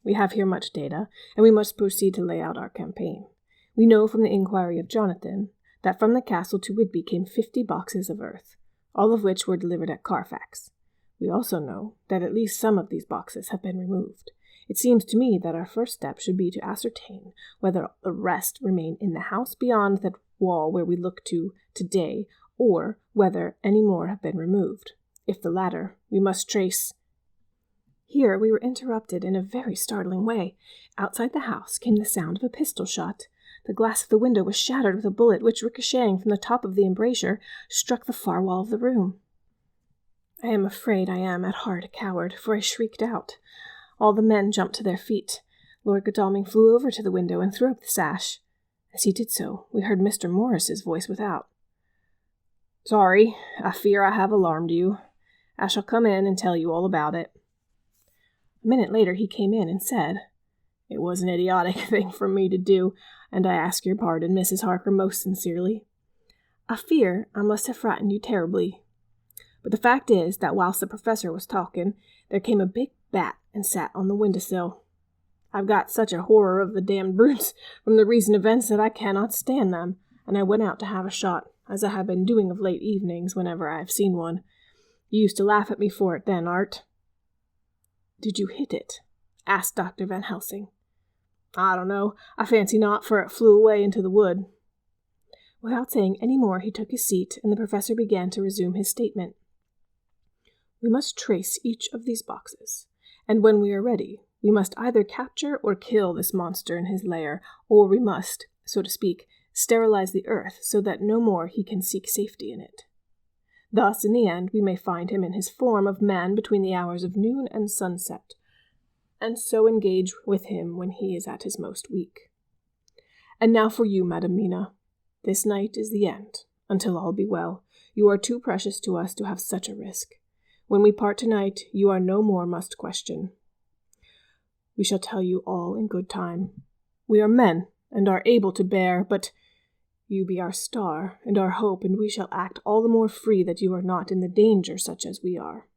We have here much data, and we must proceed to lay out our campaign. We know from the inquiry of Jonathan that from the castle to Whitby came 50 boxes of earth, all of which were delivered at Carfax. We also know that at least some of these boxes have been removed. It seems to me that our first step should be to ascertain whether the rest remain in the house beyond that wall where we look to today, or whether any more have been removed. If the latter, we must trace... Here we were interrupted in a very startling way. Outside the house came the sound of a pistol shot. The glass of the window was shattered with a bullet which, ricocheting from the top of the embrasure, struck the far wall of the room. I am afraid I am at heart a coward, for I shrieked out. All the men jumped to their feet. Lord Godalming flew over to the window and threw up the sash. As he did so, we heard Mr. Morris's voice without. "Sorry, I fear I have alarmed you. I shall come in and tell you all about it." A minute later he came in and said, "It was an idiotic thing for me to do, and I ask your pardon, Mrs. Harker, most sincerely. I fear I must have frightened you terribly. But the fact is that whilst the professor was talking, there came a big bat and sat on the windowsill. I've got such a horror of the damned brutes from the recent events that I cannot stand them, and I went out to have a shot, as I have been doing of late evenings whenever I have seen one. You used to laugh at me for it then, Art." "Did you hit it?" asked Dr. Van Helsing. "I don't know. I fancy not, for it flew away into the wood." Without saying any more, he took his seat, and the professor began to resume his statement. "We must trace each of these boxes, and when we are ready, we must either capture or kill this monster in his lair, or we must, so to speak, sterilize the earth so that no more he can seek safety in it. Thus, in the end, we may find him in his form of man between the hours of noon and sunset, and so engage with him when he is at his most weak. And now for you, Madam Mina. This night is the end, until all be well. You are too precious to us to have such a risk. When we part tonight, you are no more must question. We shall tell you all in good time. We are men, and are able to bear, but you be our star and our hope, and we shall act all the more free that you are not in the danger such as we are."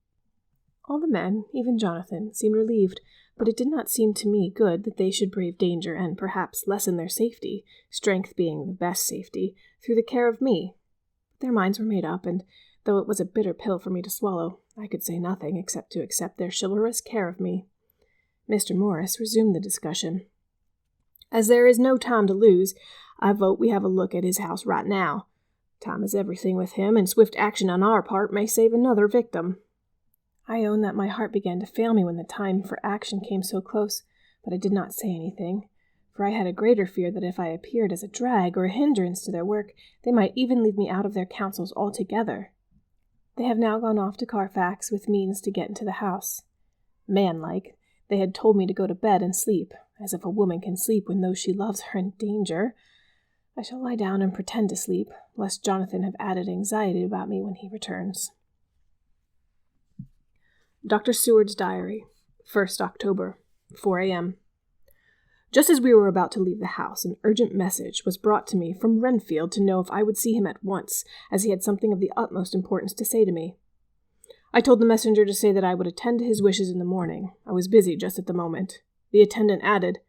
All the men, even Jonathan, seemed relieved, but it did not seem to me good that they should brave danger and perhaps lessen their safety, strength being the best safety, through the care of me. But their minds were made up, and though it was a bitter pill for me to swallow, I could say nothing except to accept their chivalrous care of me. Mr. Morris resumed the discussion. "As there is no time to lose, I vote we have a look at his house right now. Time is everything with him, and swift action on our part may save another victim." I own that my heart began to fail me when the time for action came so close, but I did not say anything, for I had a greater fear that if I appeared as a drag or a hindrance to their work, they might even leave me out of their counsels altogether. They have now gone off to Carfax with means to get into the house. Man-like, they had told me to go to bed and sleep, as if a woman can sleep when those she loves are in danger. I shall lie down and pretend to sleep, lest Jonathan have added anxiety about me when he returns. Dr. Seward's Diary, 1st October, 4 a.m. Just as we were about to leave the house, an urgent message was brought to me from Renfield to know if I would see him at once, as he had something of the utmost importance to say to me. I told the messenger to say that I would attend to his wishes in the morning. I was busy just at the moment. The attendant added,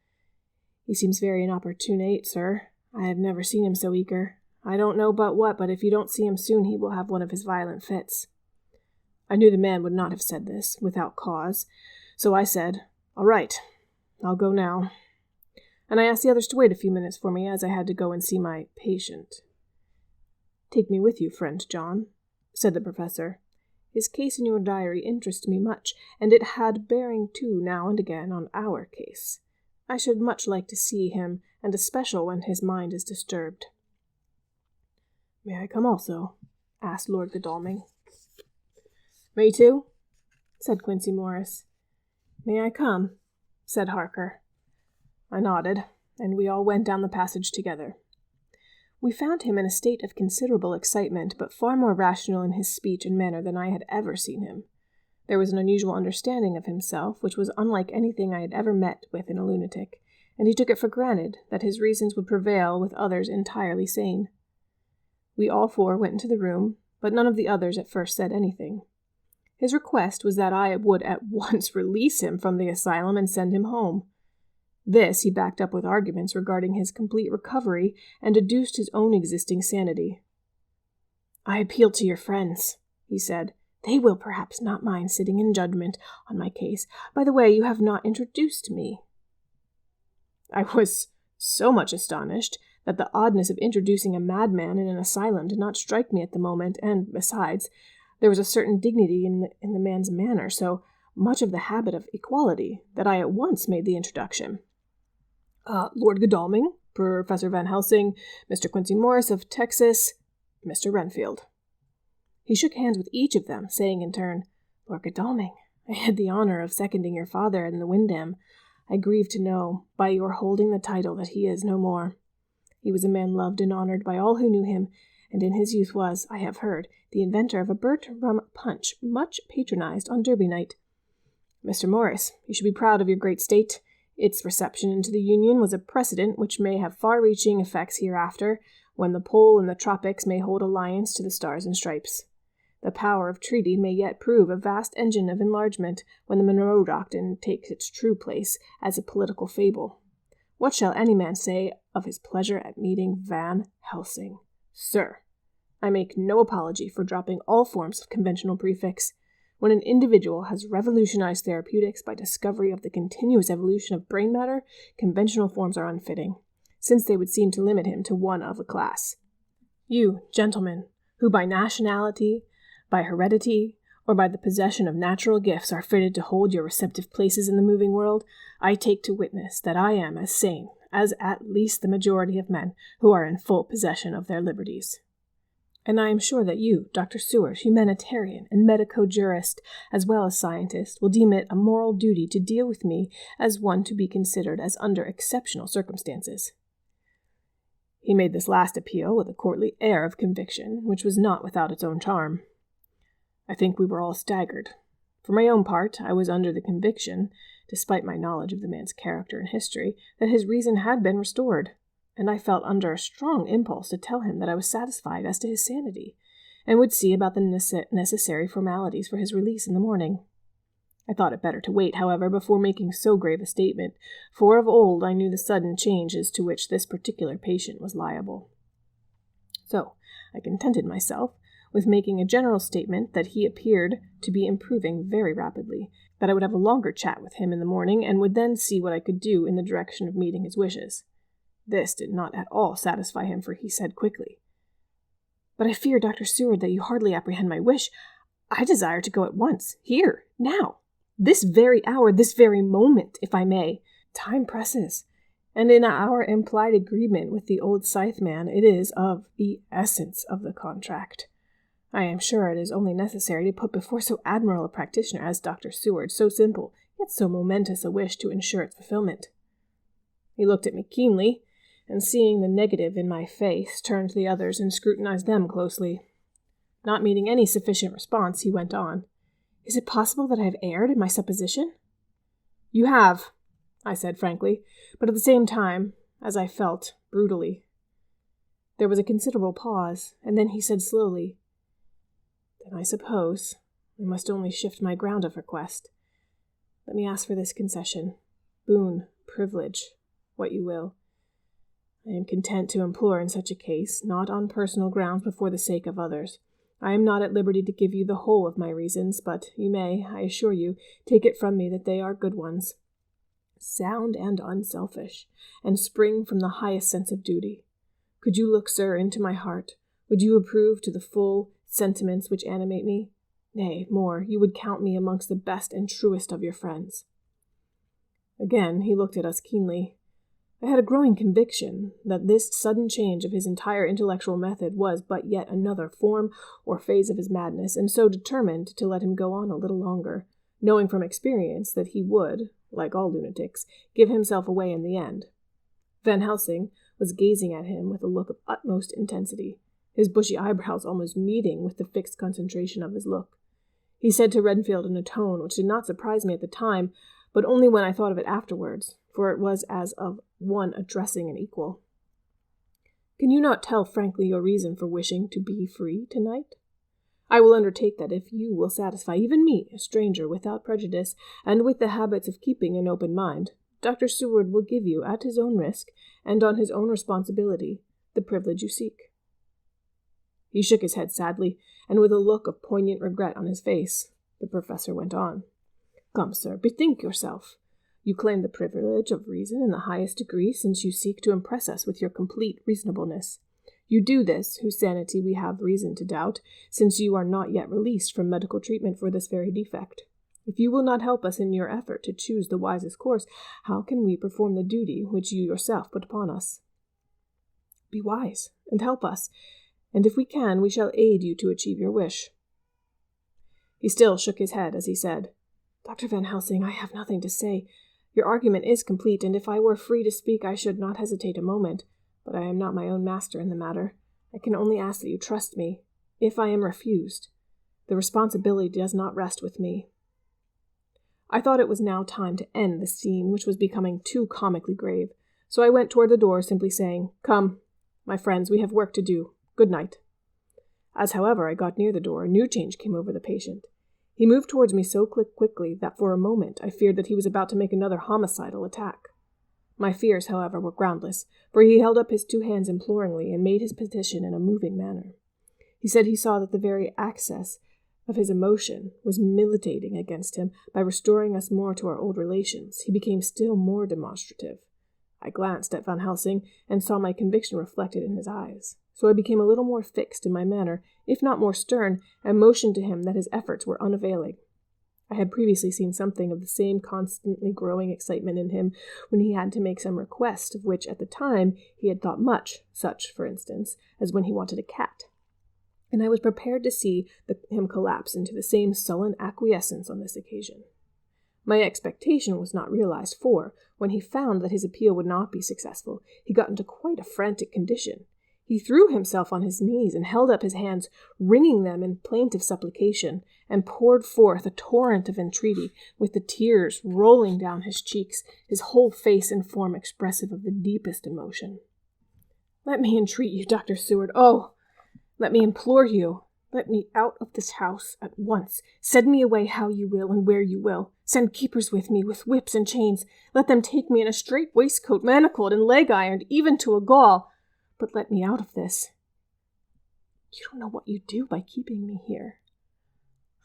"He seems very inopportunate, sir. I have never seen him so eager. I don't know but what, but if you don't see him soon, he will have one of his violent fits." I knew the man would not have said this without cause, so I said, "All right, I'll go now." And I asked the others to wait a few minutes for me, as I had to go and see my patient. "Take me with you, friend John," said the professor. "His case in your diary interests me much, and it had bearing too now and again on our case. I should much like to see him, and especial when his mind is disturbed." "May I come also?" asked Lord Godalming. "Me too?" said Quincey Morris. "May I come?" said Harker. I nodded, and we all went down the passage together. We found him in a state of considerable excitement, but far more rational in his speech and manner than I had ever seen him. There was an unusual understanding of himself, which was unlike anything I had ever met with in a lunatic, and he took it for granted that his reasons would prevail with others entirely sane. We all four went into the room, but none of the others at first said anything. His request was that I would at once release him from the asylum and send him home. This he backed up with arguments regarding his complete recovery and adduced his own existing sanity. "I appeal to your friends," he said. "They will perhaps not mind sitting in judgment on my case. By the way, you have not introduced me." I was so much astonished that the oddness of introducing a madman in an asylum did not strike me at the moment, and, besides, there was a certain dignity in the man's manner, so much of the habit of equality, that I at once made the introduction. "Lord Godalming, Professor Van Helsing, Mr. Quincey Morris of Texas, Mr. Renfield." He shook hands with each of them, saying in turn, "Lord Godalming, I had the honor of seconding your father in the Wyndham. I grieve to know, by your holding the title, that he is no more. He was a man loved and honored by all who knew him, and in his youth was, I have heard, the inventor of a burnt rum punch much patronized on Derby night. Mr. Morris, you should be proud of your great state. Its reception into the Union was a precedent which may have far-reaching effects hereafter, when the pole and the tropics may hold alliance to the stars and stripes. The power of treaty may yet prove a vast engine of enlargement when the Monroe Doctrine takes its true place as a political fable. What shall any man say of his pleasure at meeting Van Helsing? Sir, I make no apology for dropping all forms of conventional prefix. When an individual has revolutionized therapeutics by discovery of the continuous evolution of brain matter, conventional forms are unfitting, since they would seem to limit him to one of a class. You, gentlemen, who by nationality, by heredity, or by the possession of natural gifts are fitted to hold your receptive places in the moving world, I take to witness that I am as sane as at least the majority of men who are in full possession of their liberties. And I am sure that you, Dr. Seward, humanitarian and medico-jurist, as well as scientist, will deem it a moral duty to deal with me as one to be considered as under exceptional circumstances. He made this last appeal with a courtly air of conviction, which was not without its own charm. I think we were all staggered. For my own part, I was under the conviction, despite my knowledge of the man's character and history, that his reason had been restored, and I felt under a strong impulse to tell him that I was satisfied as to his sanity, and would see about the necessary formalities for his release in the morning. I thought it better to wait, however, before making so grave a statement, for of old I knew the sudden changes to which this particular patient was liable. So I contented myself with making a general statement that he appeared to be improving very rapidly, that I would have a longer chat with him in the morning, and would then see what I could do in the direction of meeting his wishes. This did not at all satisfy him, for he said quickly, "But I fear, Dr. Seward, that you hardly apprehend my wish. I desire to go at once, here, now, this very hour, this very moment, if I may. Time presses, and in our implied agreement with the old Scytheman, it is of the essence of the contract. I am sure it is only necessary to put before so admirable a practitioner as Dr. Seward so simple, yet so momentous a wish to ensure its fulfillment." He looked at me keenly, and seeing the negative in my face, turned to the others and scrutinized them closely. Not meeting any sufficient response, he went on, "Is it possible that I have erred in my supposition?" "You have," I said frankly, but at the same time, as I felt, brutally. There was a considerable pause, and then he said slowly, "Then I suppose I must only shift my ground of request. Let me ask for this concession, boon, privilege, what you will. I am content to implore in such a case, not on personal grounds but for the sake of others. I am not at liberty to give you the whole of my reasons, but you may, I assure you, take it from me that they are good ones, sound and unselfish, and spring from the highest sense of duty. Could you look, sir, into my heart, Would you approve to the full sentiments which animate me? Nay, more, you would count me amongst the best and truest of your friends." Again he looked at us keenly. I had a growing conviction that this sudden change of his entire intellectual method was but yet another form or phase of his madness, and so determined to let him go on a little longer, knowing from experience that he would, like all lunatics, give himself away in the end. Van Helsing was gazing at him with a look of utmost intensity, his bushy eyebrows almost meeting with the fixed concentration of his look. He said to Renfield in a tone which did not surprise me at the time, but only when I thought of it afterwards, for it was as of one addressing an equal, "Can you not tell frankly your reason for wishing to be free tonight? I will undertake that if you will satisfy even me, a stranger without prejudice, and with the habits of keeping an open mind, Dr. Seward will give you, at his own risk, and on his own responsibility, the privilege you seek." He shook his head sadly, and with a look of poignant regret on his face, the professor went on. "Come, sir, bethink yourself. You claim the privilege of reason in the highest degree, since you seek to impress us with your complete reasonableness. You do this, whose sanity we have reason to doubt, since you are not yet released from medical treatment for this very defect. If you will not help us in your effort to choose the wisest course, how can we perform the duty which you yourself put upon us? Be wise, and help us, and if we can, we shall aid you to achieve your wish." He still shook his head as he said, "Dr. Van Helsing, I have nothing to say. Your argument is complete, and if I were free to speak, I should not hesitate a moment. But I am not my own master in the matter. I can only ask that you trust me. If I am refused, the responsibility does not rest with me." I thought it was now time to end the scene, which was becoming too comically grave, so I went toward the door, simply saying, "Come, my friends, we have work to do. Good night." As, however, I got near the door, a new change came over the patient. He moved towards me so quickly that for a moment I feared that he was about to make another homicidal attack. My fears, however, were groundless, for he held up his two hands imploringly and made his petition in a moving manner. He said he saw that the very access of his emotion was militating against him. By restoring us more to our old relations, he became still more demonstrative. I glanced at Van Helsing and saw my conviction reflected in his eyes, so I became a little more fixed in my manner, if not more stern, and motioned to him that his efforts were unavailing. I had previously seen something of the same constantly growing excitement in him when he had to make some request of which at the time he had thought much, such, for instance, as when he wanted a cat. And I was prepared to see him collapse into the same sullen acquiescence on this occasion. My expectation was not realized, for, when he found that his appeal would not be successful, he got into quite a frantic condition. He threw himself on his knees and held up his hands, wringing them in plaintive supplication, and poured forth a torrent of entreaty, with the tears rolling down his cheeks, his whole face and form expressive of the deepest emotion. "Let me entreat you, Dr. Seward, oh! Let me implore you. Let me out of this house at once. Send me away how you will and where you will. Send keepers with me, with whips and chains. Let them take me in a strait waistcoat, manacled and leg-ironed, even to a gall. But let me out of this. You don't know what you do by keeping me here.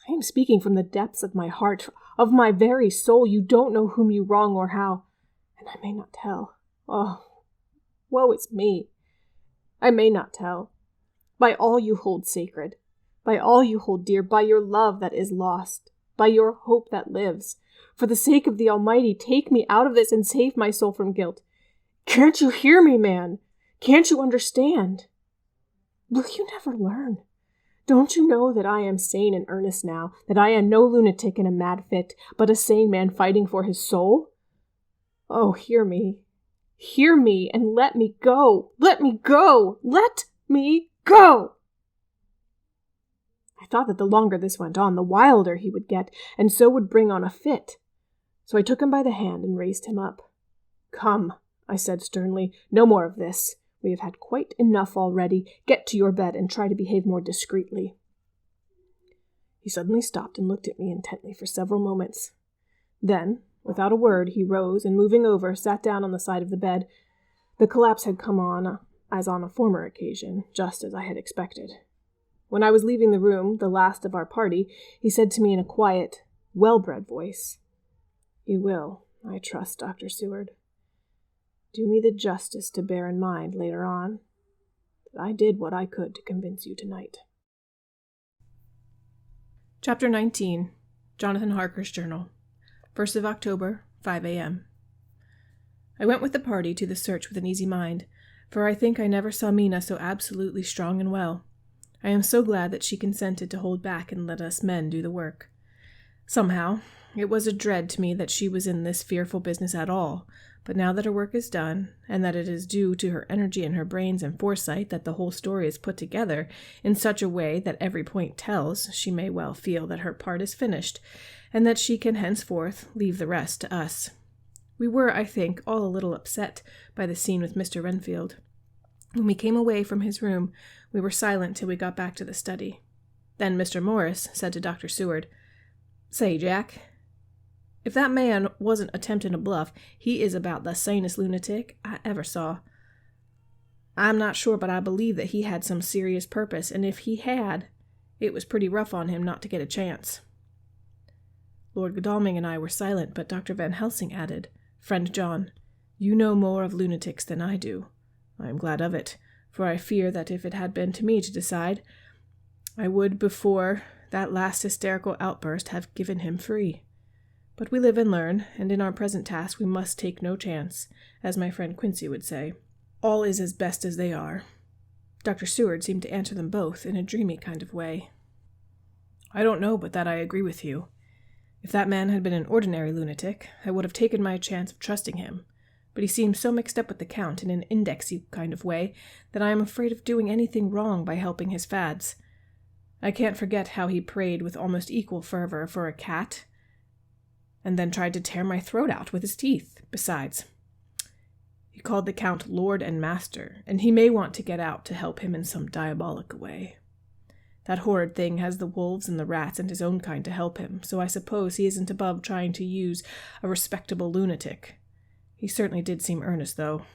I am speaking from the depths of my heart, of my very soul. You don't know whom you wrong or how, and I may not tell. Oh, woe is me. I may not tell. By all you hold sacred, by all you hold dear, by your love that is lost, by your hope that lives, for the sake of the Almighty, take me out of this and save my soul from guilt. Can't you hear me, man? Can't you understand? Will you never learn? Don't you know that I am sane and earnest now, that I am no lunatic in a mad fit, but a sane man fighting for his soul? Oh, hear me, and let me go, let me go, let me go! I thought that the longer this went on, the wilder he would get, and so would bring on a fit. So I took him by the hand and raised him up. "Come," I said sternly, "no more of this. We have had quite enough already. Get to your bed and try to behave more discreetly." He suddenly stopped and looked at me intently for several moments. Then, without a word, he rose and, moving over, sat down on the side of the bed. The collapse had come on, as on a former occasion, just as I had expected. When I was leaving the room, the last of our party, he said to me in a quiet, well-bred voice, "You will, I trust, Dr. Seward, do me the justice to bear in mind later on that but I did what I could to convince you tonight. Chapter 19. Jonathan Harker's Journal. 1st of October, 5 a.m. I went with the party to the search with an easy mind, for I think I never saw Mina so absolutely strong and well. I am so glad that she consented to hold back and let us men do the work. Somehow, it was a dread to me that she was in this fearful business at all, but now that her work is done, and that it is due to her energy and her brains and foresight that the whole story is put together in such a way that every point tells, she may well feel that her part is finished, and that she can henceforth leave the rest to us. We were, I think, all a little upset by the scene with Mr. Renfield. When we came away from his room, we were silent till we got back to the study. Then Mr. Morris said to Dr. Seward, "Say, Jack, if that man wasn't attempting a bluff, he is about the sanest lunatic I ever saw. I'm not sure, but I believe that he had some serious purpose, and if he had, it was pretty rough on him not to get a chance." Lord Godalming and I were silent, but Dr. Van Helsing added, "Friend John, you know more of lunatics than I do. I am glad of it, for I fear that if it had been to me to decide, I would, before that last hysterical outburst, have given him free. But we live and learn, and in our present task we must take no chance, as my friend Quincy would say. All is as best as they are." Dr. Seward seemed to answer them both in a dreamy kind of way. "I don't know but that I agree with you. If that man had been an ordinary lunatic, I would have taken my chance of trusting him, but he seems so mixed up with the Count in an indexy kind of way that I am afraid of doing anything wrong by helping his fads. I can't forget how he prayed with almost equal fervor for a cat, and then tried to tear my throat out with his teeth. Besides, he called the Count Lord and Master, and he may want to get out to help him in some diabolic way. That horrid thing has the wolves and the rats and his own kind to help him, so I suppose he isn't above trying to use a respectable lunatic. He certainly did seem earnest, though.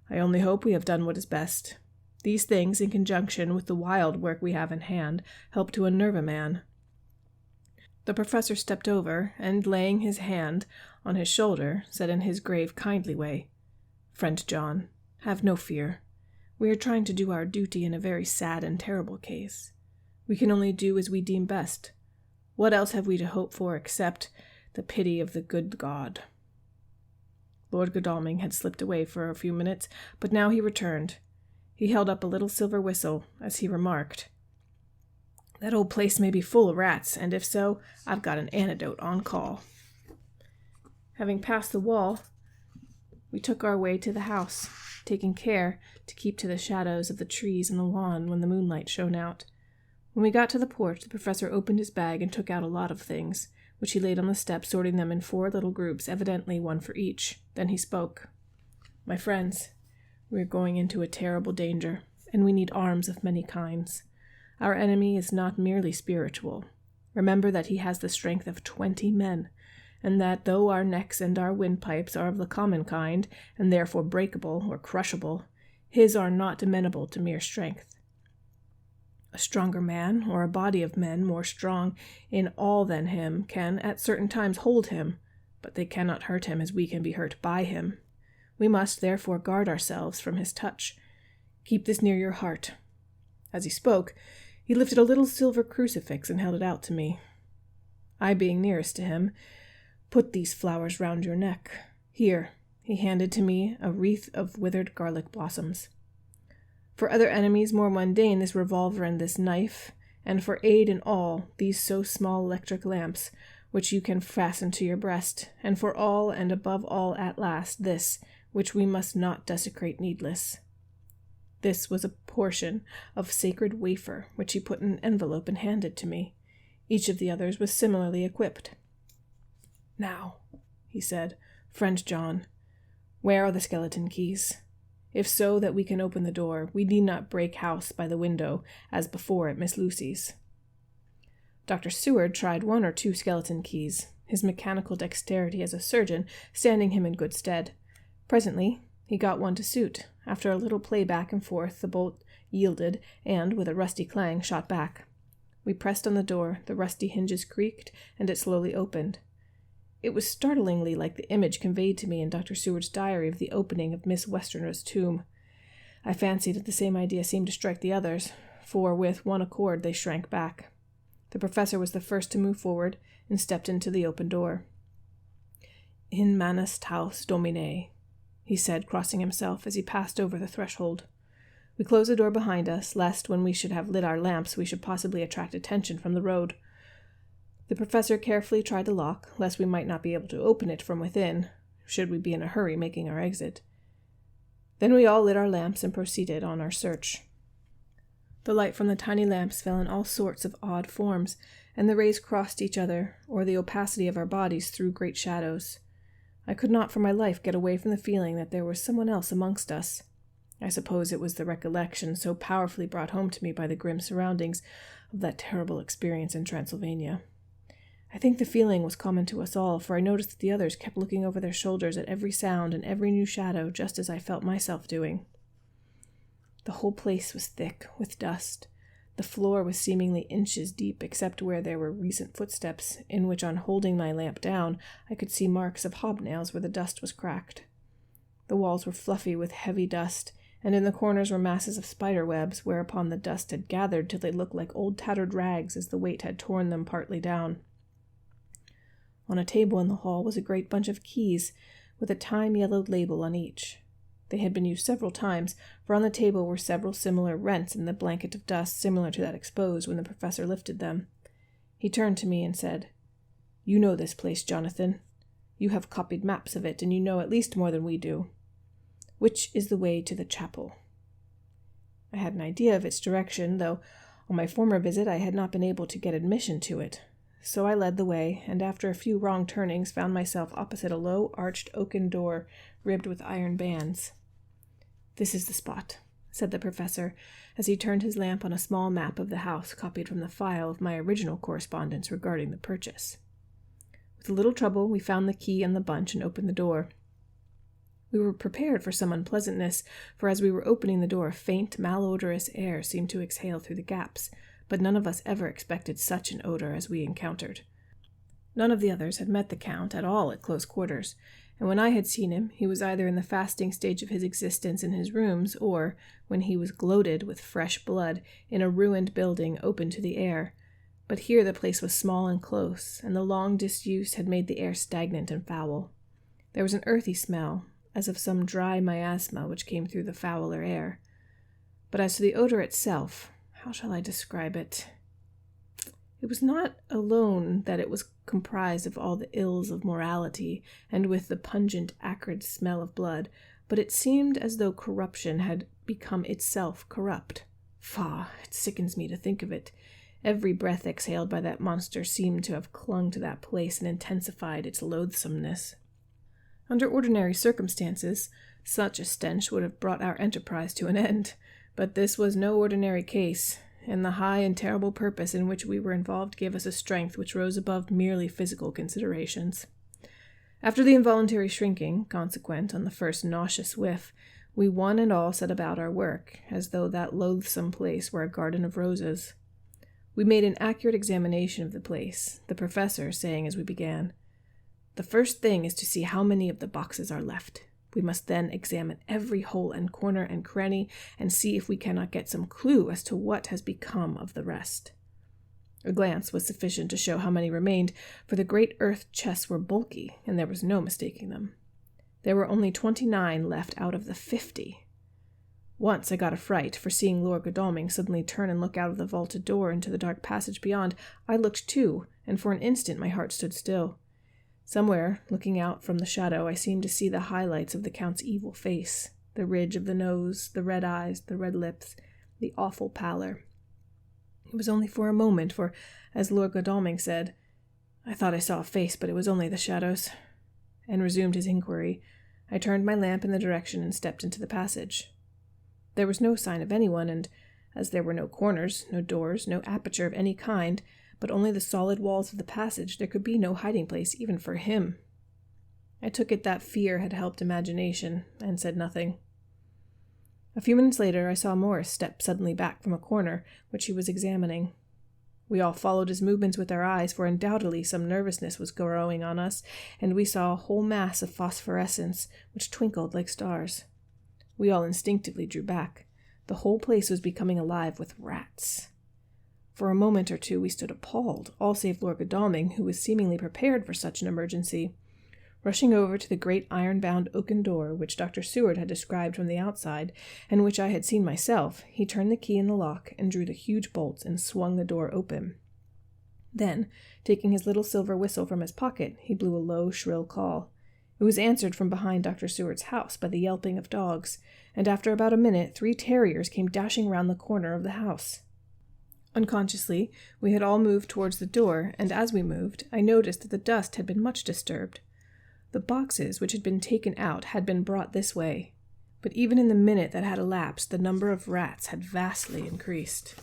I only hope we have done what is best. These things, in conjunction with the wild work we have in hand, help to unnerve a man." The professor stepped over, and laying his hand on his shoulder, said in his grave, kindly way, "Friend John, have no fear. We are trying to do our duty in a very sad and terrible case. We can only do as we deem best. What else have we to hope for except the pity of the good God?" Lord Godalming had slipped away for a few minutes, but now he returned. He held up a little silver whistle as he remarked, "That old place may be full of rats, and if so, I've got an antidote on call." Having passed the wall, we took our way to the house, taking care to keep to the shadows of the trees and the lawn when the moonlight shone out. When we got to the porch, the professor opened his bag and took out a lot of things, which he laid on the step, sorting them in 4 little groups, evidently one for each. Then he spoke. "My friends, we are going into a terrible danger, and we need arms of many kinds. Our enemy is not merely spiritual. Remember that he has the strength of 20 men, and that though our necks and our windpipes are of the common kind, and therefore breakable or crushable, his are not amenable to mere strength. A stronger man, or a body of men more strong in all than him, can at certain times hold him, but they cannot hurt him as we can be hurt by him. We must therefore guard ourselves from his touch. Keep this near your heart." As he spoke, he lifted a little silver crucifix and held it out to me. I, being nearest to him, "Put these flowers round your neck. Here," he handed to me a wreath of withered garlic blossoms. For other enemies more mundane, this revolver and this knife, and for aid in all, these so small electric lamps, which you can fasten to your breast, and for all and above all at last, this, which we must not desecrate needless. This was a portion of sacred wafer, which he put in an envelope and handed to me. Each of the others was similarly equipped. "Now," he said, "Friend John, where are the skeleton keys? If so that we can open the door, we need not break house by the window, as before at Miss Lucy's." Dr. Seward tried 1 or 2 skeleton keys, his mechanical dexterity as a surgeon standing him in good stead. Presently he got one to suit. After a little play back and forth, the bolt yielded, and, with a rusty clang, shot back. We pressed on the door, the rusty hinges creaked, and it slowly opened. It was startlingly like the image conveyed to me in Dr. Seward's diary of the opening of Miss Westerner's tomb. I fancied that the same idea seemed to strike the others, for with one accord they shrank back. The professor was the first to move forward and stepped into the open door. "In manus taus domine," he said, crossing himself as he passed over the threshold. We closed the door behind us, lest when we should have lit our lamps we should possibly attract attention from the road. The professor carefully tried the lock, lest we might not be able to open it from within, should we be in a hurry making our exit. Then we all lit our lamps and proceeded on our search. The light from the tiny lamps fell in all sorts of odd forms, and the rays crossed each other, or the opacity of our bodies threw great shadows. I could not for my life get away from the feeling that there was someone else amongst us. I suppose it was the recollection so powerfully brought home to me by the grim surroundings of that terrible experience in Transylvania. I think the feeling was common to us all, for I noticed that the others kept looking over their shoulders at every sound and every new shadow, just as I felt myself doing. The whole place was thick with dust. The floor was seemingly inches deep, except where there were recent footsteps, in which, on holding my lamp down, I could see marks of hobnails where the dust was cracked. The walls were fluffy with heavy dust, and in the corners were masses of spider webs, whereupon the dust had gathered till they looked like old tattered rags as the weight had torn them partly down. On a table in the hall was a great bunch of keys, with a time-yellowed label on each. They had been used several times, for on the table were several similar rents in the blanket of dust similar to that exposed when the professor lifted them. He turned to me and said, "You know this place, Jonathan. You have copied maps of it, and you know at least more than we do. Which is the way to the chapel?" I had an idea of its direction, though on my former visit I had not been able to get admission to it. So I led the way, and after a few wrong turnings found myself opposite a low, arched oaken door ribbed with iron bands. "This is the spot," said the professor, as he turned his lamp on a small map of the house copied from the file of my original correspondence regarding the purchase. With a little trouble we found the key in the bunch and opened the door. We were prepared for some unpleasantness, for as we were opening the door a faint, malodorous air seemed to exhale through the gaps, but none of us ever expected such an odor as we encountered. None of the others had met the Count at all at close quarters, and when I had seen him, he was either in the fasting stage of his existence in his rooms, or, when he was gloated with fresh blood, in a ruined building open to the air. But here the place was small and close, and the long disuse had made the air stagnant and foul. There was an earthy smell, as of some dry miasma which came through the fouler air. But as to the odor itself, how shall I describe it? It was not alone that it was comprised of all the ills of morality, and with the pungent, acrid smell of blood, but it seemed as though corruption had become itself corrupt. Faugh! It sickens me to think of it. Every breath exhaled by that monster seemed to have clung to that place and intensified its loathsomeness. Under ordinary circumstances, such a stench would have brought our enterprise to an end, but this was no ordinary case, and the high and terrible purpose in which we were involved gave us a strength which rose above merely physical considerations. After the involuntary shrinking, consequent on the first nauseous whiff, we one and all set about our work, as though that loathsome place were a garden of roses. We made an accurate examination of the place, the professor saying as we began, "The first thing is to see how many of the boxes are left. We must then examine every hole and corner and cranny and see if we cannot get some clue as to what has become of the rest." A glance was sufficient to show how many remained, for the great earth chests were bulky, and there was no mistaking them. There were only 29 left out of the 50. Once I got a fright, for seeing Lord Godalming suddenly turn and look out of the vaulted door into the dark passage beyond, I looked too, and for an instant my heart stood still. Somewhere, looking out from the shadow, I seemed to see the highlights of the Count's evil face, the ridge of the nose, the red eyes, the red lips, the awful pallor. It was only for a moment, for, as Lord Godalming said, "I thought I saw a face, but it was only the shadows," and resumed his inquiry, I turned my lamp in the direction and stepped into the passage. There was no sign of anyone, and, as there were no corners, no doors, no aperture of any kind, but only the solid walls of the passage, there could be no hiding place even for him. I took it that fear had helped imagination, and said nothing. A few minutes later I saw Morris step suddenly back from a corner which he was examining. We all followed his movements with our eyes, for undoubtedly some nervousness was growing on us, and we saw a whole mass of phosphorescence which twinkled like stars. We all instinctively drew back. The whole place was becoming alive with rats. For a moment or two we stood appalled, all save Lord Godalming, who was seemingly prepared for such an emergency. Rushing over to the great iron-bound oaken door, which Dr. Seward had described from the outside, and which I had seen myself, he turned the key in the lock and drew the huge bolts and swung the door open. Then, taking his little silver whistle from his pocket, he blew a low, shrill call. It was answered from behind Dr. Seward's house by the yelping of dogs, and after about a minute 3 terriers came dashing round the corner of the house. Unconsciously, we had all moved towards the door, and as we moved, I noticed that the dust had been much disturbed. The boxes which had been taken out had been brought this way, but even in the minute that had elapsed, the number of rats had vastly increased.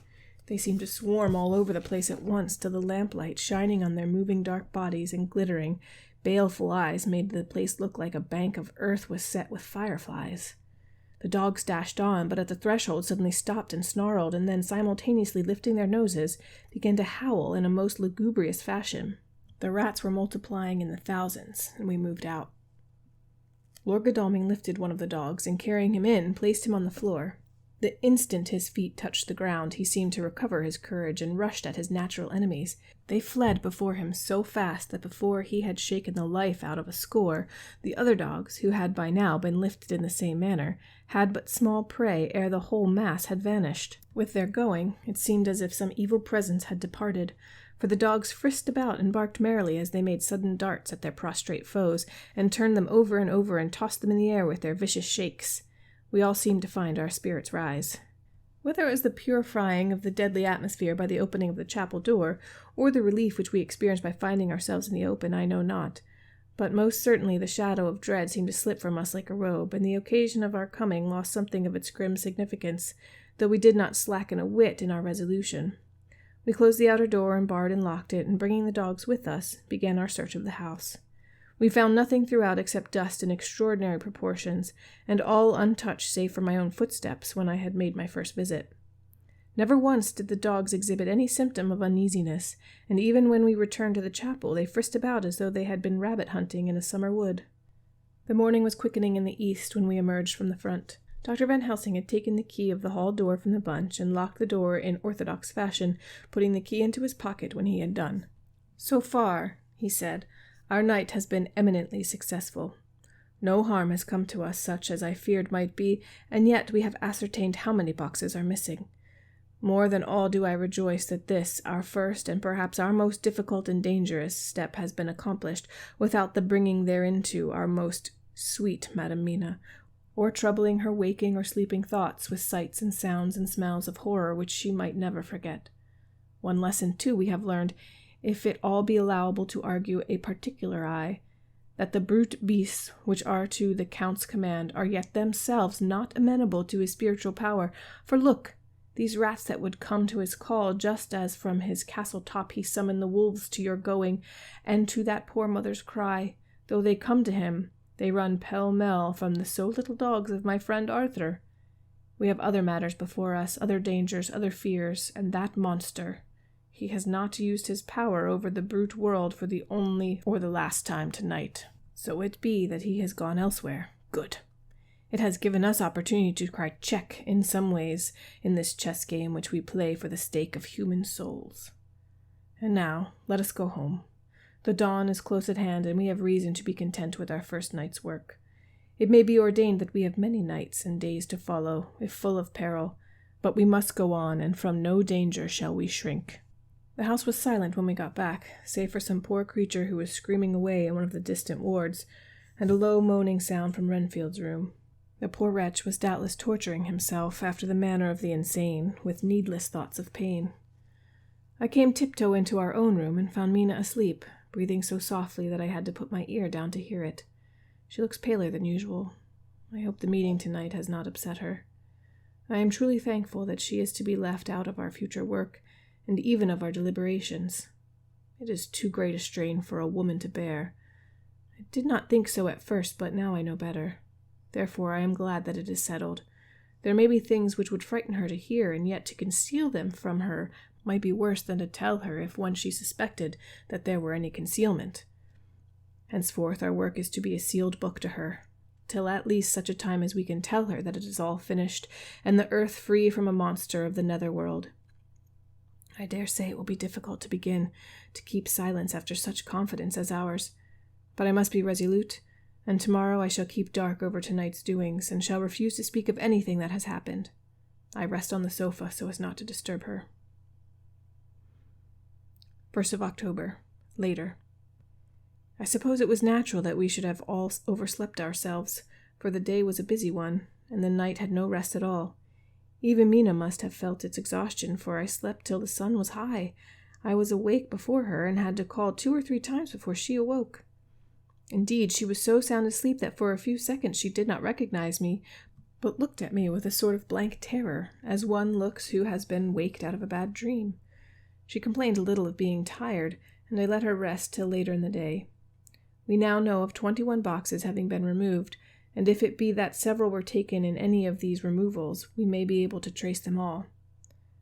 They seemed to swarm all over the place at once, till the lamplight, shining on their moving dark bodies and glittering, baleful eyes, made the place look like a bank of earth was set with fireflies. The dogs dashed on, but at the threshold suddenly stopped and snarled, and then, simultaneously lifting their noses, began to howl in a most lugubrious fashion. The rats were multiplying in the thousands, and we moved out. Lord Godalming lifted one of the dogs, and carrying him in, placed him on the floor. The instant his feet touched the ground, he seemed to recover his courage and rushed at his natural enemies. They fled before him so fast that before he had shaken the life out of a score, the other dogs, who had by now been lifted in the same manner, had but small prey ere the whole mass had vanished. With their going, it seemed as if some evil presence had departed, for the dogs frisked about and barked merrily as they made sudden darts at their prostrate foes, and turned them over and tossed them in the air with their vicious shakes. We all seemed to find our spirits rise. Whether it was the purifying of the deadly atmosphere by the opening of the chapel door, or the relief which we experienced by finding ourselves in the open, I know not, but most certainly the shadow of dread seemed to slip from us like a robe, and the occasion of our coming lost something of its grim significance, though we did not slacken a whit in our resolution. We closed the outer door and barred and locked it, and bringing the dogs with us, began our search of the house. We found nothing throughout except dust in extraordinary proportions, and all untouched save for my own footsteps when I had made my first visit. Never once did the dogs exhibit any symptom of uneasiness, and even when we returned to the chapel they frisked about as though they had been rabbit hunting in a summer wood. The morning was quickening in the east when we emerged from the front. Dr. Van Helsing had taken the key of the hall door from the bunch and locked the door in orthodox fashion, putting the key into his pocket when he had done. "So far," he said, "our night has been eminently successful. No harm has come to us such as I feared might be, and yet we have ascertained how many boxes are missing. More than all do I rejoice that this, our first and perhaps our most difficult and dangerous step has been accomplished without the bringing thereinto our most sweet Madam Mina, or troubling her waking or sleeping thoughts with sights and sounds and smells of horror which she might never forget. One lesson, too, we have learned, if it all be allowable to argue a particular eye, that the brute beasts which are to the Count's command are yet themselves not amenable to his spiritual power. For look, these rats that would come to his call, just as from his castle top he summoned the wolves to your going, and to that poor mother's cry, though they come to him, they run pell-mell from the so little dogs of my friend Arthur. We have other matters before us, other dangers, other fears, and that monster. He has not used his power over the brute world for the only or the last time tonight. So it be that he has gone elsewhere. Good. It has given us opportunity to cry check in some ways in this chess game which we play for the stake of human souls. And now let us go home. The dawn is close at hand, and we have reason to be content with our first night's work. It may be ordained that we have many nights and days to follow, if full of peril, but we must go on, and from no danger shall we shrink." The house was silent when we got back, save for some poor creature who was screaming away in one of the distant wards, and a low moaning sound from Renfield's room. The poor wretch was doubtless torturing himself, after the manner of the insane, with needless thoughts of pain. I came tiptoe into our own room and found Mina asleep, breathing so softly that I had to put my ear down to hear it. She looks paler than usual. I hope the meeting tonight has not upset her. I am truly thankful that she is to be left out of our future work, and even of our deliberations. It is too great a strain for a woman to bear. I did not think so at first, but now I know better. Therefore I am glad that it is settled. There may be things which would frighten her to hear, and yet to conceal them from her might be worse than to tell her if once she suspected that there were any concealment. Henceforth our work is to be a sealed book to her. till at least such a time as we can tell her that it is all finished, and the earth free from a monster of the netherworld. I dare say it will be difficult to begin to keep silence after such confidence as ours, but I must be resolute, and tomorrow I shall keep dark over tonight's doings, and shall refuse to speak of anything that has happened. I rest on the sofa so as not to disturb her. 1st of October, later. I suppose it was natural that we should have all overslept ourselves, for the day was a busy one, and the night had no rest at all. Even Mina must have felt its exhaustion, for I slept till the sun was high. I was awake before her, and had to call 2 or 3 times before she awoke. Indeed, she was so sound asleep that for a few seconds she did not recognize me, but looked at me with a sort of blank terror, as one looks who has been waked out of a bad dream. She complained a little of being tired, and I let her rest till later in the day. We now know of 21 boxes having been removed, and if it be that several were taken in any of these removals, we may be able to trace them all.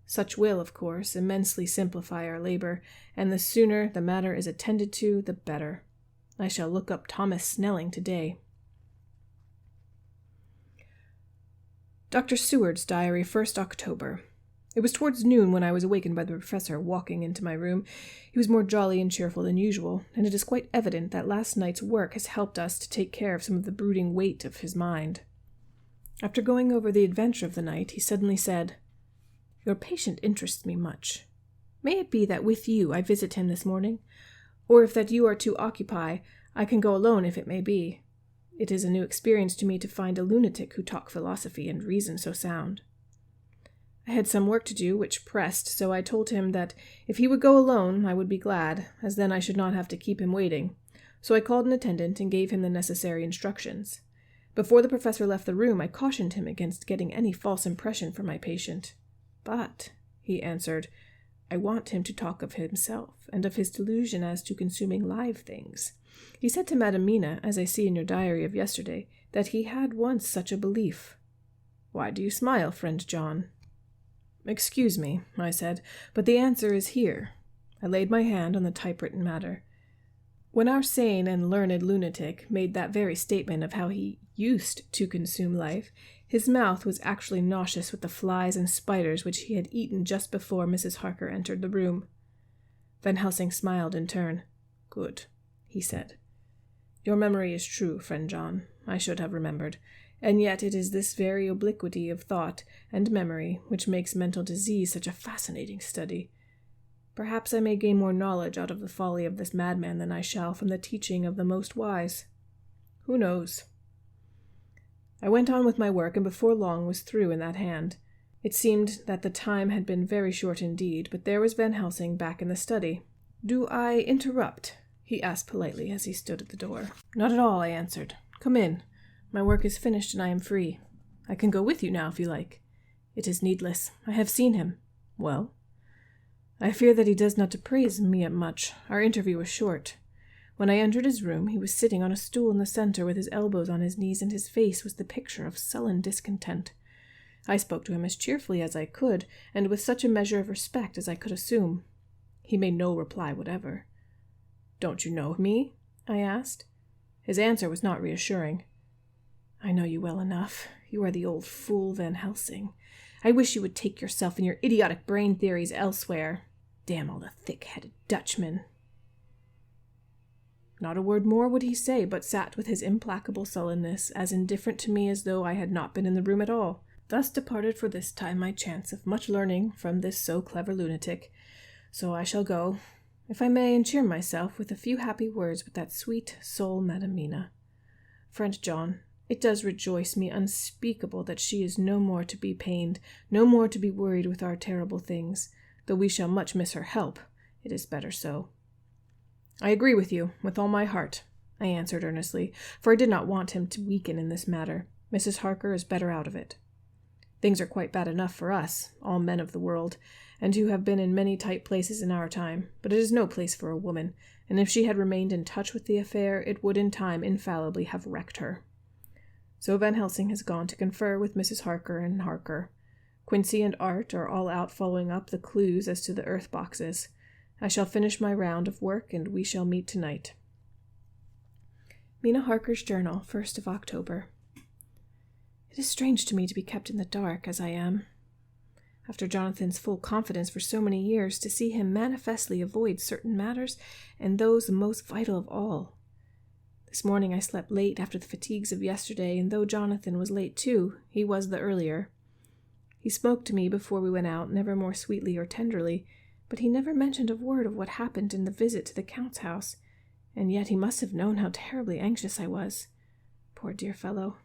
Such will, of course, immensely simplify our labor, and the sooner the matter is attended to, the better. I shall look up Thomas Snelling today. Dr. Seward's Diary, 1st October. It was towards noon when I was awakened by the professor walking into my room. He was more jolly and cheerful than usual, and it is quite evident that last night's work has helped us to take care of some of the brooding weight of his mind. After going over the adventure of the night, he suddenly said, "Your patient interests me much. May it be that with you I visit him this morning? Or if that you are too occupied, I can go alone if it may be. It is a new experience to me to find a lunatic who talk philosophy and reason so sound." I had some work to do, which pressed, so I told him that if he would go alone, I would be glad, as then I should not have to keep him waiting. So I called an attendant and gave him the necessary instructions. Before the professor left the room, I cautioned him against getting any false impression from my patient. "But," he answered, "I want him to talk of himself, and of his delusion as to consuming live things. He said to Madam Mina, as I see in your diary of yesterday, that he had once such a belief." "Why do you smile, friend John?" "Excuse me," I said, "but the answer is here." I laid my hand on the typewritten matter. When our sane and learned lunatic made that very statement of how he used to consume life, his mouth was actually nauseous with the flies and spiders which he had eaten just before Mrs. Harker entered the room. Van Helsing smiled in turn. "Good," he said. "Your memory is true, friend John. I should have remembered. And yet it is this very obliquity of thought and memory which makes mental disease such a fascinating study. Perhaps I may gain more knowledge out of the folly of this madman than I shall from the teaching of the most wise. Who knows?" I went on with my work, and before long was through in that hand. It seemed that the time had been very short indeed, but there was Van Helsing back in the study. "Do I interrupt?" he asked politely as he stood at the door. "Not at all," I answered. "Come in. My work is finished and I am free. I can go with you now if you like." "It is needless. I have seen him." "Well?" "I fear that he does not appraise me much. Our interview was short. When I entered his room, he was sitting on a stool in the center with his elbows on his knees, and his face was the picture of sullen discontent. I spoke to him as cheerfully as I could, and with such a measure of respect as I could assume. He made no reply whatever. "Don't you know me?" I asked. His answer was not reassuring. "I know you well enough. You are the old fool Van Helsing. I wish you would take yourself and your idiotic brain theories elsewhere. Damn all the thick-headed Dutchmen." Not a word more would he say, but sat with his implacable sullenness, as indifferent to me as though I had not been in the room at all. Thus departed for this time my chance of much learning from this so clever lunatic. So I shall go, if I may, and cheer myself with a few happy words with that sweet soul Madam Mina. Friend John, it does rejoice me unspeakable that she is no more to be pained, no more to be worried with our terrible things. Though we shall much miss her help, it is better so. "I agree with you, with all my heart," I answered earnestly, for I did not want him to weaken in this matter. Mrs. Harker is better out of it. Things are quite bad enough for us, all men of the world, and who have been in many tight places in our time, but it is no place for a woman, and if she had remained in touch with the affair, it would in time infallibly have wrecked her. So Van Helsing has gone to confer with Mrs. Harker and Harker. Quincy and Art are all out following up the clues as to the earth boxes. I shall finish my round of work, and we shall meet tonight. Mina Harker's Journal, 1st of October. It is strange to me to be kept in the dark, as I am. After Jonathan's full confidence for so many years, to see him manifestly avoid certain matters, and those the most vital of all. This morning I slept late after the fatigues of yesterday, and though Jonathan was late too, he was the earlier. He spoke to me before we went out, never more sweetly or tenderly, but he never mentioned a word of what happened in the visit to the Count's house, and yet he must have known how terribly anxious I was. Poor dear fellow.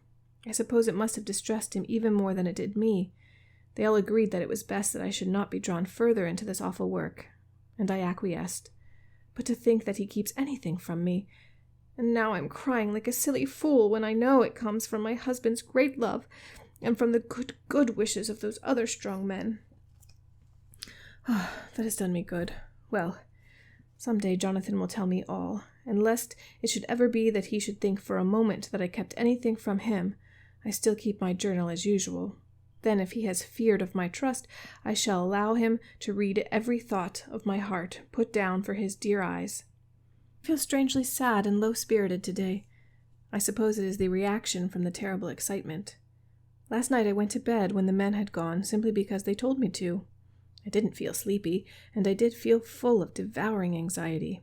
I suppose it must have distressed him even more than it did me. They all agreed that it was best that I should not be drawn further into this awful work, and I acquiesced. But to think that he keeps anything from me, and now I'm crying like a silly fool when I know it comes from my husband's great love and from the good wishes of those other strong men. That has done me good. Well, some day Jonathan will tell me all, and lest it should ever be that he should think for a moment that I kept anything from him, I still keep my journal as usual. Then, if he has feared of my trust, I shall allow him to read every thought of my heart put down for his dear eyes. I feel strangely sad and low-spirited today. I suppose it is the reaction from the terrible excitement. Last night I went to bed when the men had gone, simply because they told me to. I didn't feel sleepy, and I did feel full of devouring anxiety.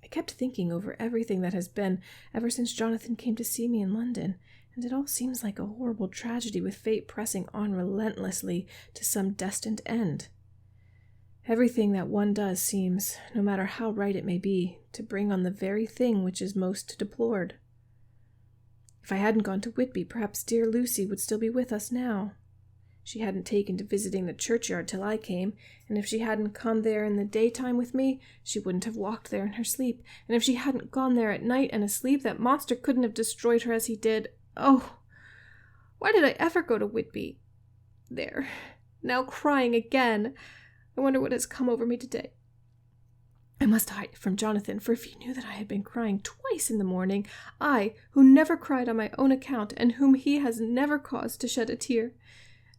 I kept thinking over everything that has been ever since Jonathan came to see me in London, and it all seems like a horrible tragedy with fate pressing on relentlessly to some destined end. Everything that one does seems, no matter how right it may be, to bring on the very thing which is most deplored. If I hadn't gone to Whitby, perhaps dear Lucy would still be with us now. She hadn't taken to visiting the churchyard till I came, and if she hadn't come there in the daytime with me, she wouldn't have walked there in her sleep, and if she hadn't gone there at night and asleep, that monster couldn't have destroyed her as he did. Oh, why did I ever go to Whitby? There, now crying again. I wonder what has come over me today. I must hide it from Jonathan, for if he knew that I had been crying twice in the morning, I, who never cried on my own account, and whom he has never caused to shed a tear,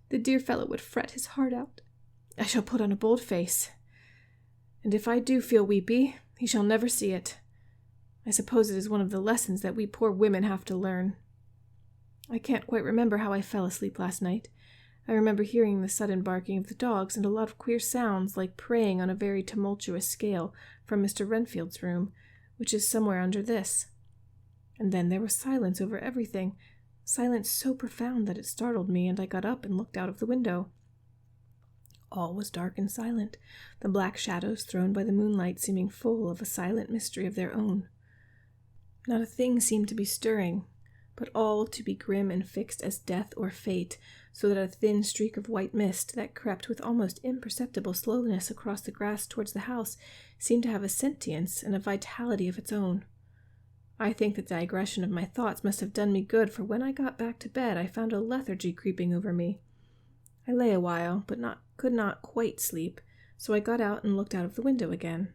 the dear fellow would fret his heart out. I shall put on a bold face, and if I do feel weepy, he shall never see it. I suppose it is one of the lessons that we poor women have to learn. I can't quite remember how I fell asleep last night. I remember hearing the sudden barking of the dogs and a lot of queer sounds like praying on a very tumultuous scale from Mr. Renfield's room, which is somewhere under this. And then there was silence over everything, silence so profound that it startled me, and I got up and looked out of the window. All was dark and silent, the black shadows thrown by the moonlight seeming full of a silent mystery of their own. Not a thing seemed to be stirring, but all to be grim and fixed as death or fate, so that a thin streak of white mist that crept with almost imperceptible slowness across the grass towards the house seemed to have a sentience and a vitality of its own. I think the digression of my thoughts must have done me good, for when I got back to bed I found a lethargy creeping over me. I lay a while, but could not quite sleep, so I got out and looked out of the window again.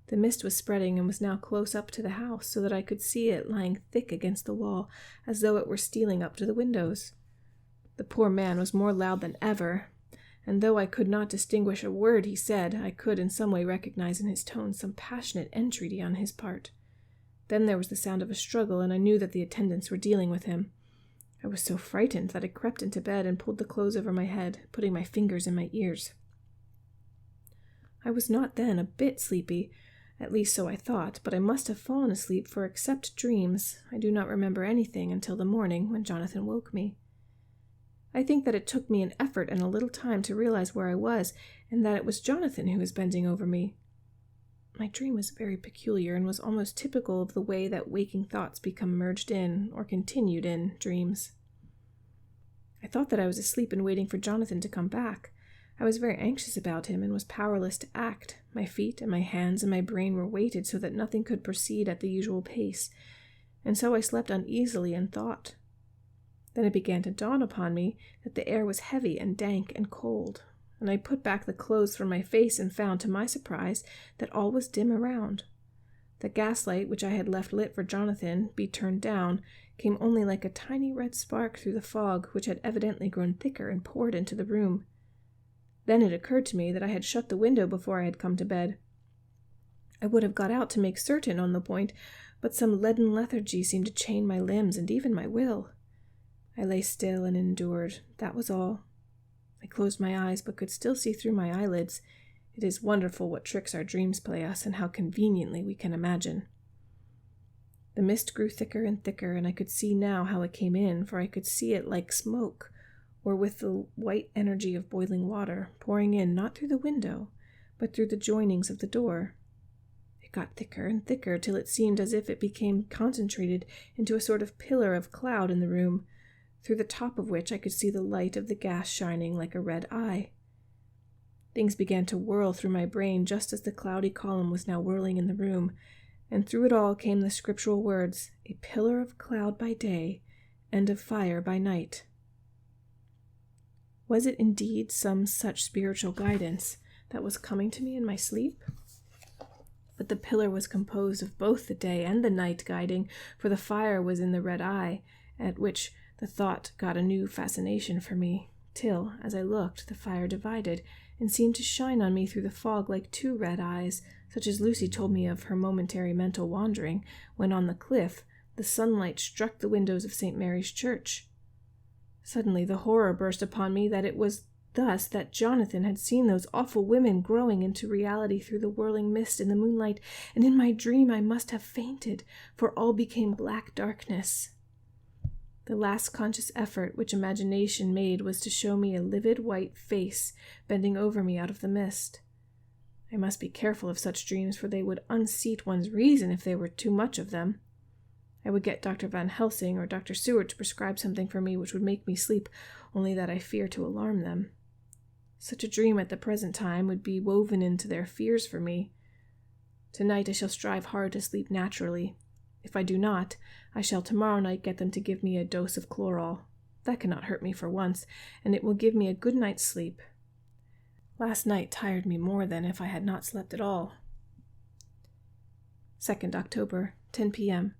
The mist was spreading and was now close up to the house, so that I could see it lying thick against the wall, as though it were stealing up to the windows. The poor man was more loud than ever, and though I could not distinguish a word he said, I could in some way recognize in his tone some passionate entreaty on his part. Then there was the sound of a struggle, and I knew that the attendants were dealing with him. I was so frightened that I crept into bed and pulled the clothes over my head, putting my fingers in my ears. I was not then a bit sleepy, at least so I thought, but I must have fallen asleep, for except dreams, I do not remember anything until the morning when Jonathan woke me. I think that it took me an effort and a little time to realize where I was, and that it was Jonathan who was bending over me. My dream was very peculiar and was almost typical of the way that waking thoughts become merged in, or continued in, dreams. I thought that I was asleep and waiting for Jonathan to come back. I was very anxious about him and was powerless to act. My feet and my hands and my brain were weighted so that nothing could proceed at the usual pace, and so I slept uneasily and thought. Then it began to dawn upon me that the air was heavy and dank and cold, and I put back the clothes from my face and found, to my surprise, that all was dim around. The gaslight, which I had left lit for Jonathan, be turned down, came only like a tiny red spark through the fog, which had evidently grown thicker and poured into the room. Then it occurred to me that I had shut the window before I had come to bed. I would have got out to make certain on the point, but some leaden lethargy seemed to chain my limbs and even my will. I lay still and endured. That was all. I closed my eyes, but could still see through my eyelids. It is wonderful what tricks our dreams play us, and how conveniently we can imagine. The mist grew thicker and thicker, and I could see now how it came in, for I could see it like smoke, or with the white energy of boiling water, pouring in not through the window, but through the joinings of the door. It got thicker and thicker, till it seemed as if it became concentrated into a sort of pillar of cloud in the room, through the top of which I could see the light of the gas shining like a red eye. Things began to whirl through my brain just as the cloudy column was now whirling in the room, and through it all came the scriptural words, "A pillar of cloud by day, and of fire by night." Was it indeed some such spiritual guidance that was coming to me in my sleep? But the pillar was composed of both the day and the night guiding, for the fire was in the red eye, at which the thought got a new fascination for me, till, as I looked, the fire divided, and seemed to shine on me through the fog like two red eyes, such as Lucy told me of her momentary mental wandering, when on the cliff the sunlight struck the windows of St. Mary's Church. Suddenly the horror burst upon me that it was thus that Jonathan had seen those awful women growing into reality through the whirling mist in the moonlight, and in my dream I must have fainted, for all became black darkness. The last conscious effort which imagination made was to show me a livid white face bending over me out of the mist. I must be careful of such dreams, for they would unseat one's reason if there were too much of them. I would get Dr. Van Helsing or Dr. Seward to prescribe something for me which would make me sleep, only that I fear to alarm them. Such a dream at the present time would be woven into their fears for me. Tonight I shall strive hard to sleep naturally. If I do not, I shall tomorrow night get them to give me a dose of chloral. That cannot hurt me for once, and it will give me a good night's sleep. Last night tired me more than if I had not slept at all. 2nd October, 10 p.m.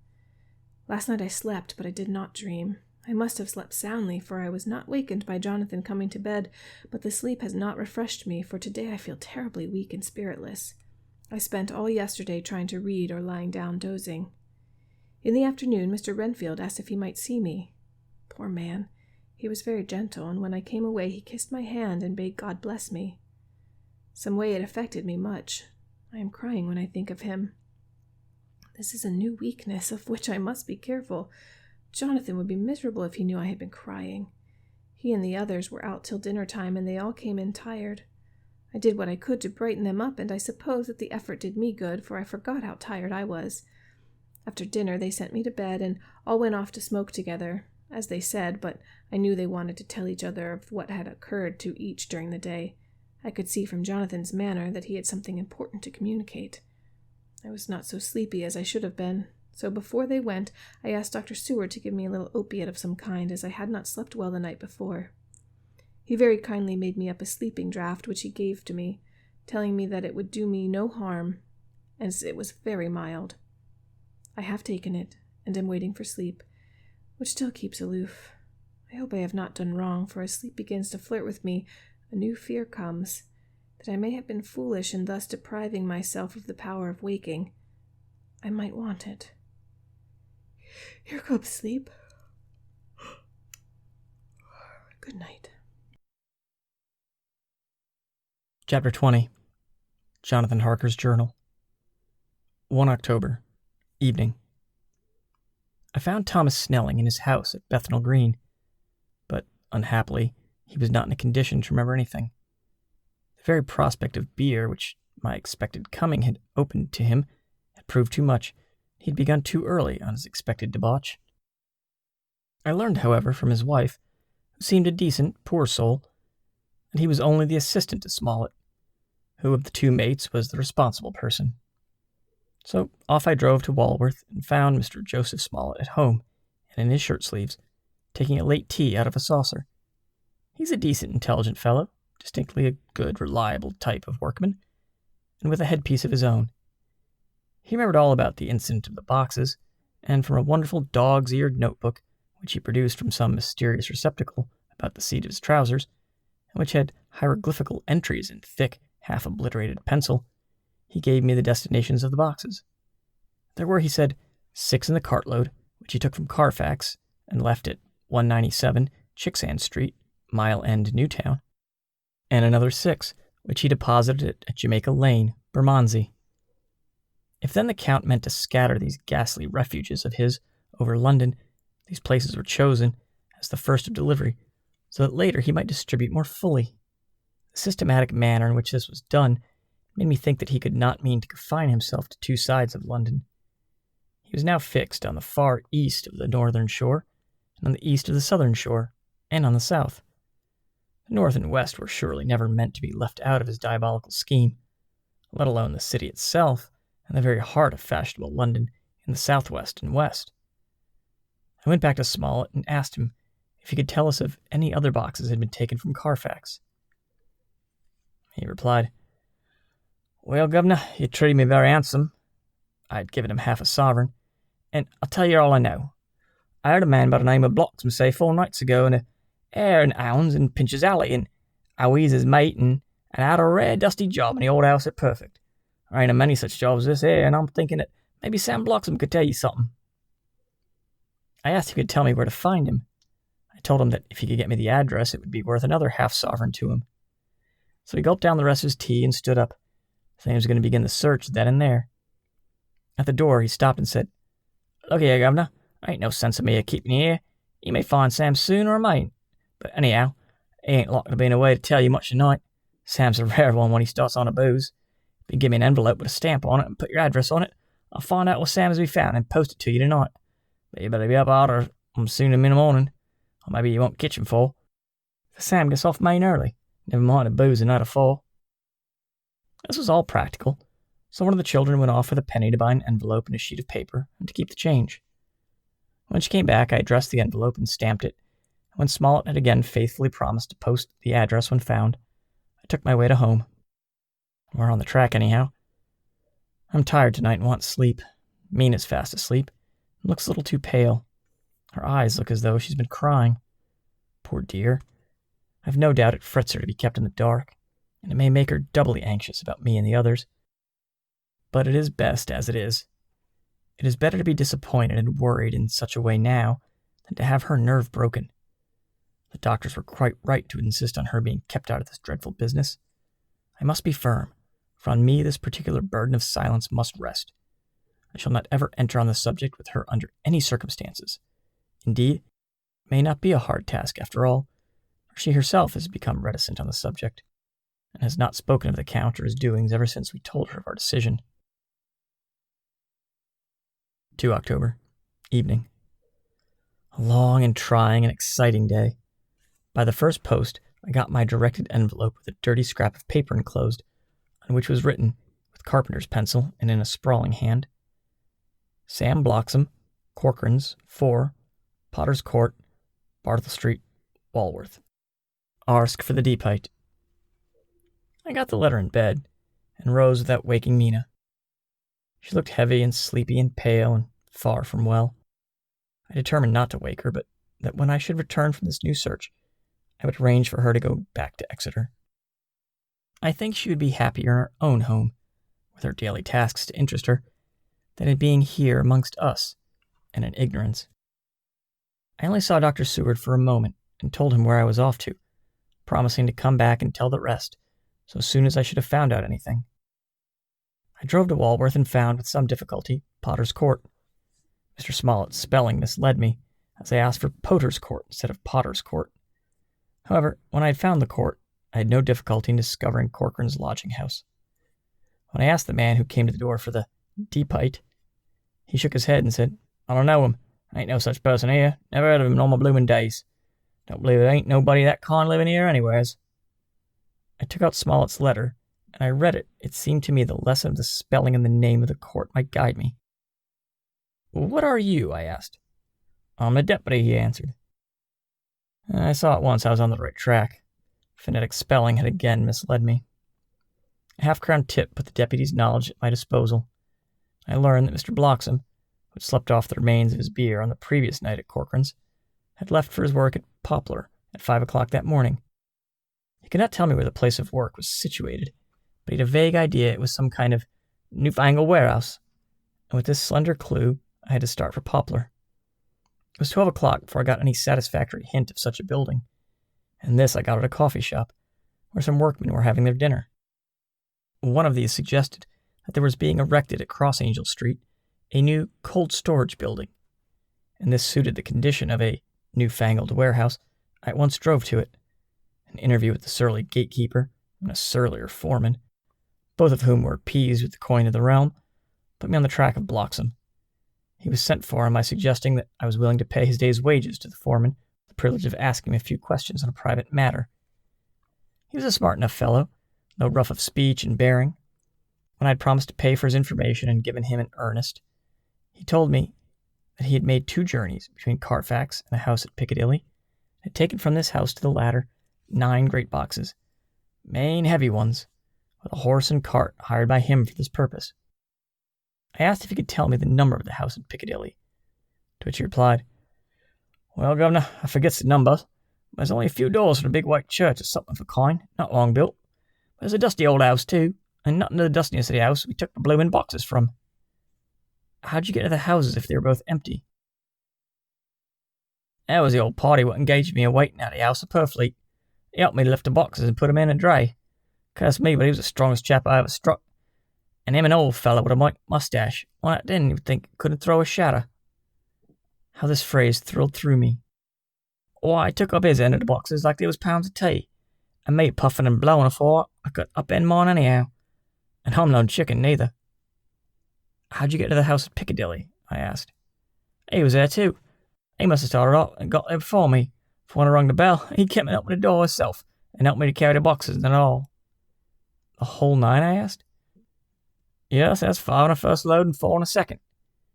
Last night I slept, but I did not dream. I must have slept soundly, for I was not wakened by Jonathan coming to bed, but the sleep has not refreshed me, for today I feel terribly weak and spiritless. I spent all yesterday trying to read or lying down dozing. In the afternoon, Mr. Renfield asked if he might see me. Poor man, he was very gentle, and when I came away he kissed my hand and bade God bless me. Some way it affected me much. I am crying when I think of him. This is a new weakness of which I must be careful. Jonathan would be miserable if he knew I had been crying. He and the others were out till dinner time, and they all came in tired. I did what I could to brighten them up, and I suppose that the effort did me good, for I forgot how tired I was. After dinner they sent me to bed, and all went off to smoke together, as they said, but I knew they wanted to tell each other of what had occurred to each during the day. I could see from Jonathan's manner that he had something important to communicate. I was not so sleepy as I should have been, so before they went I asked Dr. Seward to give me a little opiate of some kind, as I had not slept well the night before. He very kindly made me up a sleeping draught, which he gave to me, telling me that it would do me no harm, as it was very mild. I have taken it, and am waiting for sleep, which still keeps aloof. I hope I have not done wrong, for as sleep begins to flirt with me, a new fear comes, that I may have been foolish in thus depriving myself of the power of waking. I might want it. Here comes sleep. Good night. Chapter 20. Jonathan Harker's Journal. 1 October. Evening. I found Thomas Snelling in his house at Bethnal Green, but, unhappily, he was not in a condition to remember anything. The very prospect of beer, which my expected coming had opened to him, had proved too much. He had begun too early on his expected debauch. I learned, however, from his wife, who seemed a decent, poor soul, that he was only the assistant to Smollett, who of the two mates was the responsible person. So off I drove to Walworth and found Mr. Joseph Smollett at home and in his shirt-sleeves, taking a late tea out of a saucer. He's a decent, intelligent fellow, distinctly a good, reliable type of workman, and with a headpiece of his own. He remembered all about the incident of the boxes, and from a wonderful dog's-eared notebook, which he produced from some mysterious receptacle about the seat of his trousers, and which had hieroglyphical entries in thick, half-obliterated pencil, he gave me the destinations of the boxes. There were, he said, 6 in the cartload, which he took from Carfax, and left it 197 Chicksand Street, Mile End, Newtown, and another 6, which he deposited at Jamaica Lane, Bermondsey. If then the Count meant to scatter these ghastly refuges of his over London, these places were chosen as the first of delivery, so that later he might distribute more fully. The systematic manner in which this was done made me think that he could not mean to confine himself to 2 sides of London. He was now fixed on the far east of the northern shore, and on the east of the southern shore, and on the south. The north and west were surely never meant to be left out of his diabolical scheme, let alone the city itself, and the very heart of fashionable London in the southwest and west. I went back to Smollett and asked him if he could tell us if any other boxes had been taken from Carfax. He replied, "Well, Governor, you treated me very handsome." I had given him half a sovereign, "and I'll tell you all I know. I heard a man by the name of Bloxham say 4 nights ago in a hare and hounds in Pinch's Alley, and how he's his mate, and had a rare dusty job in the old house at Perfect. There ain't a many such jobs as this here, and I'm thinking that maybe Sam Bloxham could tell you something." I asked if he could tell me where to find him. I told him that if he could get me the address, it would be worth another half sovereign to him. So he gulped down the rest of his tea and stood up, saying he was going to begin the search then and there. At the door, he stopped and said, "Look here, Governor, there ain't no sense of me keeping you here. You may find Sam soon or I mayn't. But anyhow, he ain't likely to be in a way to tell you much tonight. Sam's a rare one when he starts on a booze. If you give me an envelope with a stamp on it and put your address on it, I'll find out where Sam is to be found and post it to you tonight. But you better be up harder soon in the morning, or maybe you won't catch him for Sam gets off main early. Never mind the booze the night afore." This was all practical, so one of the children went off with a penny to buy an envelope and a sheet of paper and to keep the change. When she came back, I addressed the envelope and stamped it. When Smollett had again faithfully promised to post the address when found, I took my way to home. We're on the track anyhow. I'm tired tonight and want sleep. Mina's fast asleep and looks a little too pale. Her eyes look as though she's been crying. Poor dear. I've no doubt it frets her to be kept in the dark, and it may make her doubly anxious about me and the others. But it is best as it is. It is better to be disappointed and worried in such a way now than to have her nerve broken. The doctors were quite right to insist on her being kept out of this dreadful business. I must be firm, for on me this particular burden of silence must rest. I shall not ever enter on the subject with her under any circumstances. Indeed, it may not be a hard task after all, for she herself has become reticent on the subject, and has not spoken of the Count or his doings ever since we told her of our decision. 2 October, evening. A long and trying and exciting day. By the first post, I got my directed envelope with a dirty scrap of paper enclosed, on which was written, with carpenter's pencil and in a sprawling hand, "Sam Bloxham, Corcoran's, 4, Potter's Court, Bartle Street, Walworth. Arsk for the Deepite." I got the letter in bed, and rose without waking Mina. She looked heavy and sleepy and pale and far from well. I determined not to wake her, but that when I should return from this new search, I would arrange for her to go back to Exeter. I think she would be happier in her own home, with her daily tasks to interest her, than in being here amongst us, and in ignorance. I only saw Dr. Seward for a moment, and told him where I was off to, promising to come back and tell the rest, so soon as I should have found out anything. I drove to Walworth and found, with some difficulty, Potter's Court. Mr. Smollett's spelling misled me, as I asked for Poter's Court instead of Potter's Court. However, when I had found the court, I had no difficulty in discovering Corcoran's lodging-house. When I asked the man who came to the door for the Deepite, he shook his head and said, "I don't know him. Ain't no such person here. Never heard of him in all my bloomin' days. Don't believe there ain't nobody that kind living here anywheres." I took out Smollett's letter, and I read it. It seemed to me the lesson of the spelling and the name of the court might guide me. "What are you?" I asked. "I'm the deputy," he answered. I saw at once I was on the right track. Phonetic spelling had again misled me. A half-crown tip put the deputy's knowledge at my disposal. I learned that Mr. Bloxham, who had slept off the remains of his beer on the previous night at Corcoran's, had left for his work at Poplar at 5 o'clock that morning. He could not tell me where the place of work was situated, but he had a vague idea it was some kind of newfangled warehouse, and with this slender clue, I had to start for Poplar. It was 12 o'clock before I got any satisfactory hint of such a building, and this I got at a coffee shop, where some workmen were having their dinner. One of these suggested that there was being erected at Cross Angel Street a new cold storage building, and this suited the condition of a newfangled warehouse. I at once drove to it. An interview with the surly gatekeeper and a surlier foreman, both of whom were appeased with the coin of the realm, put me on the track of Bloxham. He was sent for on my suggesting that I was willing to pay his day's wages to the foreman, the privilege of asking him a few questions on a private matter. He was a smart enough fellow, though rough of speech and bearing. When I had promised to pay for his information and given him an earnest, he told me that he had made 2 journeys between Carfax and a house at Piccadilly, and had taken from this house to the latter 9 great boxes, main heavy ones, with a horse and cart hired by him for this purpose. I asked if he could tell me the number of the house in Piccadilly, to which he replied, "Well, governor, I forgets the number, but there's only a few doors from a big white church or something of a kind, not long built. But there's a dusty old house, too, and nothing to the dustiness of the house we took the bloomin' boxes from." "How'd you get to the houses if they were both empty?" "That was the old party what engaged me a waiting at the house of Purfleet. He helped me to lift the boxes and put them in a dray. Curse me, but he was the strongest chap I ever struck. And him an old fellow with a white moustache, one that didn't even think couldn't throw a shadow." How this phrase thrilled through me. "Why, I took up his end of the boxes like they was pounds of tea, and me puffing and blowing afore I could upend mine anyhow. And I'm no chicken neither." "How'd you get to the house at Piccadilly?" I asked. "He was there too. He must have started off and got there before me, for when I rung the bell, he came and opened the door himself, and helped me to carry the boxes and all." "The whole 9, I asked. "Yes, that's 5 on the first load and 4 on the second.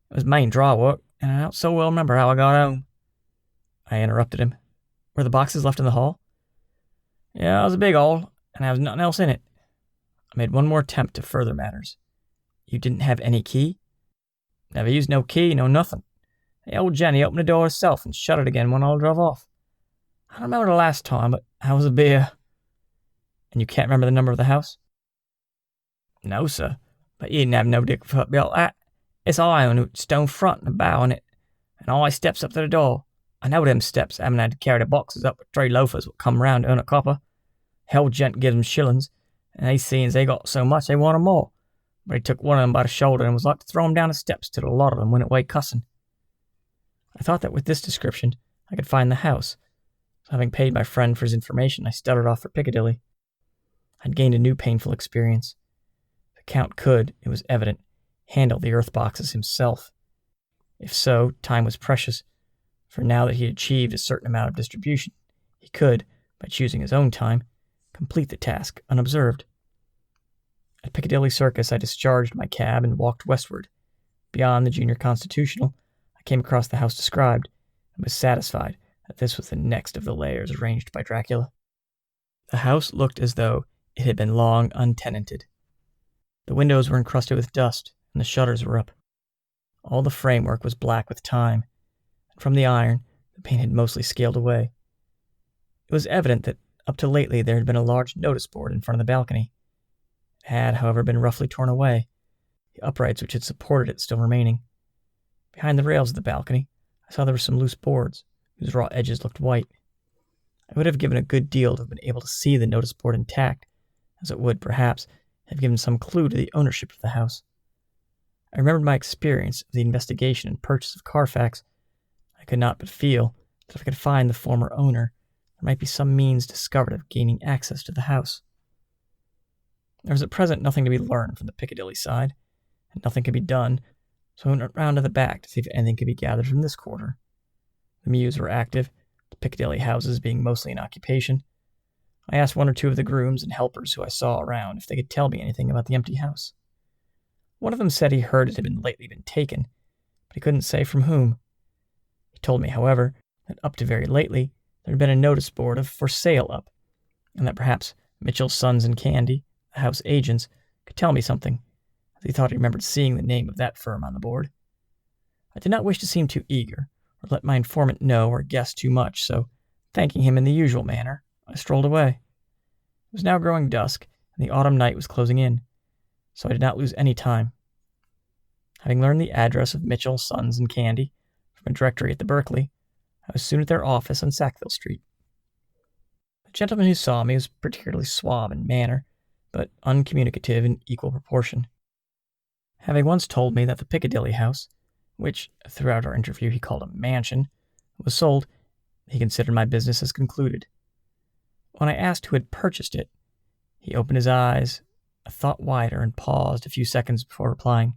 It was main dry work, and I don't so well remember how I got home." I interrupted him. "Were the boxes left in the hall?" "Yeah, it was a big hall, and there was nothing else in it." I made one more attempt to further matters. "You didn't have any key?" "Never used no key, no nothing. The old Jenny opened the door herself and shut it again when I drove off. I don't remember the last time, but I was a beer." "And you can't remember the number of the house?" "No, sir. But he didn't have no dick for built that. It's iron with stone front and a bow in it, and all I steps up to the door. I know them steps, having had to carry the boxes up with 3 loafers what come round to earn a copper. The old gent gives 'em shillings, and they seeing they got so much they wanted more. But he took one of them by the shoulder and was like to throw him down the steps till the lot of them went away cussing." I thought that with this description I could find the house, so having paid my friend for his information, I started off for Piccadilly. I'd gained a new painful experience. The Count could, it was evident, handle the earth boxes himself. If so, time was precious, for now that he had achieved a certain amount of distribution, he could, by choosing his own time, complete the task unobserved. At Piccadilly Circus, I discharged my cab and walked westward. Beyond the Junior Constitutional, I came across the house described, and was satisfied that this was the next of the layers arranged by Dracula. The house looked as though it had been long untenanted. The windows were encrusted with dust, and the shutters were up. All the framework was black with time, and from the iron, the paint had mostly scaled away. It was evident that up to lately there had been a large notice board in front of the balcony. It had, however, been roughly torn away, the uprights which had supported it still remaining. Behind the rails of the balcony, I saw there were some loose boards, whose raw edges looked white. I would have given a good deal to have been able to see the notice board intact, as it would, perhaps, have given some clue to the ownership of the house. I remembered my experience of the investigation and purchase of Carfax. I could not but feel that if I could find the former owner, there might be some means discovered of gaining access to the house. There was at present nothing to be learned from the Piccadilly side, and nothing could be done, so I went round to the back to see if anything could be gathered from this quarter. The mews were active, the Piccadilly houses being mostly in occupation. I asked 1 or 2 of the grooms and helpers who I saw around if they could tell me anything about the empty house. One of them said he heard it had lately been taken, but he couldn't say from whom. He told me, however, that up to very lately there had been a notice board of "for sale" up, and that perhaps Mitchell, Sons and Candy, the house agents, could tell me something, as he thought he remembered seeing the name of that firm on the board. I did not wish to seem too eager, or let my informant know or guess too much, so, thanking him in the usual manner, I strolled away. It was now growing dusk, and the autumn night was closing in, so I did not lose any time. Having learned the address of Mitchell, Sons and Candy from a directory at the Berkeley, I was soon at their office on Sackville Street. The gentleman who saw me was particularly suave in manner, but uncommunicative in equal proportion. Having once told me that the Piccadilly house, which throughout our interview he called a mansion, was sold, he considered my business as concluded. When I asked who had purchased it, he opened his eyes, a thought wider, and paused a few seconds before replying.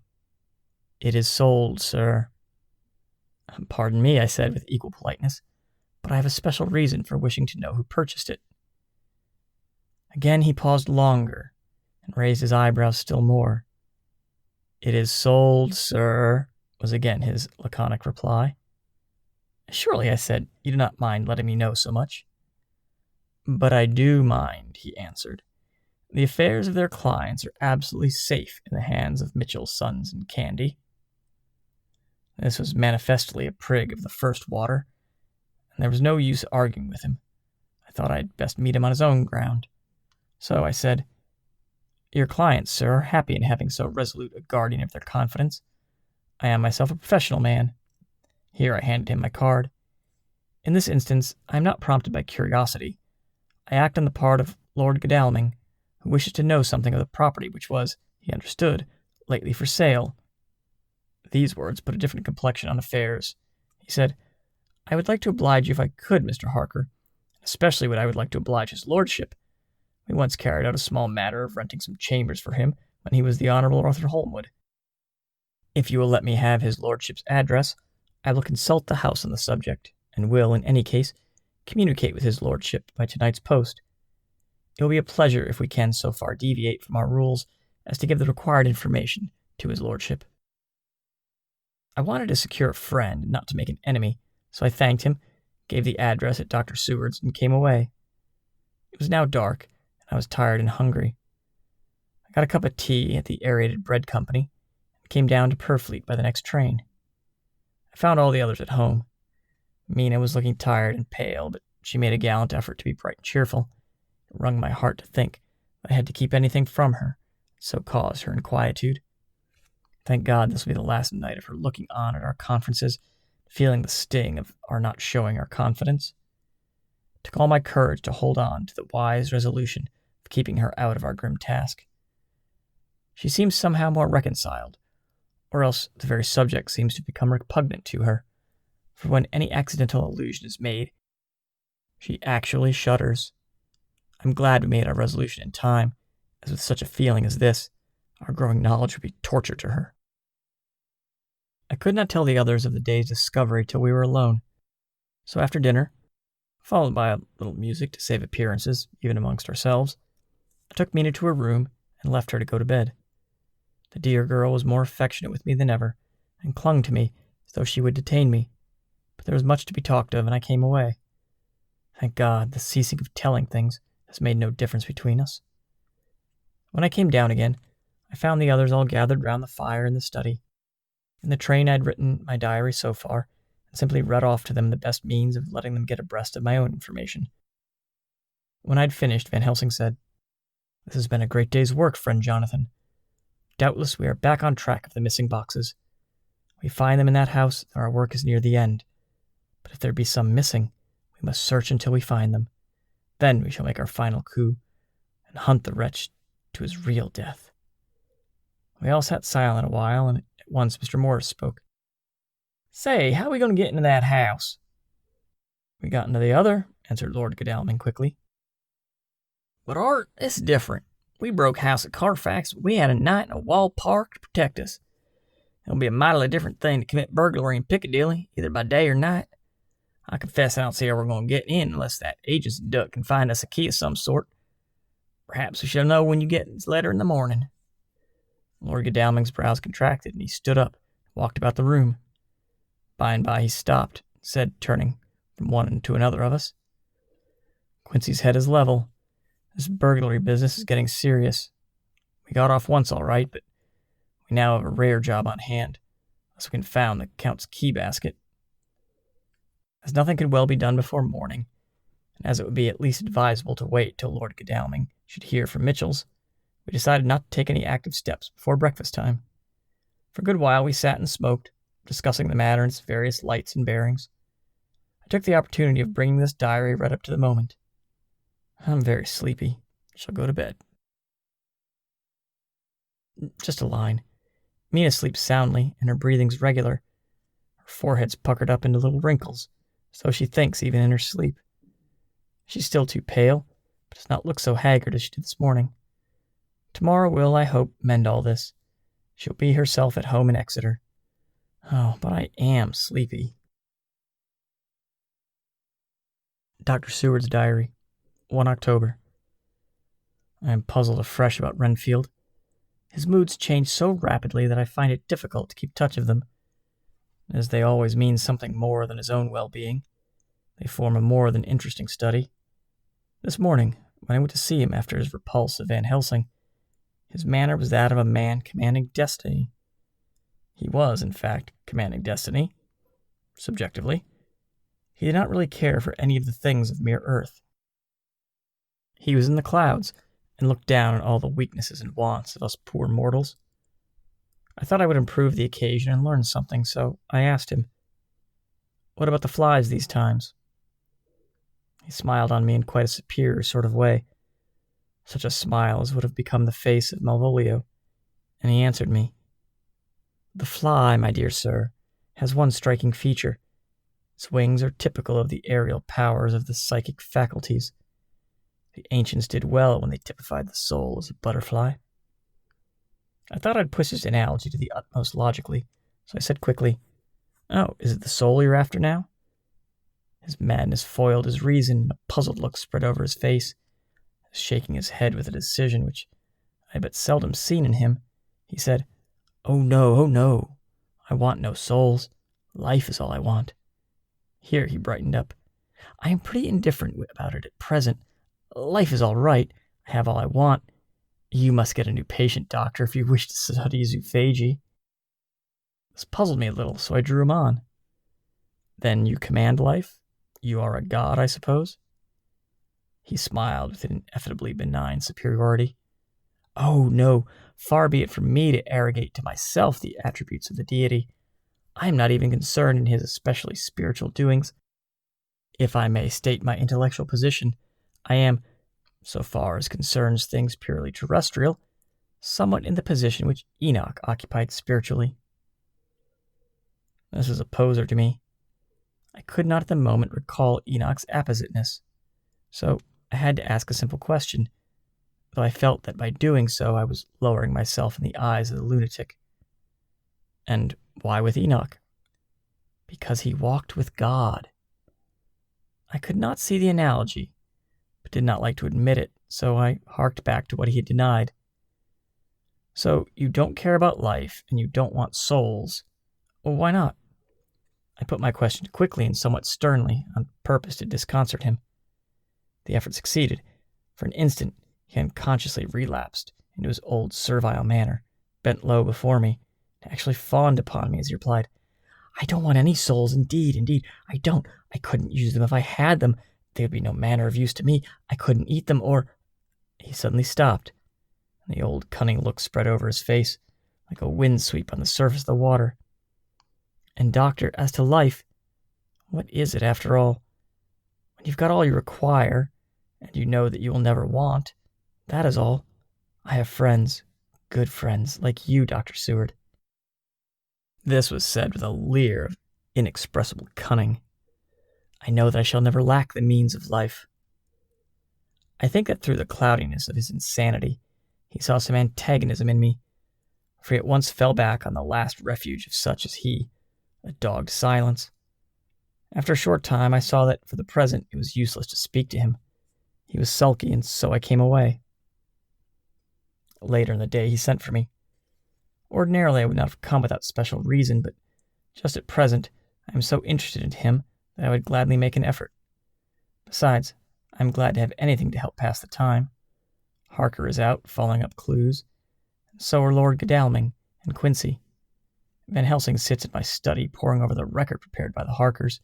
"It is sold, sir." "Pardon me," I said with equal politeness, "but I have a special reason for wishing to know who purchased it." Again he paused longer and raised his eyebrows still more. "It is sold, sir," was again his laconic reply. "Surely," I said, "you do not mind letting me know so much?" "But I do mind," he answered. "The affairs of their clients are absolutely safe in the hands of Mitchell, Sons and Candy." This was manifestly a prig of the first water, and there was no use arguing with him. I thought I had best meet him on his own ground. So I said, "Your clients, sir, are happy in having so resolute a guardian of their confidence. I am myself a professional man." Here I handed him my card. "In this instance, I am not prompted by curiosity. I act on the part of Lord Godalming, who wishes to know something of the property which was, he understood, lately for sale." These words put a different complexion on affairs. He said, "I would like to oblige you if I could, Mr. Harker. Especially would I like to oblige his lordship. We once carried out a small matter of renting some chambers for him when he was the Honourable Arthur Holmwood. If you will let me have his lordship's address, I will consult the house on the subject, and will, in any case, communicate with his lordship by tonight's post. It will be a pleasure if we can so far deviate from our rules as to give the required information to his lordship." I wanted to secure a friend, not to make an enemy, so I thanked him, gave the address at Dr. Seward's, and came away. It was now dark, and I was tired and hungry. I got a cup of tea at the Aerated Bread Company, and came down to Purfleet by the next train. I found all the others at home. Mina was looking tired and pale, but she made a gallant effort to be bright and cheerful. It wrung my heart to think that I had to keep anything from her, so caused her inquietude. Thank God this will be the last night of her looking on at our conferences, feeling the sting of our not showing our confidence. It took all my courage to hold on to the wise resolution of keeping her out of our grim task. She seems somehow more reconciled, or else the very subject seems to become repugnant to her, for when any accidental allusion is made, she actually shudders. I'm glad we made our resolution in time, as with such a feeling as this, our growing knowledge would be torture to her. I could not tell the others of the day's discovery till we were alone, so after dinner, followed by a little music to save appearances, even amongst ourselves, I took Mina to her room and left her to go to bed. The dear girl was more affectionate with me than ever, and clung to me as though she would detain me, but there was much to be talked of, and I came away. Thank God, the ceasing of telling things has made no difference between us. When I came down again, I found the others all gathered round the fire in the study. In the train I had written my diary so far, and simply read off to them the best means of letting them get abreast of my own information. When I had finished, Van Helsing said, "This has been a great day's work, friend Jonathan. Doubtless we are back on track of the missing boxes. We find them in that house, and our work is near the end. But if there be some missing, we must search until we find them. Then we shall make our final coup, and hunt the wretch to his real death." We all sat silent a while, and at once Mr. Morris spoke. "Say, how are we going to get into that house?" "We got into the other," answered Lord Godalming quickly. "But Art, it's different. We broke house at Carfax, but we had a night in a walled park to protect us. It'll be a mightily different thing to commit burglary in Piccadilly, either by day or night. I confess I don't see how we're going to get in unless that agency duck can find us a key of some sort. Perhaps we shall know when you get his letter in the morning." Lord Godalming's brows contracted, and he stood up and walked about the room. By and by he stopped, and said, turning from one to another of us, "Quincy's head is level. This burglary business is getting serious. We got off once all right, but we now have a rare job on hand, unless we can found the Count's key basket." As nothing could well be done before morning, and as it would be at least advisable to wait till Lord Godalming should hear from Mitchell's, we decided not to take any active steps before breakfast time. For a good while we sat and smoked, discussing the matter in its various lights and bearings. I took the opportunity of bringing this diary right up to the moment. I'm very sleepy. Shall go to bed. Just a line. Mina sleeps soundly, and her breathing's regular. Her forehead's puckered up into little wrinkles, so she thinks even in her sleep. She's still too pale, but does not look so haggard as she did this morning. Tomorrow will, I hope, mend all this. She'll be herself at home in Exeter. Oh, but I am sleepy. Dr. Seward's Diary, 1 October. I am puzzled afresh about Renfield. His moods change so rapidly that I find it difficult to keep touch of them, as they always mean something more than his own well-being. They form a more than interesting study. This morning, when I went to see him after his repulse of Van Helsing, his manner was that of a man commanding destiny. He was, in fact, commanding destiny, subjectively. He did not really care for any of the things of mere earth. He was in the clouds, and looked down on all the weaknesses and wants of us poor mortals. I thought I would improve the occasion and learn something, so I asked him, "What about the flies these times?" He smiled on me in quite a superior sort of way, such a smile as would have become the face of Malvolio, and he answered me, "The fly, my dear sir, has one striking feature. Its wings are typical of the aerial powers of the psychic faculties. The ancients did well when they typified the soul as a butterfly." I thought I'd push his analogy to the utmost logically, so I said quickly, "Oh, is it the soul you're after now?" His madness foiled his reason, and a puzzled look spread over his face. Shaking his head with a decision which I had but seldom seen in him, he said, oh no, I want no souls. Life is all I want." Here he brightened up. "I am pretty indifferent about it at present. Life is all right. I have all I want. You must get a new patient, doctor, if you wish to study zoophagy." This puzzled me a little, so I drew him on. "Then you command life? You are a god, I suppose?" He smiled with an ineffably benign superiority. "Oh, no, far be it from me to arrogate to myself the attributes of the deity. I am not even concerned in his especially spiritual doings. If I may state my intellectual position, I am, so far as concerns things purely terrestrial, somewhat in the position which Enoch occupied spiritually." This was a poser to me. I could not at the moment recall Enoch's appositeness, so I had to ask a simple question, though I felt that by doing so I was lowering myself in the eyes of the lunatic. "And why with Enoch?" "Because he walked with God." I could not see the analogy, but did not like to admit it, so I harked back to what he had denied. "So you don't care about life, and you don't want souls. Well, why not?" I put my question quickly and somewhat sternly, on purpose to disconcert him. The effort succeeded. For an instant, he unconsciously relapsed into his old servile manner, bent low before me, and actually fawned upon me as he replied, "I don't want any souls, indeed, I don't. I couldn't use them if I had them. They would be no manner of use to me. I couldn't eat them, or—" He suddenly stopped, and the old cunning look spread over his face, like a wind sweep on the surface of the water. "And, doctor, as to life, what is it after all? When you've got all you require, and you know that you will never want, that is all. I have friends, good friends, like you, Dr. Seward." This was said with a leer of inexpressible cunning. I know that I shall never lack the means of life. I think that through the cloudiness of his insanity, he saw some antagonism in me, for he at once fell back on the last refuge of such as he, a dogged silence. After a short time, I saw that for the present it was useless to speak to him. He was sulky, and so I came away. Later in the day, he sent for me. Ordinarily, I would not have come without special reason, but just at present, I am so interested in him that I would gladly make an effort. Besides, I am glad to have anything to help pass the time. Harker is out, following up clues, and so are Lord Godalming and Quincy. Van Helsing sits in my study, poring over the record prepared by the Harkers.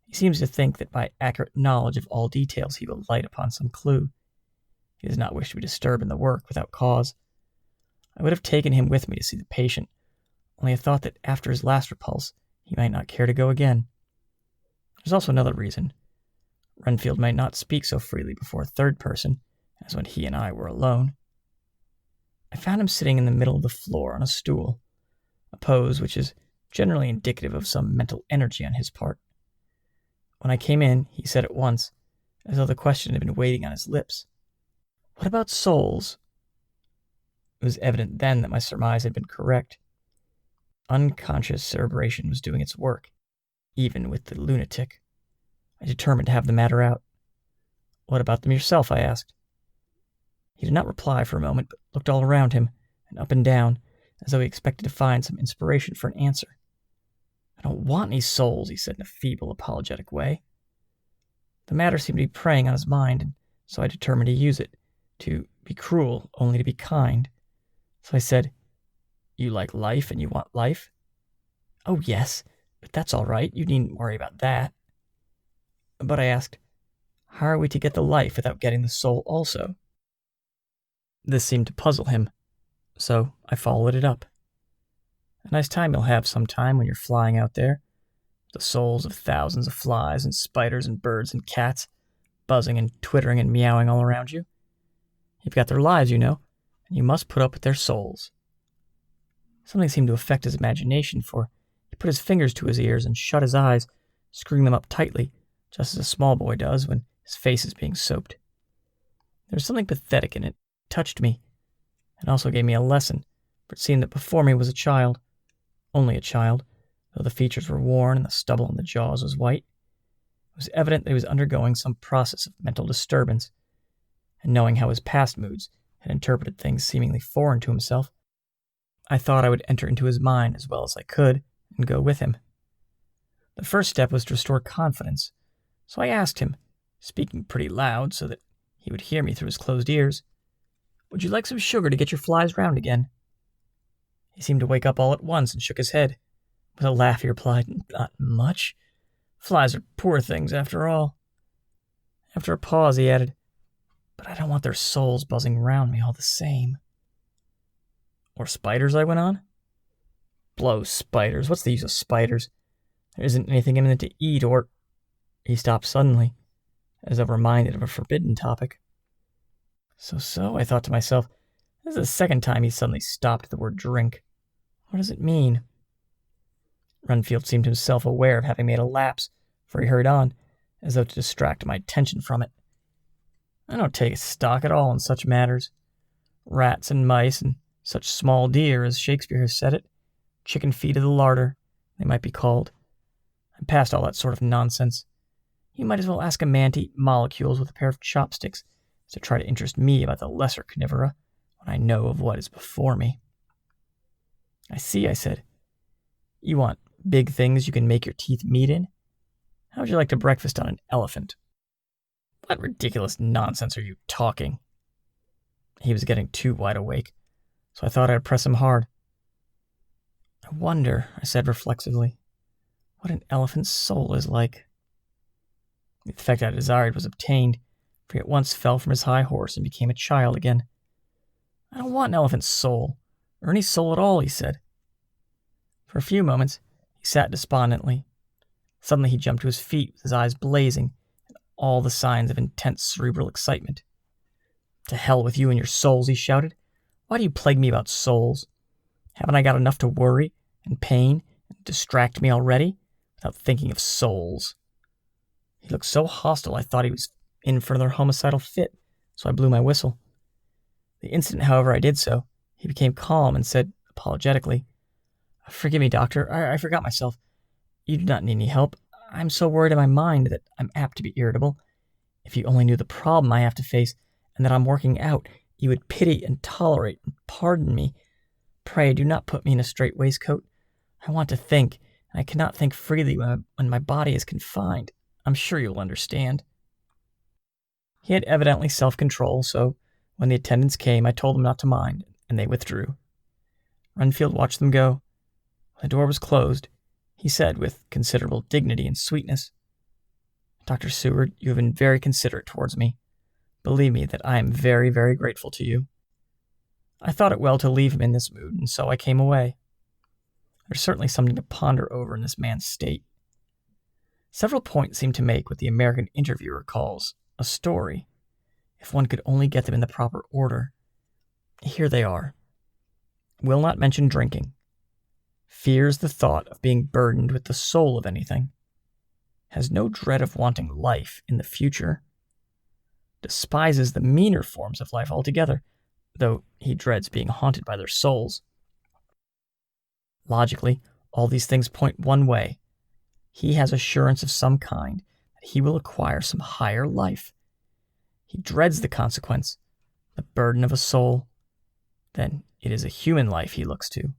He seems to think that by accurate knowledge of all details he will light upon some clue. He does not wish to be disturbed in the work without cause. I would have taken him with me to see the patient, only I thought that after his last repulse he might not care to go again. There's also another reason. Renfield might not speak so freely before a third person as when he and I were alone. I found him sitting in the middle of the floor on a stool, a pose which is generally indicative of some mental energy on his part. When I came in, he said at once, as though the question had been waiting on his lips, "What about souls?" It was evident then that my surmise had been correct. Unconscious cerebration was doing its work, even with the lunatic. I determined to have the matter out. "What about them yourself?" I asked. He did not reply for a moment, but looked all around him, and up and down, as though he expected to find some inspiration for an answer. "I don't want any souls," he said in a feeble, apologetic way. The matter seemed to be preying on his mind, and so I determined to use it, to be cruel only to be kind. So I said, "You like life and you want life?" "Oh, yes, but that's all right. You needn't worry about that." But I asked, "How are we to get the life without getting the soul also?" This seemed to puzzle him, so I followed it up. "A nice time you'll have sometime when you're flying out there, the souls of thousands of flies and spiders and birds and cats, buzzing and twittering and meowing all around you. You've got their lives, you know, and you must put up with their souls." Something seemed to affect his imagination, for he put his fingers to his ears and shut his eyes, screwing them up tightly, just as a small boy does when his face is being soaped. There was something pathetic in it. It touched me, and also gave me a lesson, for it seemed that before me was a child, only a child, though the features were worn and the stubble on the jaws was white. It was evident that he was undergoing some process of mental disturbance, and knowing how his past moods had interpreted things seemingly foreign to himself, I thought I would enter into his mind as well as I could and go with him. The first step was to restore confidence, so I asked him, speaking pretty loud so that he would hear me through his closed ears, "Would you like some sugar to get your flies round again?" He seemed to wake up all at once and shook his head. With a laugh he replied, "Not much. Flies are poor things after all." After a pause he added, "But I don't want their souls buzzing round me all the same." "Or spiders?" I went on. "Blow spiders. What's the use of spiders? There isn't anything in it to eat or—" He stopped suddenly, as though reminded of a forbidden topic. So, I thought to myself, this is the second time he suddenly stopped at the word drink. What does it mean? Renfield seemed himself aware of having made a lapse, for he hurried on, as though to distract my attention from it. "I don't take stock at all in such matters. Rats and mice and such small deer, as Shakespeare has said it, chicken feet of the larder, they might be called. I'm past all that sort of nonsense. You might as well ask a man to eat molecules with a pair of chopsticks as to try to interest me about the lesser carnivora when I know of what is before me." "I see," I said. "You want big things you can make your teeth meet in? How would you like to breakfast on an elephant?" "What ridiculous nonsense are you talking?" He was getting too wide awake, so I thought I'd press him hard. "I wonder," I said reflexively, "what an elephant's soul is like." The effect I desired was obtained, for he at once fell from his high horse and became a child again. "I don't want an elephant's soul, or any soul at all," he said. For a few moments, he sat despondently. Suddenly he jumped to his feet with his eyes blazing and all the signs of intense cerebral excitement. "To hell with you and your souls," he shouted. "Why do you plague me about souls? Haven't I got enough to worry and pain and distract me already, without thinking of souls?" He looked so hostile I thought he was in for another homicidal fit, so I blew my whistle. The instant, however, I did so, he became calm and said apologetically, "Forgive me, doctor, I forgot myself. You do not need any help. I'm so worried in my mind that I'm apt to be irritable. If you only knew the problem I have to face and that I'm working out, you would pity and tolerate and pardon me. Pray do not put me in a strait waistcoat. I want to think, and I cannot think freely when my body is confined. I'm sure you'll understand." He had evidently self-control, so when the attendants came, I told them not to mind, and they withdrew. Renfield watched them go. When the door was closed, he said with considerable dignity and sweetness, "Dr. Seward, you have been very considerate towards me. Believe me that I am very, very grateful to you." I thought it well to leave him in this mood, and so I came away. There's certainly something to ponder over in this man's state. Several points seem to make what the American interviewer calls a story, if one could only get them in the proper order. Here they are. Will not mention drinking. Fears the thought of being burdened with the soul of anything. Has no dread of wanting life in the future. Despises the meaner forms of life altogether, though he dreads being haunted by their souls. Logically, all these things point one way. He has assurance of some kind that he will acquire some higher life. He dreads the consequence, the burden of a soul. Then it is a human life he looks to.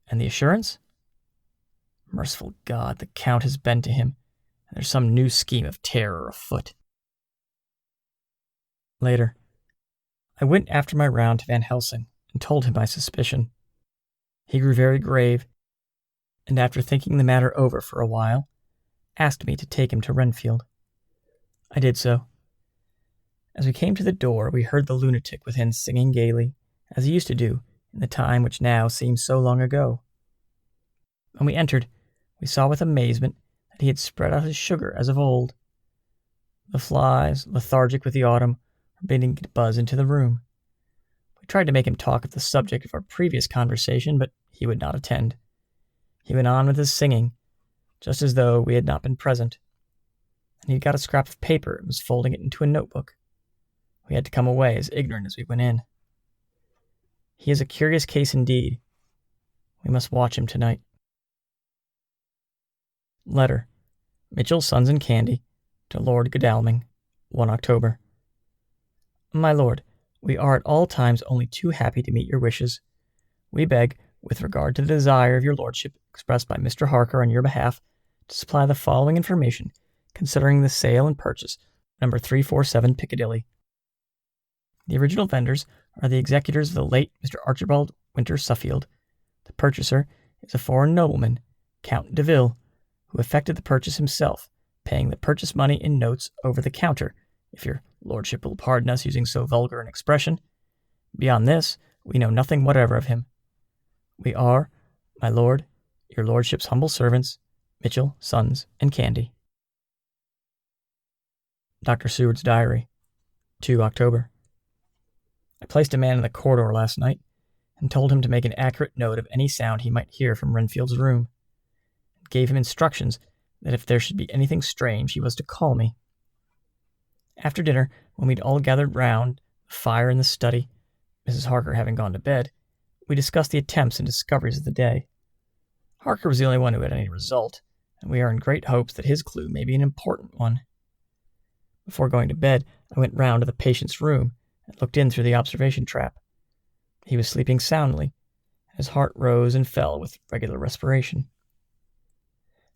And the assurance? Merciful God, the Count has been to him, and there's some new scheme of terror afoot. Later, I went after my round to Van Helsing and told him my suspicion. He grew very grave, and after thinking the matter over for a while, asked me to take him to Renfield. I did so. As we came to the door, we heard the lunatic within singing gaily, as he used to do in the time which now seems so long ago. When we entered, we saw with amazement that he had spread out his sugar as of old. The flies, lethargic with the autumn, were beginning to buzz into the room. We tried to make him talk of the subject of our previous conversation, but he would not attend. He went on with his singing, just as though we had not been present. And he had got a scrap of paper and was folding it into a notebook. We had to come away as ignorant as we went in. He is a curious case indeed. We must watch him tonight. Letter. Mitchell, Sons and Candy, to Lord Godalming, 1 October. My lord, we are at all times only too happy to meet your wishes. We beg, with regard to the desire of your lordship expressed by Mr. Harker on your behalf, to supply the following information concerning the sale and purchase of number 347 Piccadilly. The original vendors are the executors of the late Mr. Archibald Winter Suffield. The purchaser is a foreign nobleman, Count de Ville, who effected the purchase himself, paying the purchase money in notes over the counter, if your lordship will pardon us using so vulgar an expression. Beyond this, we know nothing whatever of him. We are, my lord, your lordship's humble servants, Mitchell, Sons, and Candy. Dr. Seward's Diary, 2 October. I placed a man in the corridor last night and told him to make an accurate note of any sound he might hear from Renfield's room, and gave him instructions that if there should be anything strange, he was to call me. After dinner, when we'd all gathered round the fire in the study, Mrs. Harker having gone to bed, we discussed the attempts and discoveries of the day. Harker was the only one who had any result, and we are in great hopes that his clue may be an important one. Before going to bed, I went round to the patient's room and looked in through the observation trap. He was sleeping soundly, and his heart rose and fell with regular respiration.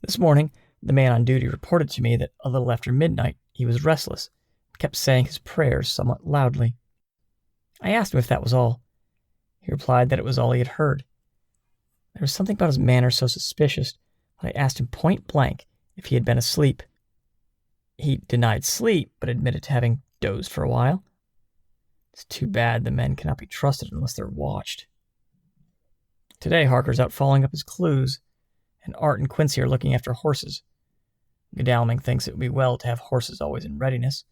This morning, the man on duty reported to me that a little after midnight he was restless and kept saying his prayers somewhat loudly. I asked him if that was all. He replied that it was all he had heard. There was something about his manner so suspicious that I asked him point blank if he had been asleep. He denied sleep, but admitted to having dozed for a while. It's too bad the men cannot be trusted unless they're watched. Today Harker's out following up his clues, and Art and Quincy are looking after horses. Godalming thinks it would be well to have horses always in readiness,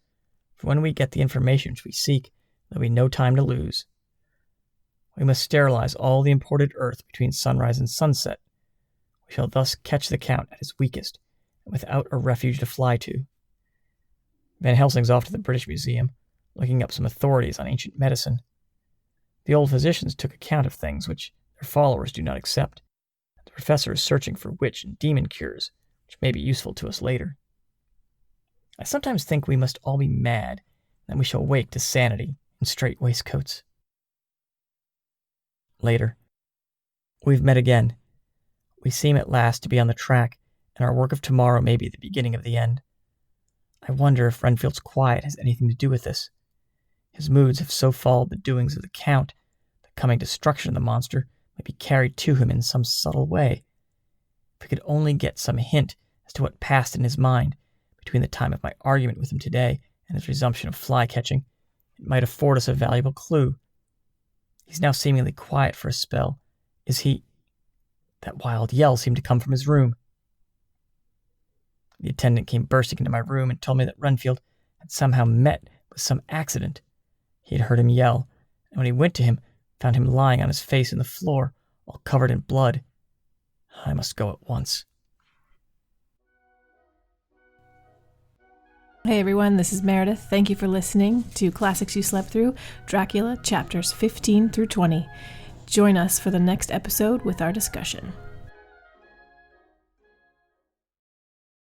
for when we get the information which we seek, there'll be no time to lose. We must sterilize all the imported earth between sunrise and sunset. We shall thus catch the Count at his weakest, and without a refuge to fly to. Van Helsing's off to the British Museum, looking up some authorities on ancient medicine. The old physicians took account of things which their followers do not accept. The professor is searching for witch and demon cures, which may be useful to us later. I sometimes think we must all be mad, and that we shall wake to sanity in strait waistcoats. Later. We've met again. We seem at last to be on the track, and our work of tomorrow may be the beginning of the end. I wonder if Renfield's quiet has anything to do with this. His moods have so followed the doings of the Count, the coming destruction of the monster may be carried to him in some subtle way. If we could only get some hint as to what passed in his mind between the time of my argument with him today and his resumption of fly-catching, it might afford us a valuable clue. He's now seemingly quiet for a spell. Is he... That wild yell seemed to come from his room. The attendant came bursting into my room and told me that Renfield had somehow met with some accident. He had heard him yell, and when he went to him, found him lying on his face in the floor, all covered in blood. I must go at once. Hey everyone, this is Meredith. Thank you for listening to Classics You Slept Through, Dracula, chapters 15 through 20. Join us for the next episode with our discussion.